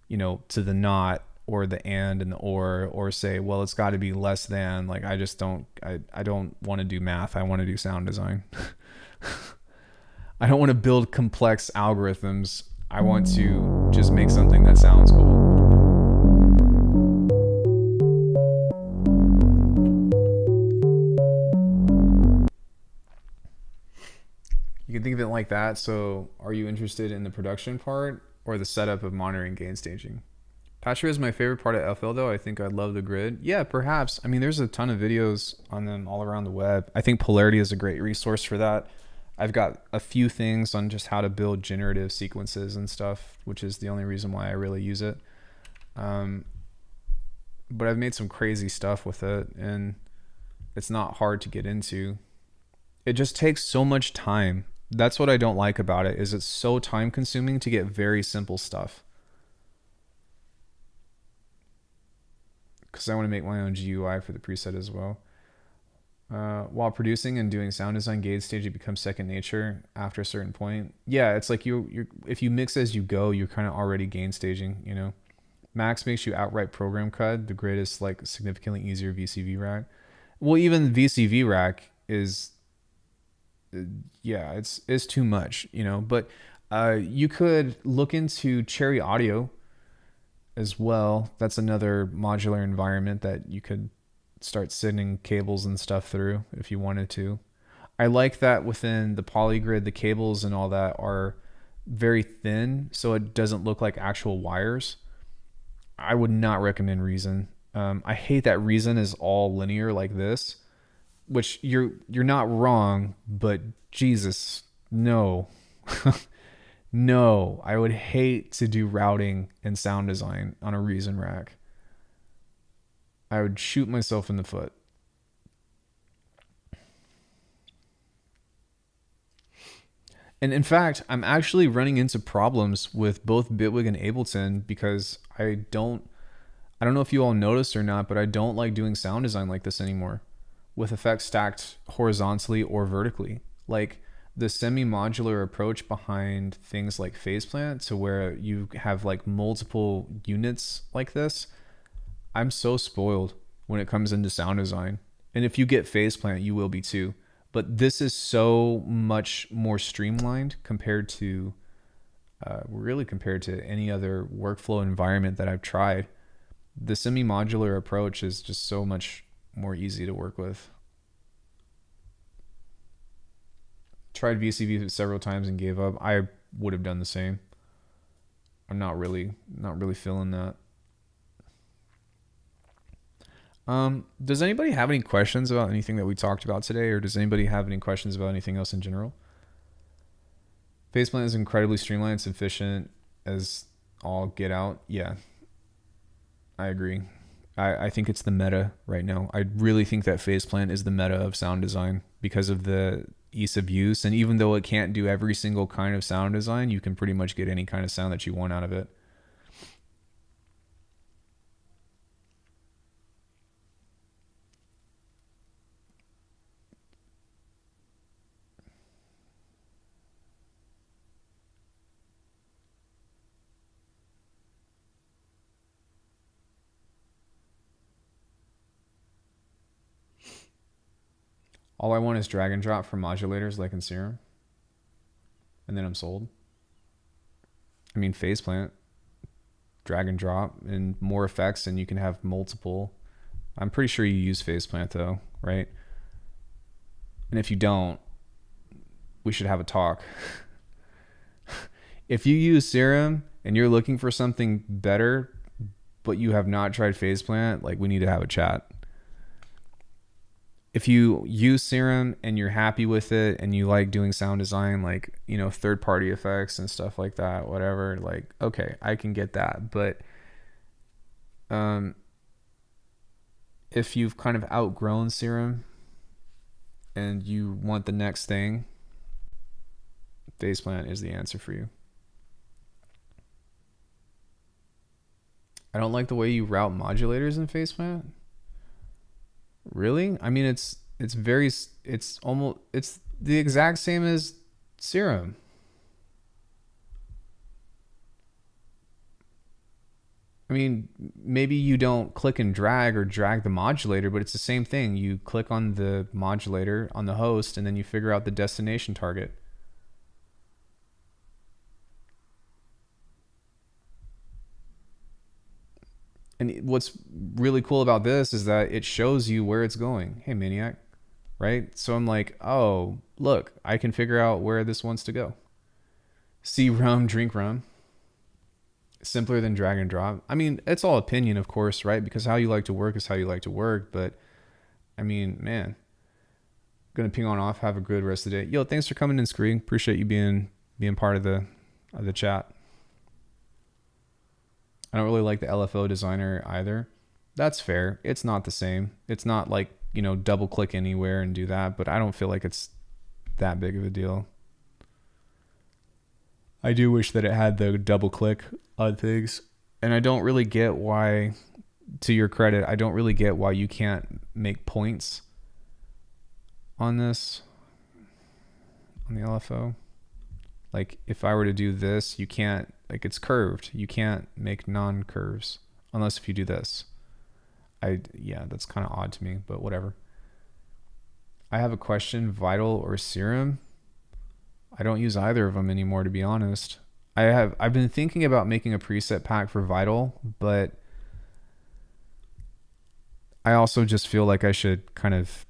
to the not or the and the or say, well, it's got to be less than. Like, I just don't, I don't want to do math. I want to do sound design. I don't want to build complex algorithms. I want to just make something that sounds cool. You can think of it like that. So are you interested in the production part or the setup of monitoring gain staging? Patcher is my favorite part of FL though. I think I love the grid. Yeah, perhaps. I mean, there's a ton of videos on them all around the web. I think Polarity is a great resource for that. I've got a few things on just how to build generative sequences and stuff, which is the only reason why I really use it. But I've made some crazy stuff with it, and it's not hard to get into. It just takes so much time. That's what I don't like about it, is it's so time consuming to get very simple stuff. Because I want to make my own GUI for the preset as well. While producing and doing sound design gain stage, it becomes second nature after a certain point. Yeah, it's like you if you mix as you go, you're kind of already gain staging, Max makes you outright program cut. The grid is like significantly easier VCV rack. Well, even VCV rack is, yeah, it's too much, but you could look into Cherry Audio as well. That's another modular environment that you could start sending cables and stuff through if you wanted to. I like that within the polygrid, the cables and all that are very thin, so it doesn't look like actual wires. I would not recommend Reason. I hate that Reason is all linear like this, which you're not wrong, but Jesus, no. No, I would hate to do routing and sound design on a Reason rack. I would shoot myself in the foot. And in fact, I'm actually running into problems with both Bitwig and Ableton because I don't know if you all noticed or not, but I don't like doing sound design like this anymore with effects stacked horizontally or vertically. Like the semi-modular approach behind things like phase plant, to where you have like multiple units like this. I'm so spoiled when it comes into sound design. And if you get phase plant, you will be too. But this is so much more streamlined compared to any other workflow environment that I've tried. The semi-modular approach is just so much more easy to work with. Tried VCV several times and gave up. I would have done the same. I'm not really feeling that. Does anybody have any questions about anything that we talked about today, or does anybody have any questions about anything else in general? Faceplant is incredibly streamlined. It's efficient as all get out. Yeah, I agree. I think it's the meta right now. I really think that Faceplant is the meta of sound design because of the ease of use. And even though it can't do every single kind of sound design, you can pretty much get any kind of sound that you want out of it. All I want is drag and drop from modulators like in Serum, and then I'm sold. I mean, faceplant, drag and drop, and more effects, and you can have multiple. I'm pretty sure you use faceplant though, right? And if you don't, we should have a talk. If you use Serum and you're looking for something better, but you have not tried faceplant, like, we need to have a chat. If you use Serum and you're happy with it and you like doing sound design, like, you know, third-party effects and stuff like that, whatever, like, okay, I can get that. But if you've kind of outgrown Serum and you want the next thing, faceplant is the answer for you. I don't like the way you route modulators in faceplant. Really? I mean, it's the exact same as Serum. I mean, maybe you don't click and drag or drag the modulator, but it's the same thing. You click on the modulator on the host, and then you figure out the destination target. And what's really cool about this is that it shows you where it's going. Hey, Maniac, right? So I'm like, oh, look, I can figure out where this wants to go. See rum, drink rum. Simpler than drag and drop. I mean, it's all opinion, of course, right? Because how you like to work is how you like to work. But I mean, man, gonna ping on off. Have a good rest of the day. Yo, thanks for coming in, Scree. Appreciate you being part of the chat. I don't really like the LFO designer either. That's fair. It's not the same. It's not like, you know, double click anywhere and do that, but I don't feel like it's that big of a deal. I do wish that it had the double click on things. And I don't really get why, to your credit, I don't really get why you can't make points on this, on the LFO. Like, if I were to do this, you can't, like, it's curved. You can't make non-curves unless if you do this. Yeah, that's kind of odd to me, but whatever. I have a question, Vital or Serum? I don't use either of them anymore, to be honest. I've been thinking about making a preset pack for Vital, but I also just feel like I should kind of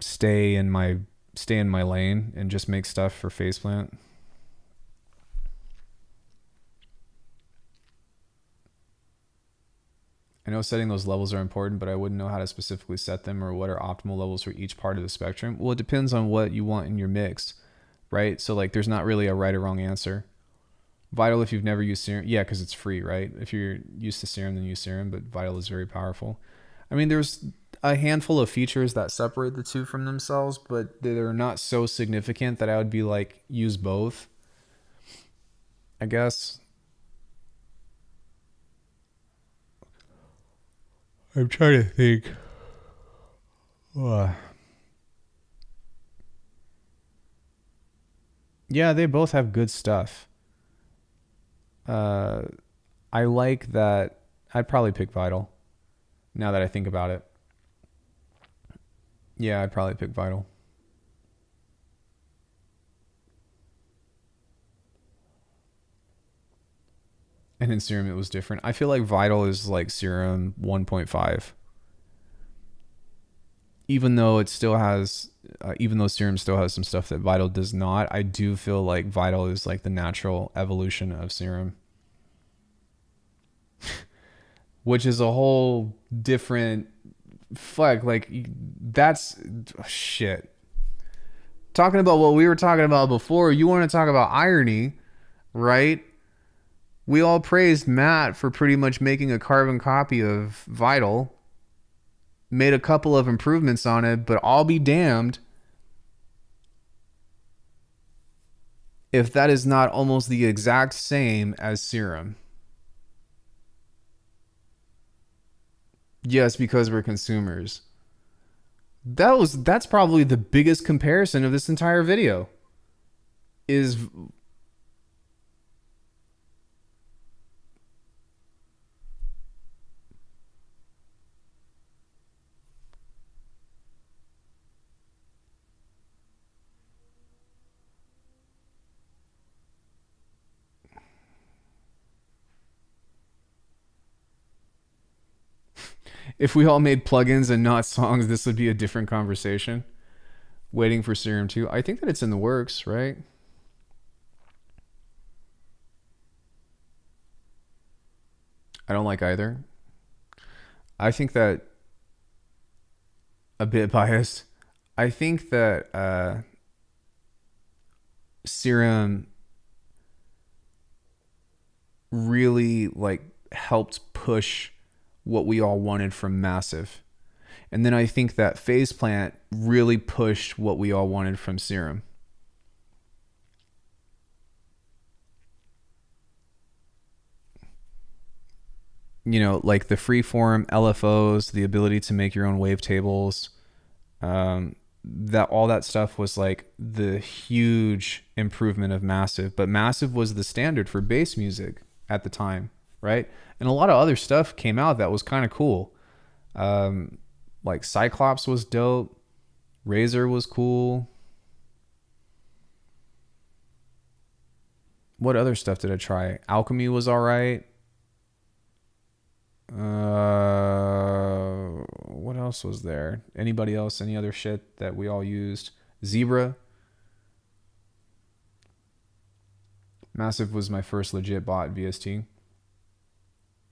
stay in my lane and just make stuff for faceplant. I know setting those levels are important, but I wouldn't know how to specifically set them or what are optimal levels for each part of the spectrum. Well, it depends on what you want in your mix, right? So like, there's not really a right or wrong answer. Vital, if you've never used Serum, yeah, because it's free, right? If you're used to Serum, then use Serum, but Vital is very powerful. I mean, there's a handful of features that separate the two from themselves, but they're not so significant that I would be like, use both, I guess. I'm trying to think. Yeah, they both have good stuff. I like that. I'd probably pick Vital now that I think about it. Yeah, I'd probably pick Vital. And in Serum, it was different. I feel like Vital is like Serum 1.5. Even though it still has, even though Serum still has some stuff that Vital does not, I do feel like Vital is like the natural evolution of Serum. Which is a whole different, fuck, like, that's, shit. Talking about what we were talking about before, you want to talk about irony, right? We all praised Matt for pretty much making a carbon copy of Vital. Made a couple of improvements on it, but I'll be damned if that is not almost the exact same as Serum. Yes, because we're consumers. That's probably the biggest comparison of this entire video. Is If we all made plugins and not songs, this would be a different conversation. Waiting for Serum 2. I think that it's in the works, right? I don't like either. I think that a bit biased. I think that Serum really like helped push what we all wanted from Massive. And then I think that Phase Plant really pushed what we all wanted from Serum. You know, like the freeform LFOs, the ability to make your own wavetables, that all that stuff was like the huge improvement of Massive. But Massive was the standard for bass music at the time, right? And a lot of other stuff came out that was kind of cool. Like Cyclops was dope. Razor was cool. What other stuff did I try? Alckemy was all right. What else was there? Anybody else? Any other shit that we all used? Zebra. Massive was my first legit bought VST.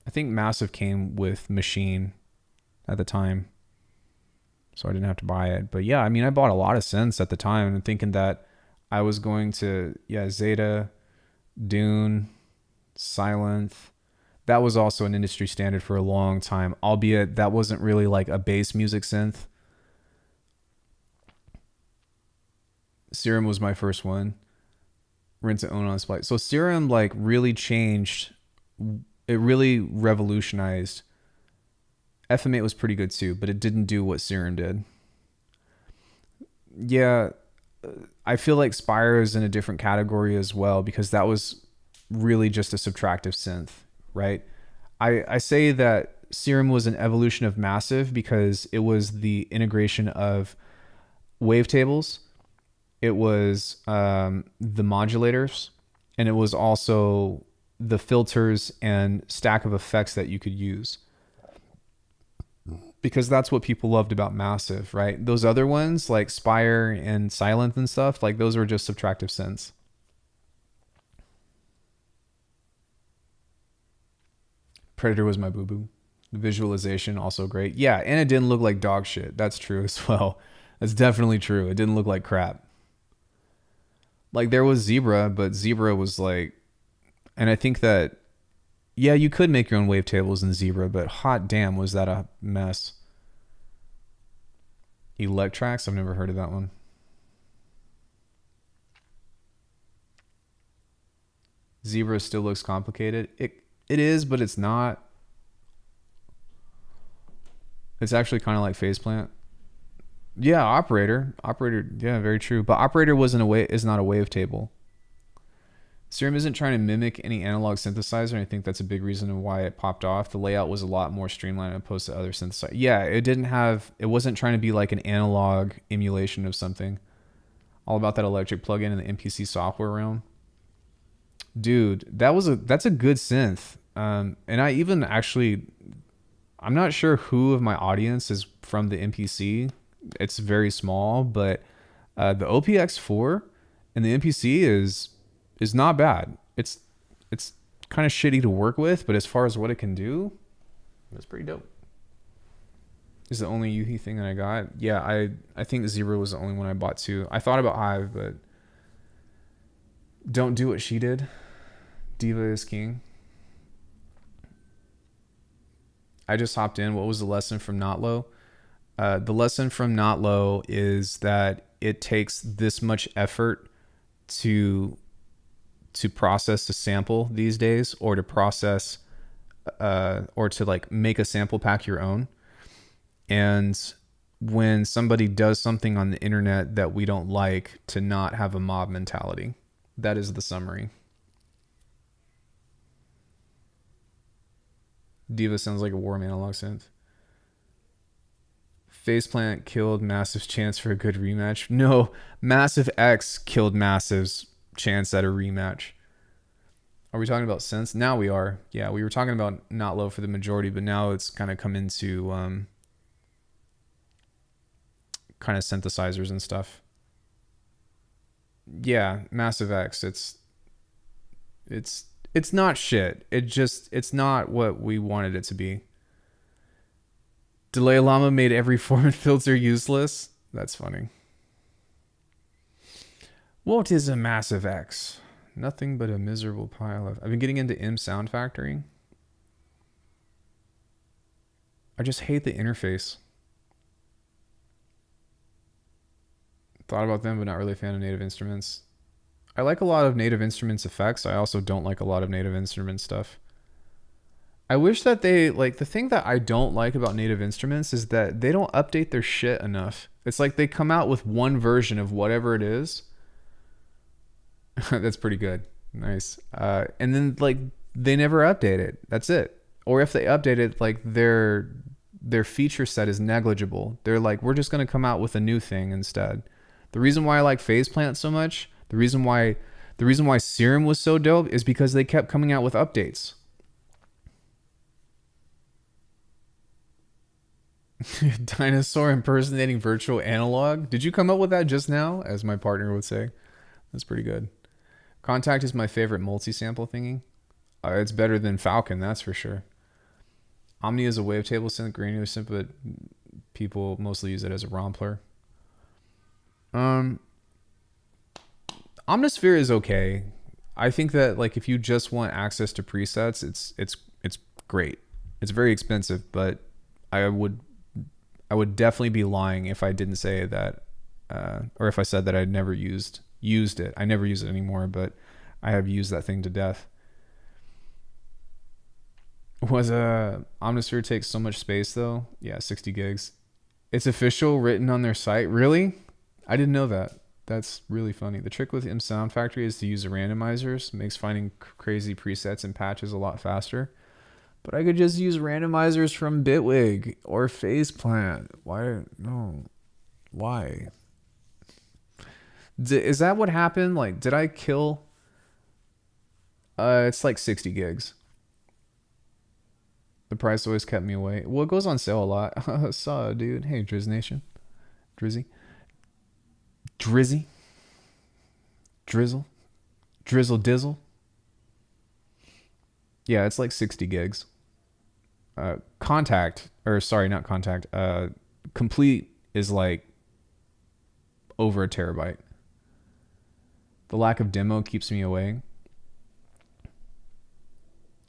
I think Massive came with Machine at the time, so I didn't have to buy it. But yeah, I mean, I bought a lot of synths at the time and thinking that I was going to, Zeta, Dune, Sylenth. That was also an industry standard for a long time, albeit that wasn't really like a bass music synth. Serum was my first one. Rinse and Own on Splice. So Serum like really changed. It really revolutionized. FM8 was pretty good too, but it didn't do what Serum did. Yeah, I feel like Spire is in a different category as well because that was really just a subtractive synth, right? I say that Serum was an evolution of Massive because it was the integration of wavetables, it was the modulators, and it was also the filters and stack of effects that you could use. Because that's what people loved about Massive, right? Those other ones like Spire and Sylenth and stuff, like those were just subtractive synths. Predator was my boo-boo. The visualization also great. Yeah, and it didn't look like dog shit. That's true as well. That's definitely true. It didn't look like crap. Like there was Zebra, but Zebra was like, and I think that, yeah, you could make your own wavetables in Zebra, but hot damn, was that a mess. Electrax, I've never heard of that one. Zebra still looks complicated. It is, but it's not. It's actually kind of like Phase Plant. Yeah, Operator, yeah, very true. But Operator is not a wavetable. Serum isn't trying to mimic any analog synthesizer, and I think that's a big reason why it popped off. The layout was a lot more streamlined opposed to other synthesizers. Yeah, it wasn't trying to be like an analog emulation of something. All about that electric plugin in the MPC software realm. Dude, that's a good synth. And I even actually, I'm not sure who of my audience is from the MPC. It's very small, but the OPX4 and the MPC is not bad. It's kind of shitty to work with, but as far as what it can do, that's pretty dope. Is the only Yuhi thing that I got. Yeah, I think Zebra was the only one I bought too. I thought about Hive, but don't do what she did. Diva is king. I just hopped in. What was the lesson from Not Low? The lesson from Not Low is that it takes this much effort to process a sample these days, or to process or to like make a sample pack your own. And when somebody does something on the internet that we don't like, to not have a mob mentality. That is the summary. Diva sounds like a warm analog synth. Faceplant killed Massive's chance for a good rematch. No, Massive X killed Massive's chance at a rematch. Are we talking about synths? Now we are. Yeah, we were talking about not low for the majority, but now it's kind of come into kind of synthesizers and stuff. Yeah, Massive X. It's not shit. It's not what we wanted it to be. Delay Llama made every format filter useless. That's funny. What is a Massive X? Nothing but a miserable pile of... I've been getting into M Sound Factory. I just hate the interface. Thought about them, but not really a fan of Native Instruments. I like a lot of Native Instruments effects. I also don't like a lot of Native Instruments stuff. I wish that they, like, the thing that I don't like about Native Instruments is that they don't update their shit enough. It's like they come out with one version of whatever it is. That's pretty good. Nice. And then, like, they never update it. That's it. Or if they update it, like, their feature set is negligible. They're like, we're just going to come out with a new thing instead. The reason why I like Phase Plant so much, the reason why Serum was so dope is because they kept coming out with updates. Dinosaur impersonating virtual analog. Did you come up with that just now, as my partner would say? That's pretty good. Contact is my favorite multi-sample thingy. It's better than Falcon, that's for sure. Omni is a wavetable synth, granular synth, but people mostly use it as a rompler. Omnisphere is okay. I think that, like, if you just want access to presets, it's great. It's very expensive, but I would definitely be lying if I didn't say that, or if I said that I'd never used it. I never use it anymore, but I have used that thing to death. Was Omnisphere takes so much space though? Yeah, 60 gigs. It's official, written on their site. Really? I didn't know that. That's really funny. The trick with M Sound Factory is to use the randomizers. Makes finding crazy presets and patches a lot faster. But I could just use randomizers from Bitwig or Phase Plant. Why? No. Why? Is that what happened? Like, did I kill? It's like 60 gigs. The price always kept me away. Well, it goes on sale a lot. Saw, dude. Hey, Drizz Nation. Drizzy. Drizzy. Drizzle. Drizzle Dizzle. Yeah, it's like 60 gigs. Contact, or sorry, not Contact. Complete is like over a terabyte. The lack of demo keeps me away.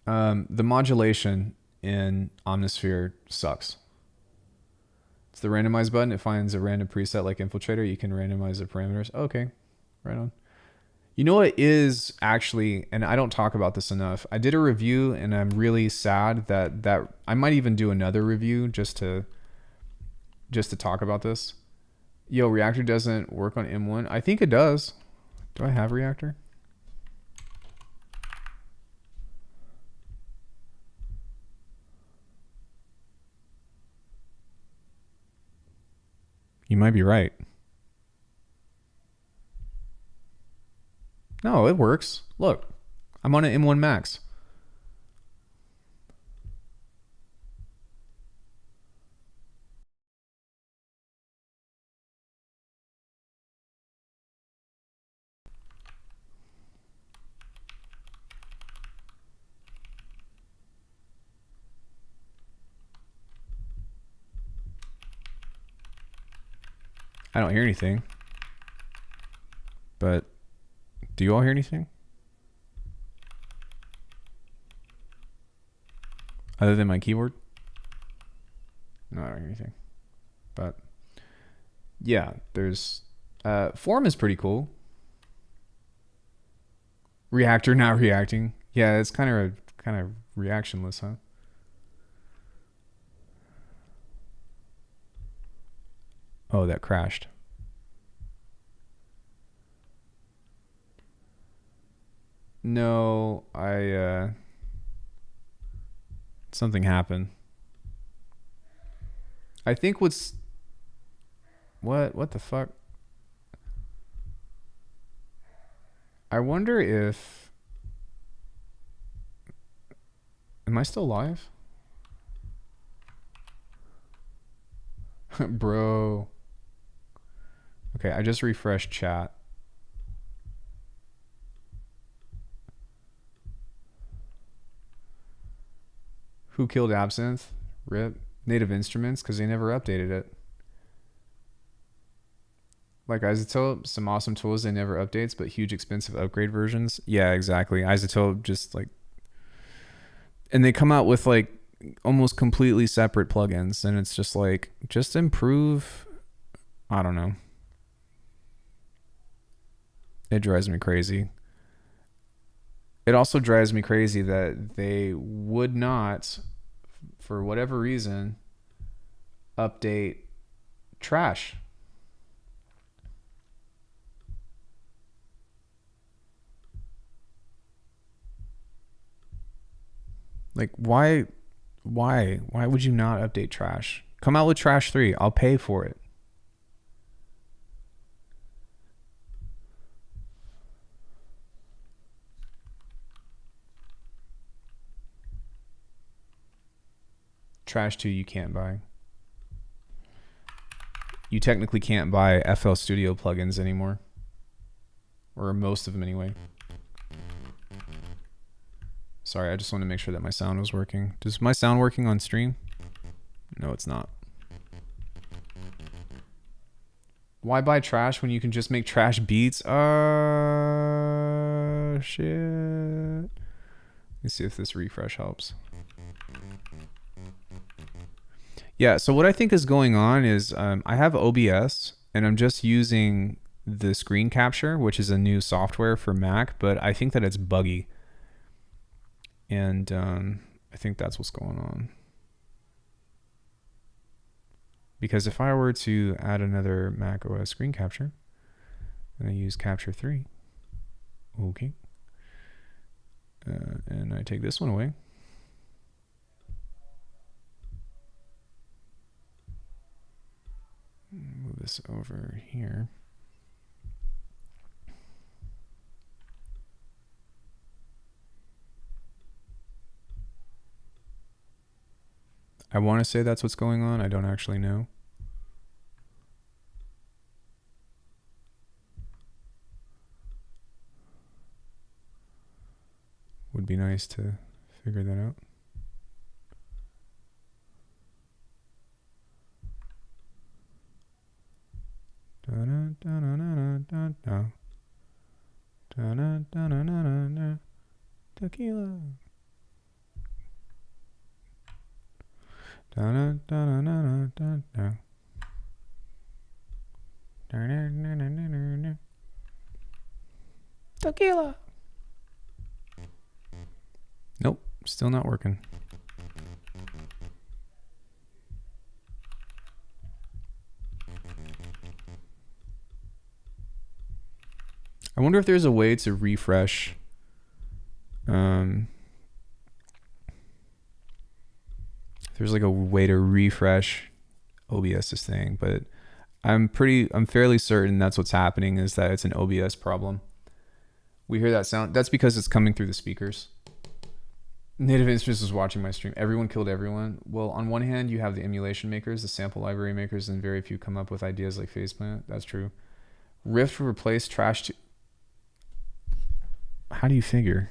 The modulation in Omnisphere sucks. It's the randomize button. It finds a random preset like Infiltrator. You can randomize the parameters. Okay, right on. You know what is actually, and I don't talk about this enough. I did a review, and I'm really sad that I might even do another review just to talk about this. Yo, Reactor doesn't work on M1. I think it does. Do I have Reactor? You might be right. No, it works. Look, I'm on an M1 Max. I don't hear anything. But do you all hear anything? Other than my keyboard? No, I don't hear anything. But yeah, there's form is pretty cool. Reactor not reacting. Yeah, it's kind of reactionless, huh? Oh, that crashed. No, something happened. I think what the fuck? I wonder if Am I still live? Bro. Okay, I just refreshed chat. Who killed Absinthe? RIP. Native Instruments, because they never updated it. Like Isotope, some awesome tools they never updates, but huge expensive upgrade versions. Yeah, exactly. Isotope just like, and they come out with like almost completely separate plugins, and it's just like, just improve. I don't know. It drives me crazy. It also drives me crazy that they would not, for whatever reason, update Trash. Like, why would you not update Trash? Come out with Trash 3. I'll pay for it. Trash 2 you can't buy. You technically can't buy FL Studio plugins anymore. Or most of them anyway. Sorry, I just want to make sure that my sound was working. Is my sound working on stream? No, it's not. Why buy Trash when you can just make Trash beats? Shit. Let's see if this refresh helps. Yeah, so what I think is going on is I have OBS and I'm just using the screen capture, which is a new software for Mac, but I think that it's buggy. And I think that's what's going on. Because if I were to add another Mac OS screen capture, and I use Capture 3, okay, and I take this one away, move this over here. I want to say that's what's going on. I don't actually know. Would be nice to figure that out. Tequila. Tequila. Nope, still not working. I wonder if there's a way to refresh there's like a way to refresh OBS's thing, but I'm fairly certain that's what's happening, is that it's an OBS problem. We hear that sound. That's because it's coming through the speakers. Native Instruments was watching my stream. Everyone killed everyone. Well, on one hand, you have the emulation makers, the sample library makers, and very few come up with ideas like Faceplant. That's true. Rift will replace Trash. How do you figure?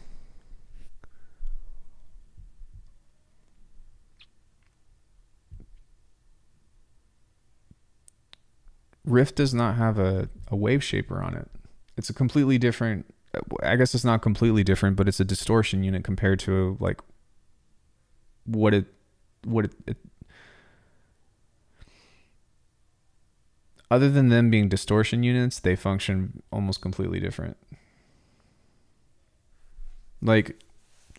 Rift does not have a wave shaper on it. It's a completely different, I guess it's not completely different, but it's a distortion unit compared to like what it other than them being distortion units, they function almost completely different. Like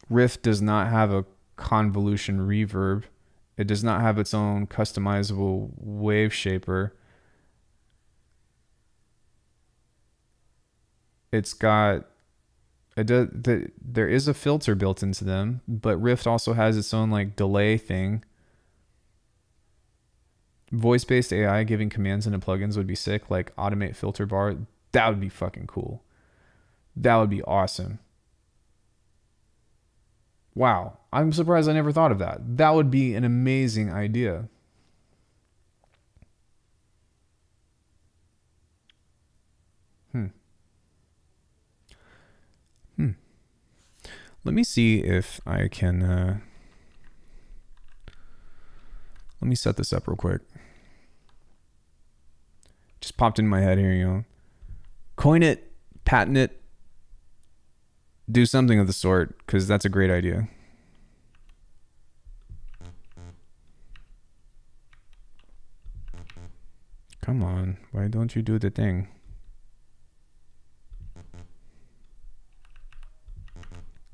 Rift does not have a convolution reverb. It does not have its own customizable wave shaper. It's got there is a filter built into them, but Rift also has its own like delay thing. Voice-based AI giving commands into plugins would be sick, like automate filter bar. That would be fucking cool. That would be awesome. Wow, I'm surprised I never thought of that. That would be an amazing idea. Hmm. Hmm. Let me see if I can. Let me set this up real quick. Just popped in my head here, you know. Coin it, patent it, do something of the sort, because that's a great idea. Come on, why don't you do the thing?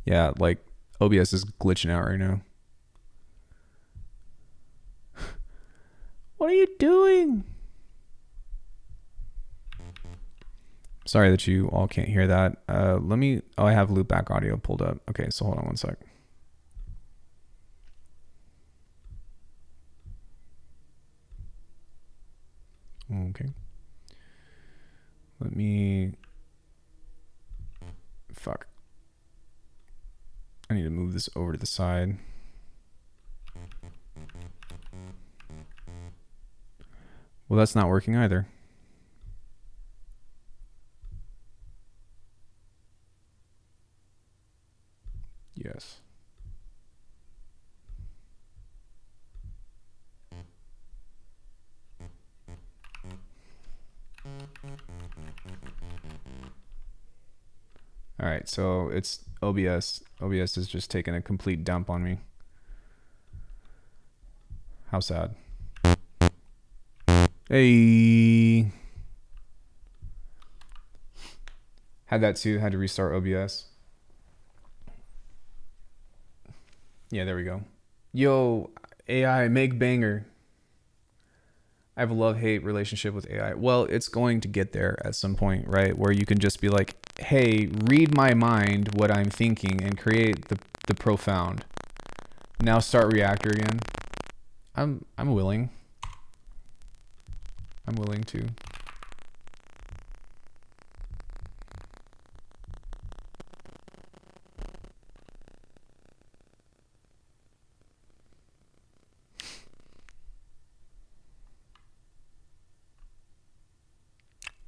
Yeah, like OBS is glitching out right now. What are you doing? Sorry that you all can't hear that. Let me, oh, I have loopback audio pulled up. Okay, so hold on one sec. Okay. Let me, fuck. I need to move this over to the side. Well, that's not working either. Yes. All right, so it's OBS. OBS is just taking a complete dump on me. How sad. Hey. Had that too, had to restart OBS. Yeah, there we go. Yo, AI, make banger. I have a love-hate relationship with AI. Well, it's going to get there at some point, right? Where you can just be like, hey, read my mind, what I'm thinking, and create the profound. Now start reactor again. I'm willing. I'm willing to.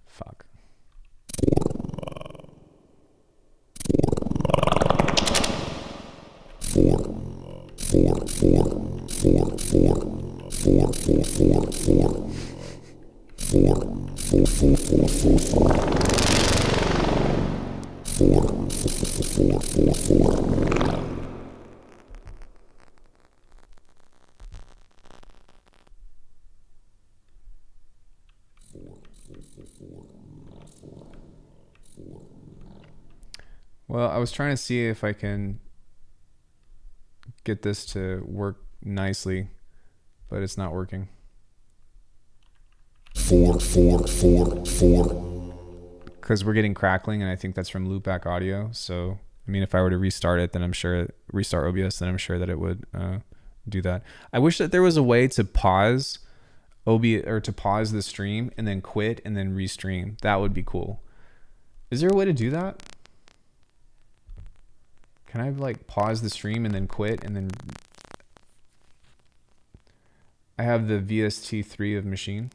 Fuck. Well, I was trying to see if I can get this to work nicely, but it's not working. Because we're getting crackling, and I think that's from loopback audio. So, I mean, if I were to restart it, then I'm sure, restart OBS, then I'm sure that it would do that. I wish that there was a way to pause or to pause the stream and then quit and then restream. That would be cool. Is there a way to do that? Can I like pause the stream and then quit and then I have the VST3 of machine.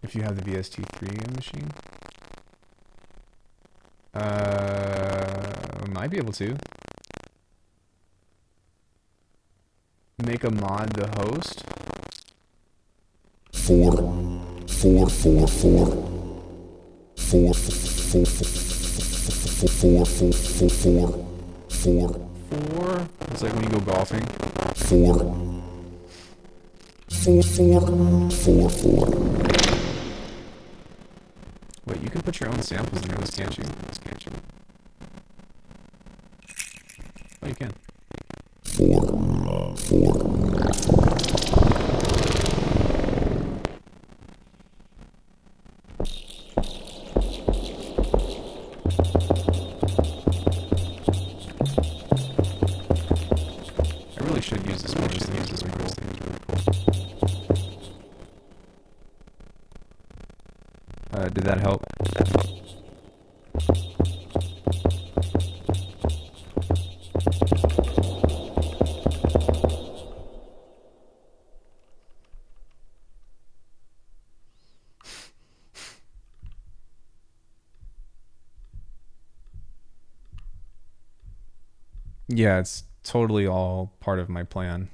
If you have the VST3 of machine, might be able to make a mod the host. Four. It's like when you go golfing. Wait, you can put your own samples in those, can't you? Oh, you can. I really should use this more. This thing is really cool. Did that help? Yeah, it's totally all part of my plan.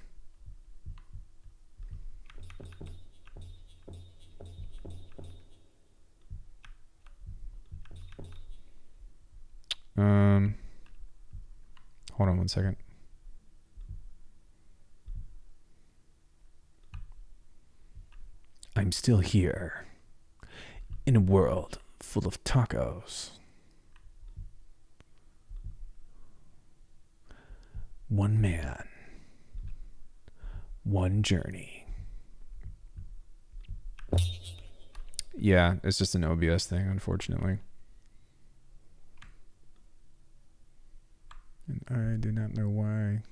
Um, Hold on one second. I'm still here in a world full of tacos. One man, one journey. Yeah, it's just an OBS thing, unfortunately. And I do not know why.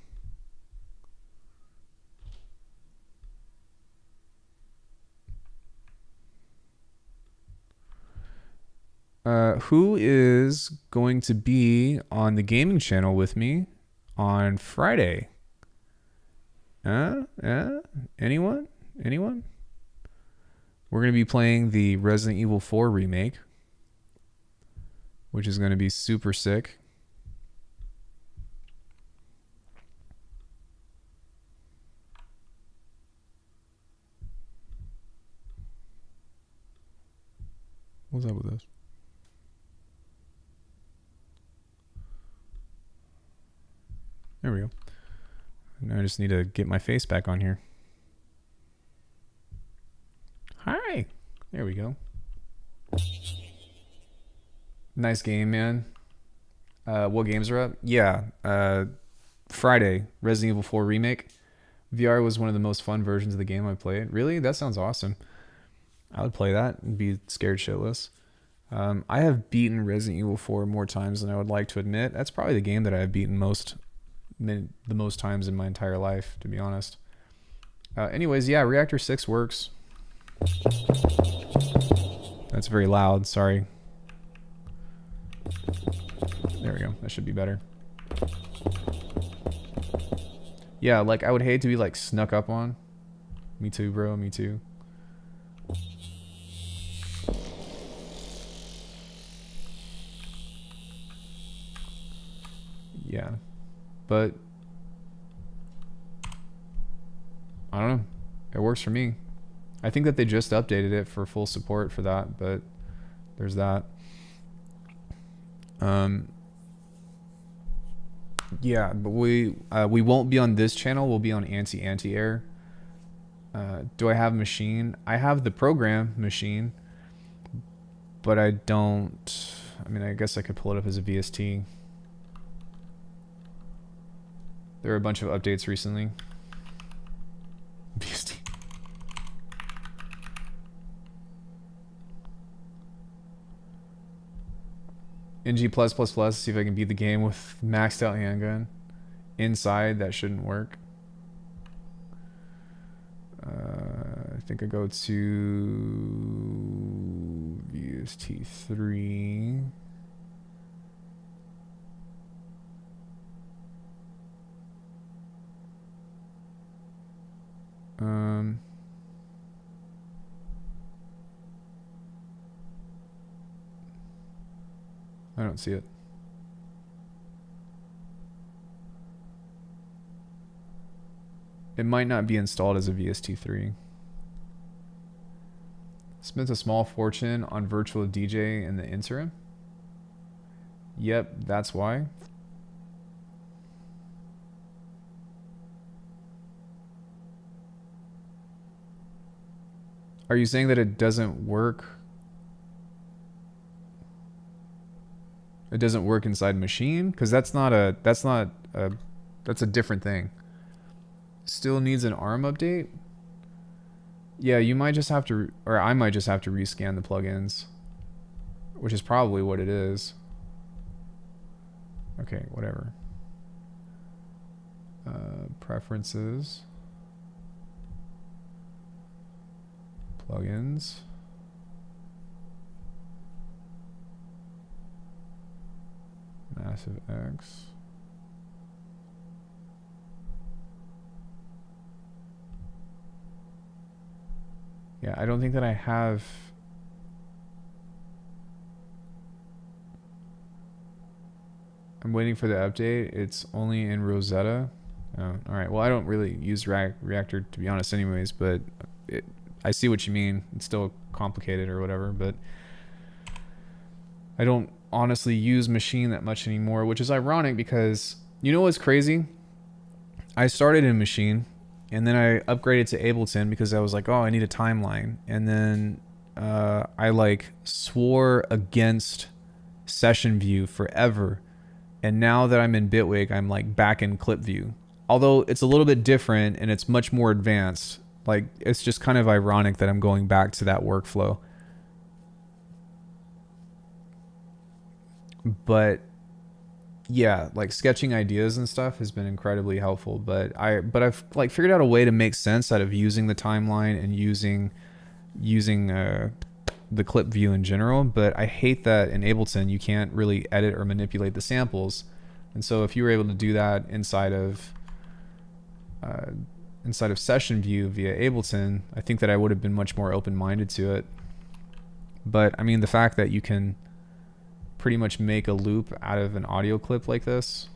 Who is going to be on the gaming channel with me on Friday? Anyone? Anyone? We're going to be playing the Resident Evil 4 remake, which is going to be super sick. What's up with this? There we go. Now I just need to get my face back on here. Hi. There we go. Nice game, man. What games are up? Yeah. Friday, Resident Evil 4 remake. VR was one of the most fun versions of the game I played. Really? That sounds awesome. I would play that and be scared shitless. I have beaten Resident Evil 4 more times than I would like to admit. That's probably the game that I have beaten the most times in my entire life, to be honest. Anyways, yeah, Reactor 6 works. That's very loud, sorry. There we go, that should be better. Yeah, like, I would hate to be, like, snuck up on. Me too, bro, me too. Yeah. But I don't know. It works for me. I think that they just updated it for full support for that, but there's that. Yeah, but we won't be on this channel. We'll be on anti-air. Do I have machine? I have the program machine, but I don't. I mean, I guess I could pull it up as a VST. There are a bunch of updates recently. VST. NG+++, see if I can beat the game with maxed out handgun. Inside, that shouldn't work. I think I go to VST3. I don't see it. It might not be installed as a VST3. Spent a small fortune on virtual DJ in the interim. Yep, that's why. Are you saying that it doesn't work? It doesn't work inside machine? Because that's a different thing. Still needs an ARM update? Yeah, you might just have to, or I might just have to rescan the plugins, which is probably what it is. Okay, whatever. Preferences. Plugins. Massive X. Yeah, I don't think that I have. I'm waiting for the update. It's only in Rosetta. Oh, all right. Well, I don't really use Reactor to be honest, anyways. But I see what you mean. It's still complicated or whatever. But I don't honestly use Machine that much anymore, which is ironic because you know what's crazy? I started in Machine, and then I upgraded to Ableton because I was like, oh, I need a timeline, and then I like swore against Session View forever. And now that I'm in Bitwig, I'm like back in Clip View. Although it's a little bit different and it's much more advanced. Like, it's just kind of ironic that I'm going back to that workflow. But yeah, like sketching ideas and stuff has been incredibly helpful. But I've like figured out a way to make sense out of using the timeline and using the clip view in general. But I hate that in Ableton you can't really edit or manipulate the samples. And so if you were able to do that inside of Session View via Ableton, I think that I would have been much more open-minded to it. But I mean, the fact that you can pretty much make a loop out of an audio clip like this,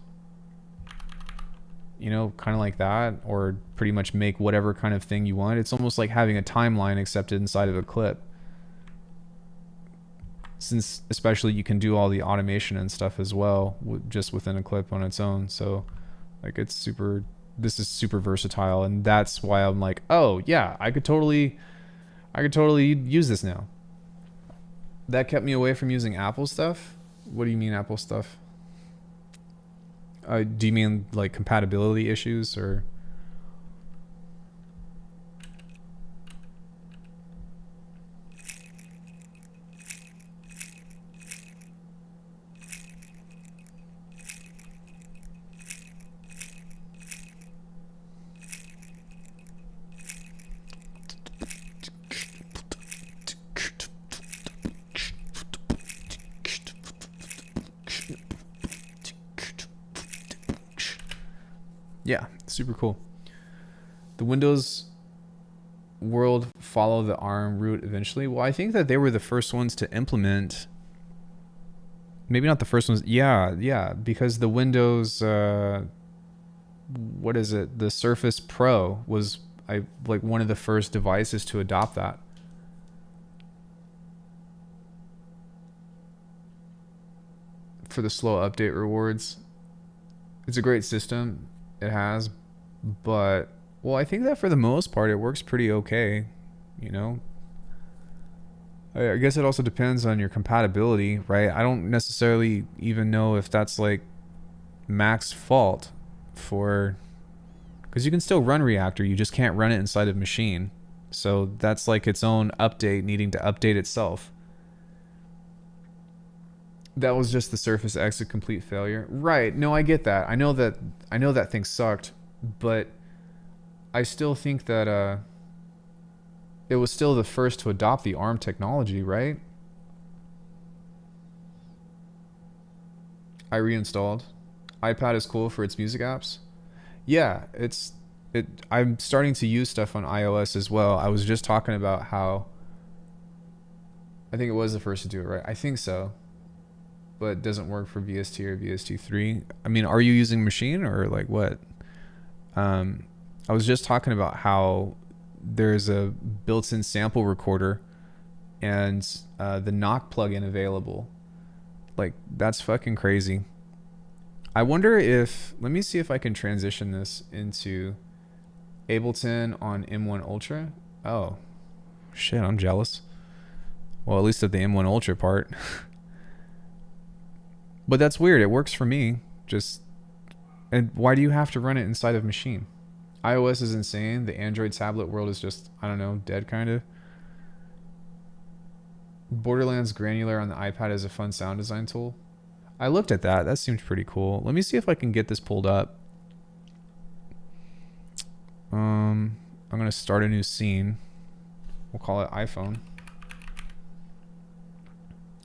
you know, kind of like that, or pretty much make whatever kind of thing you want. It's almost like having a timeline except inside of a clip. Since especially you can do all the automation and stuff as well just within a clip on its own. So like this is super versatile, and that's why I'm like, oh yeah, I could totally use this now. That kept me away from using Apple stuff. What do you mean Apple stuff? Do you mean like compatibility issues or? Yeah, super cool. The Windows world follow the ARM route eventually. Well, I think that they were the first ones to implement. Maybe not the first ones. Yeah, because the Windows, what is it? The Surface Pro was like one of the first devices to adopt that. For the slow update rewards. It's a great system. It has, but well, I think that for the most part it works pretty okay, you know. I guess it also depends on your compatibility, right? I don't necessarily even know if that's like Mac's fault for, because you can still run Reactor, you just can't run it inside of Machine. So that's like its own update needing to update itself. That was just the Surface X a complete failure. Right. No, I get that. I know that thing sucked, but I still think that it was still the first to adopt the ARM technology, right? I reinstalled. iPad is cool for its music apps. Yeah, I'm starting to use stuff on iOS as well. I was just talking about how I think it was the first to do it, right? I think so. But it doesn't work for VST or VST3. I mean, are you using Machine or like what? I was just talking about how there's a built-in sample recorder and the knock plugin available. Like, that's fucking crazy. I wonder if, let me see if I can transition this into Ableton on M1 Ultra. Oh, shit, I'm jealous. Well, at least of the M1 Ultra part. But that's weird. It works for me. And why do you have to run it inside of Machine? iOS is insane. The Android tablet world is just, I don't know, dead kind of. Borderlands Granular on the iPad is a fun sound design tool. I looked at that. That seemed pretty cool. Let me see if I can get this pulled up. I'm going to start a new scene. We'll call it iPhone.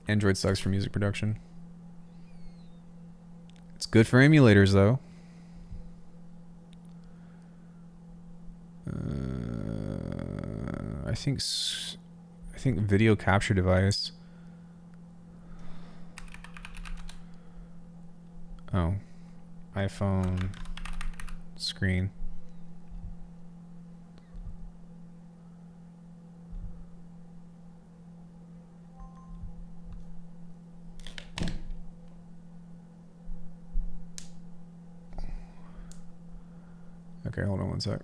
Android sucks for music production. It's good for emulators, though. I think video capture device. Oh, iPhone screen. Okay, hold on one sec.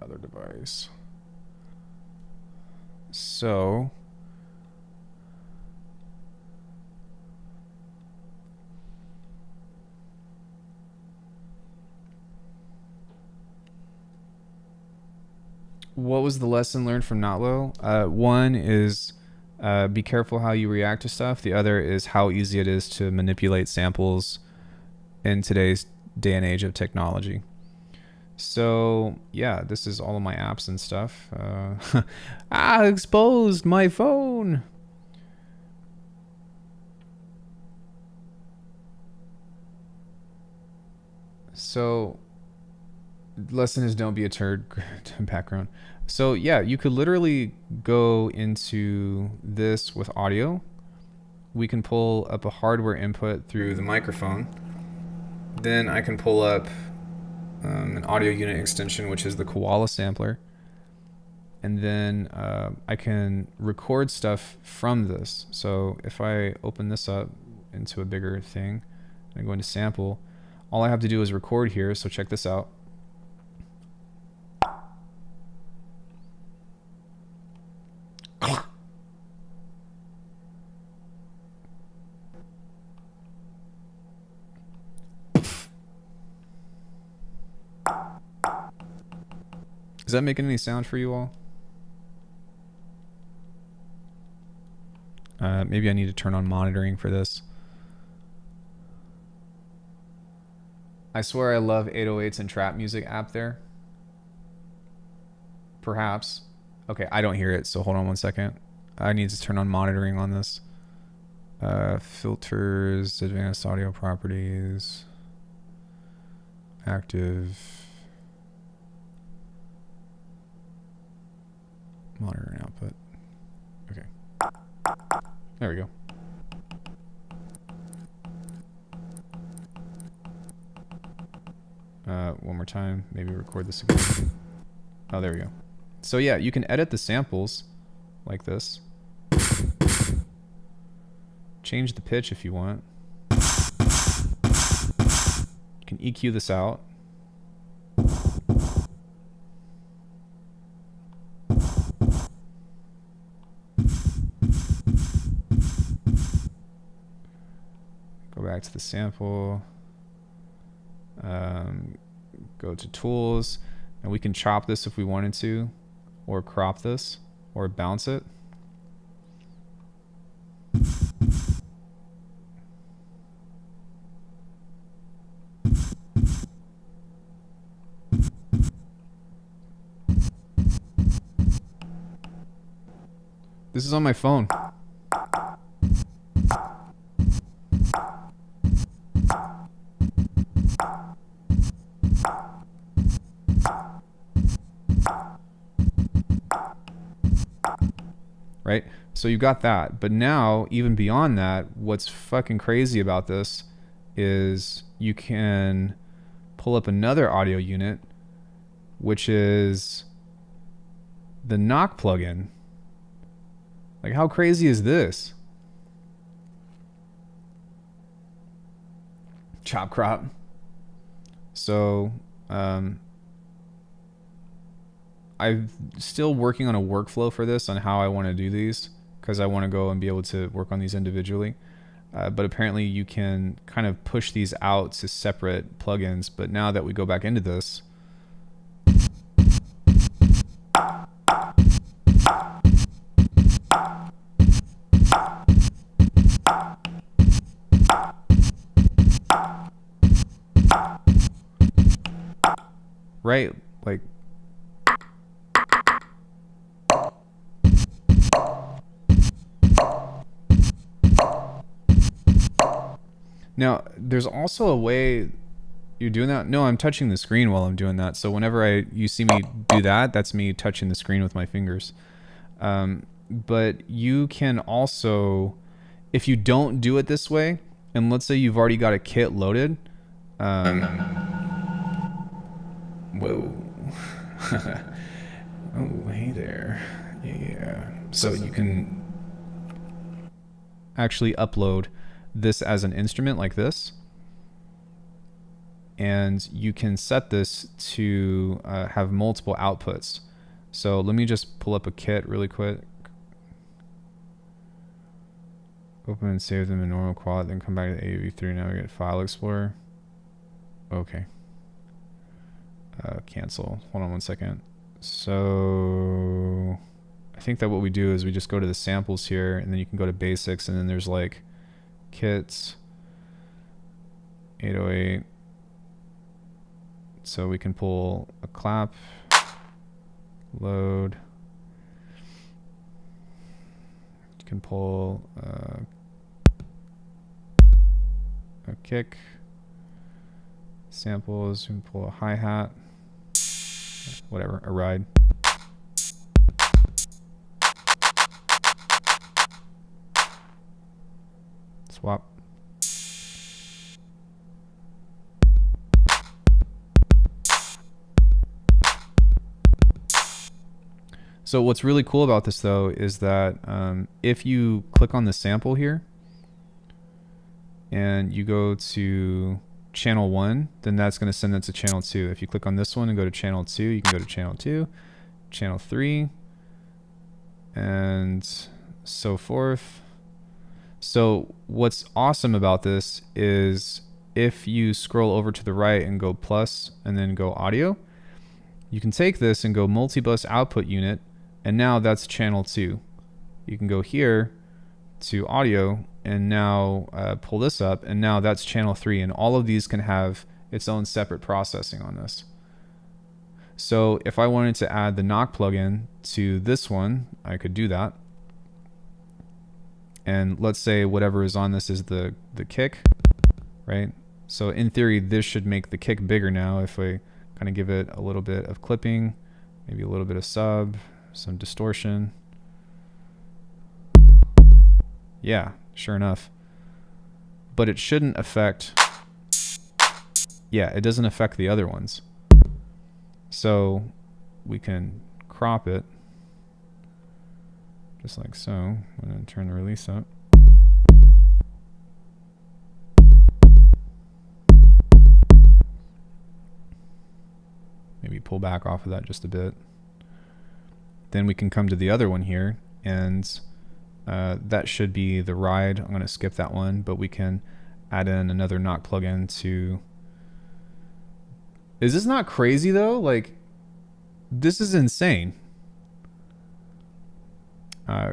Other device. So what was the lesson learned from Notlo? One is be careful how you react to stuff. The other is how easy it is to manipulate samples in today's day and age of technology. So yeah, this is all of my apps and stuff. Exposed my phone. So lesson is don't be a turd. Background. So yeah, you could literally go into this with audio. We can pull up a hardware input through the microphone. Then I can pull up an audio unit extension, which is the Koala sampler. And then I can record stuff from this. So if I open this up into a bigger thing and I go into sample, all I have to do is record here. So check this out. Is that making any sound for you all? Maybe I need to turn on monitoring for this. I swear I love 808s and trap music app there. Perhaps. Okay, I don't hear it, so hold on one second. I need to turn on monitoring on this. Filters, advanced audio properties, active. Monitoring output. Okay. There we go. One more time. Maybe record this again. Oh, there we go. So yeah, you can edit the samples like this. Change the pitch if you want. You can EQ this out. Go back to the sample. Go to tools, and we can chop this if we wanted to, or crop this, or bounce it. This is on my phone. Right? So you got that. But now, even beyond that, what's fucking crazy about this is you can pull up another audio unit, which is the knock plugin. Like, how crazy is this? Chop crop. So, I'm still working on a workflow for this on how I want to do these, because I want to go and be able to work on these individually. But apparently you can kind of push these out to separate plugins. But now that we go back into this, right? Like, now there's also a way you're doing that. No, I'm touching the screen while I'm doing that. So whenever you see me do that, that's me touching the screen with my fingers. But you can also, if you don't do it this way, and let's say you've already got a kit loaded. Whoa. Oh, hey there. Yeah. So you can actually upload this as an instrument like this. And you can set this to have multiple outputs. So let me just pull up a kit really quick. Open and save them in normal quad, then come back to AV3, navigate File Explorer. Okay. Cancel. Hold on one second. So I think that what we do is we just go to the samples here, and then you can go to basics, and then there's like kits, 808. So we can pull a clap, load. You can pull a kick, samples. You can pull a hi-hat, whatever, a ride. Swap. So what's really cool about this though is that if you click on the sample here and you go to channel 1, then that's going to send it to channel 2. If you click on this one and go to channel 2, you can go to channel 2, channel 3, and so forth. So what's awesome about this is if you scroll over to the right and go plus and then go audio, you can take this and go multi-bus output unit, and now that's channel 2. You can go here to audio and now pull this up, and now that's channel 3, and all of these can have its own separate processing on this. So if I wanted to add the knock plugin to this one, I could do that. And let's say whatever is on this is the kick, right? So in theory, this should make the kick bigger now if I kind of give it a little bit of clipping, maybe a little bit of sub, some distortion. Yeah, sure enough. But it shouldn't affect, yeah, it doesn't affect the other ones. So we can crop it just like so. I'm going to turn the release up. Maybe pull back off of that just a bit. Then we can come to the other one here, and that should be the ride. I'm going to skip that one, but we can add in another knock plugin to... Is this not crazy though? Like, this is insane.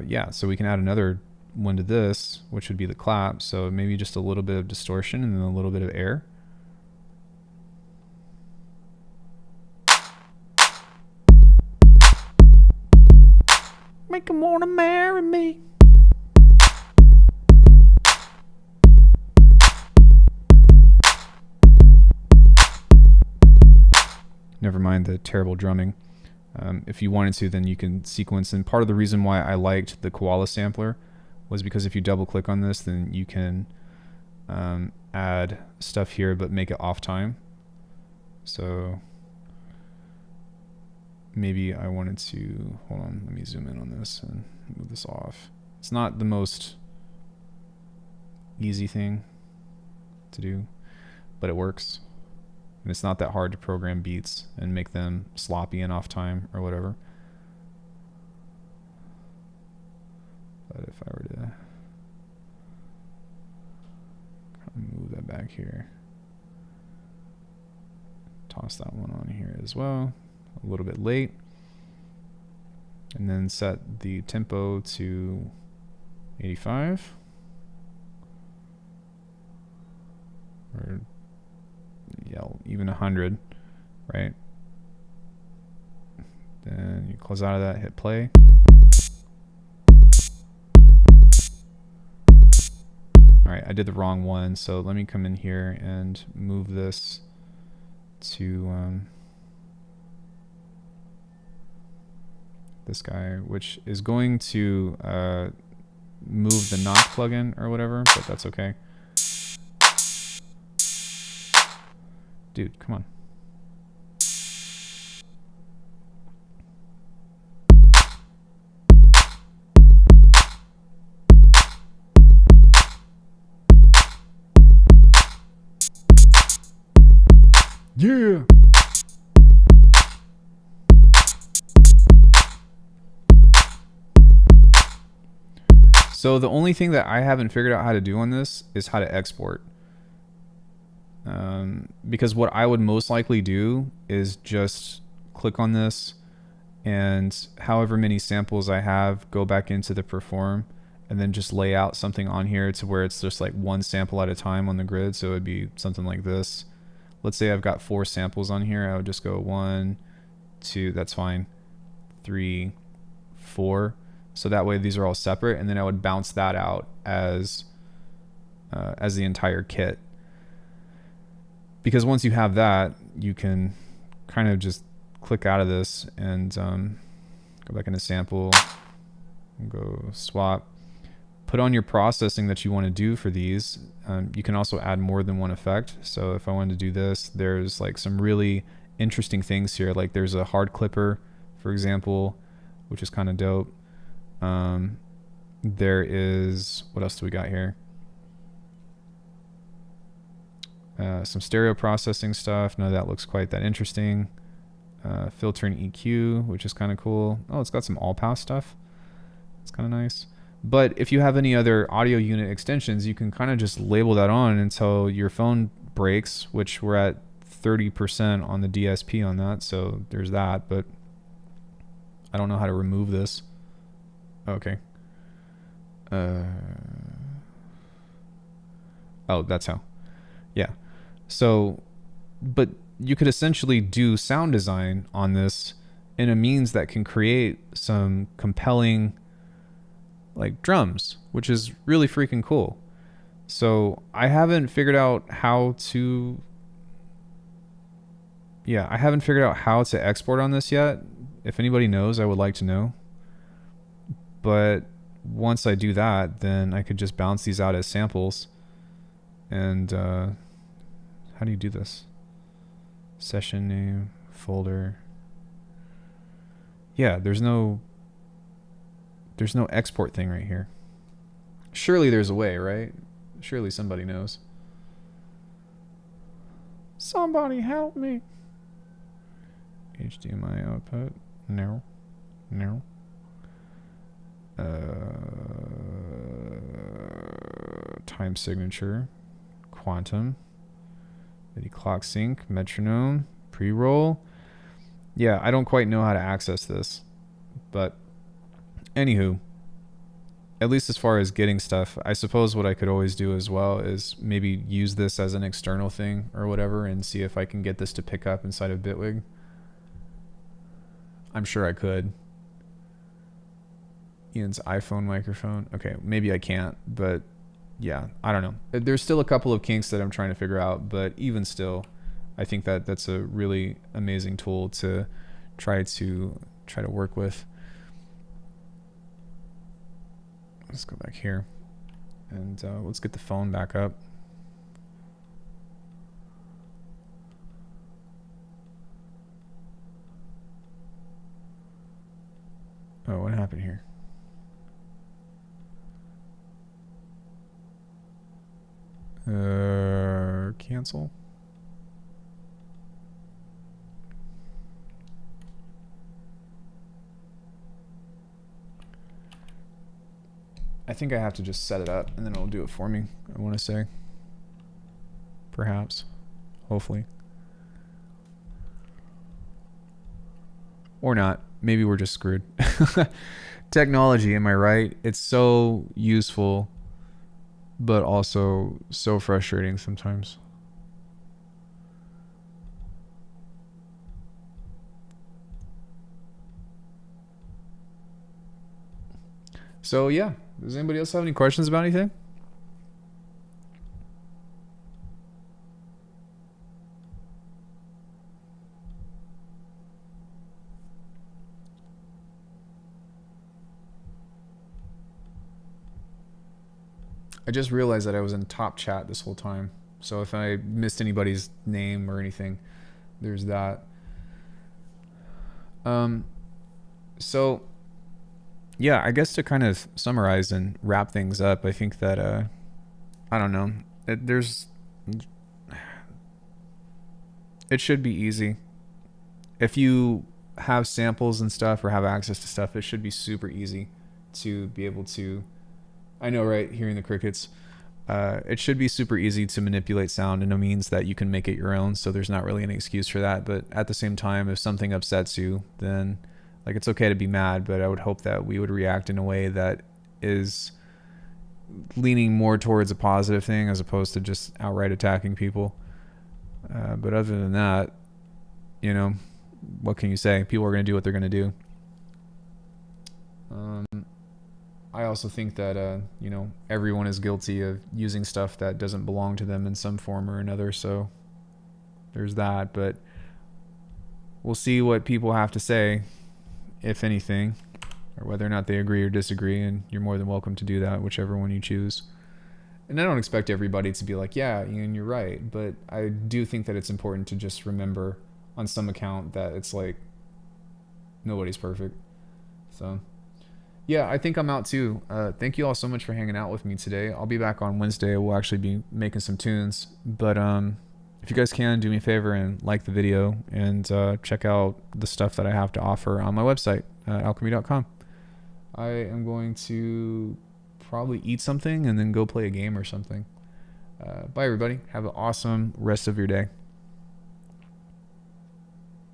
Yeah, so we can add another one to this, which would be the clap. So maybe just a little bit of distortion and then a little bit of air. Make 'em wanna marry me. Never mind the terrible drumming. If you wanted to, then you can sequence. And part of the reason why I liked the Koala sampler was because if you double click on this, then you can add stuff here, but make it off time. So maybe I wanted to, hold on, let me zoom in on this and move this off. It's not the most easy thing to do, but it works. And it's not that hard to program beats and make them sloppy and off time or whatever. But if I were to move that back here, toss that one on here as well, a little bit late, and then set the tempo to 85. Or yeah, even 100, right? Then you close out of that, hit play. All right, I did the wrong one, so let me come in here and move this to this guy, which is going to move the knock plugin or whatever, but that's okay. Dude, come on. Yeah. So the only thing that I haven't figured out how to do on this is how to export. Because what I would most likely do is just click on this and however many samples I have, go back into the perform and then just lay out something on here to where it's just like one sample at a time on the grid. So it'd be something like this. Let's say I've got 4 samples on here. I would just go 1, 2, that's fine, 3, 4. So that way these are all separate, and then I would bounce that out as the entire kit. Because once you have that, you can kind of just click out of this and go back into sample, go swap, put on your processing that you want to do for these. You can also add more than one effect. So if I wanted to do this, there's like some really interesting things here. Like there's a hard clipper, for example, which is kind of dope. There is, what else do we got here? Some stereo processing stuff. None of that looks quite that interesting. Filter and EQ, which is kind of cool. Oh, it's got some all-pass stuff. It's kind of nice. But if you have any other audio unit extensions, you can kind of just label that on until your phone breaks, which we're at 30% on the DSP on that. So there's that, but I don't know how to remove this. Okay. Oh, that's how. Yeah. So, but you could essentially do sound design on this in a means that can create some compelling like drums, which is really freaking cool. So I haven't figured out how to export on this yet. If anybody knows, I would like to know. But once I do that, then I could just bounce these out as samples. And how do you do this? Session name, folder. Yeah, there's no export thing right here. Surely there's a way, right? Surely somebody knows. Somebody help me. HDMI output. No. Time signature. Quantum. MIDI clock sync. Metronome. Pre-roll. Yeah, I don't quite know how to access this. But anywho, at least as far as getting stuff, I suppose what I could always do as well is maybe use this as an external thing or whatever and see if I can get this to pick up inside of Bitwig. I'm sure I could. Ian's iPhone microphone. Okay, maybe I can't, but yeah, I don't know. There's still a couple of kinks that I'm trying to figure out, but even still, I think that that's a really amazing tool to try to work with. Let's go back here and let's get the phone back up. Oh, what happened here? Cancel. I think I have to just set it up and then it'll do it for me, I want to say. Perhaps. Hopefully. Or not. Maybe we're just screwed. Technology, am I right? It's so useful, but also so frustrating sometimes. So yeah, does anybody else have any questions about anything? I just realized that I was in top chat this whole time. So if I missed anybody's name or anything, there's that. So yeah, I guess to kind of summarize and wrap things up, I think that I don't know. It should be easy. If you have samples and stuff or have access to stuff, it should be super easy to be able to. I know, right? Hearing the crickets. It should be super easy to manipulate sound in a means that you can make it your own. So there's not really any excuse for that. But at the same time, if something upsets you, then like it's okay to be mad. But I would hope that we would react in a way that is leaning more towards a positive thing as opposed to just outright attacking people. But other than that, you know, what can you say? People are going to do what they're going to do. I also think that, you know, everyone is guilty of using stuff that doesn't belong to them in some form or another. So there's that. But we'll see what people have to say, if anything, or whether or not they agree or disagree. And you're more than welcome to do that, whichever one you choose. And I don't expect everybody to be like, yeah, Ian, you're right. But I do think that it's important to just remember on some account that it's like nobody's perfect. So yeah, I think I'm out too. Thank you all so much for hanging out with me today. I'll be back on Wednesday. We'll actually be making some tunes. But if you guys can, do me a favor and like the video and check out the stuff that I have to offer on my website, alchemy.com. I am going to probably eat something and then go play a game or something. Bye, everybody. Have an awesome rest of your day.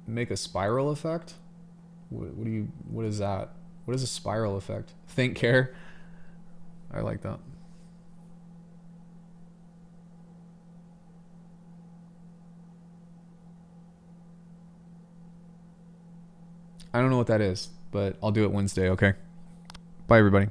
Make a spiral effect? What is that? What is a spiral effect? Think care. I like that. I don't know what that is, but I'll do it Wednesday, okay? Bye, everybody.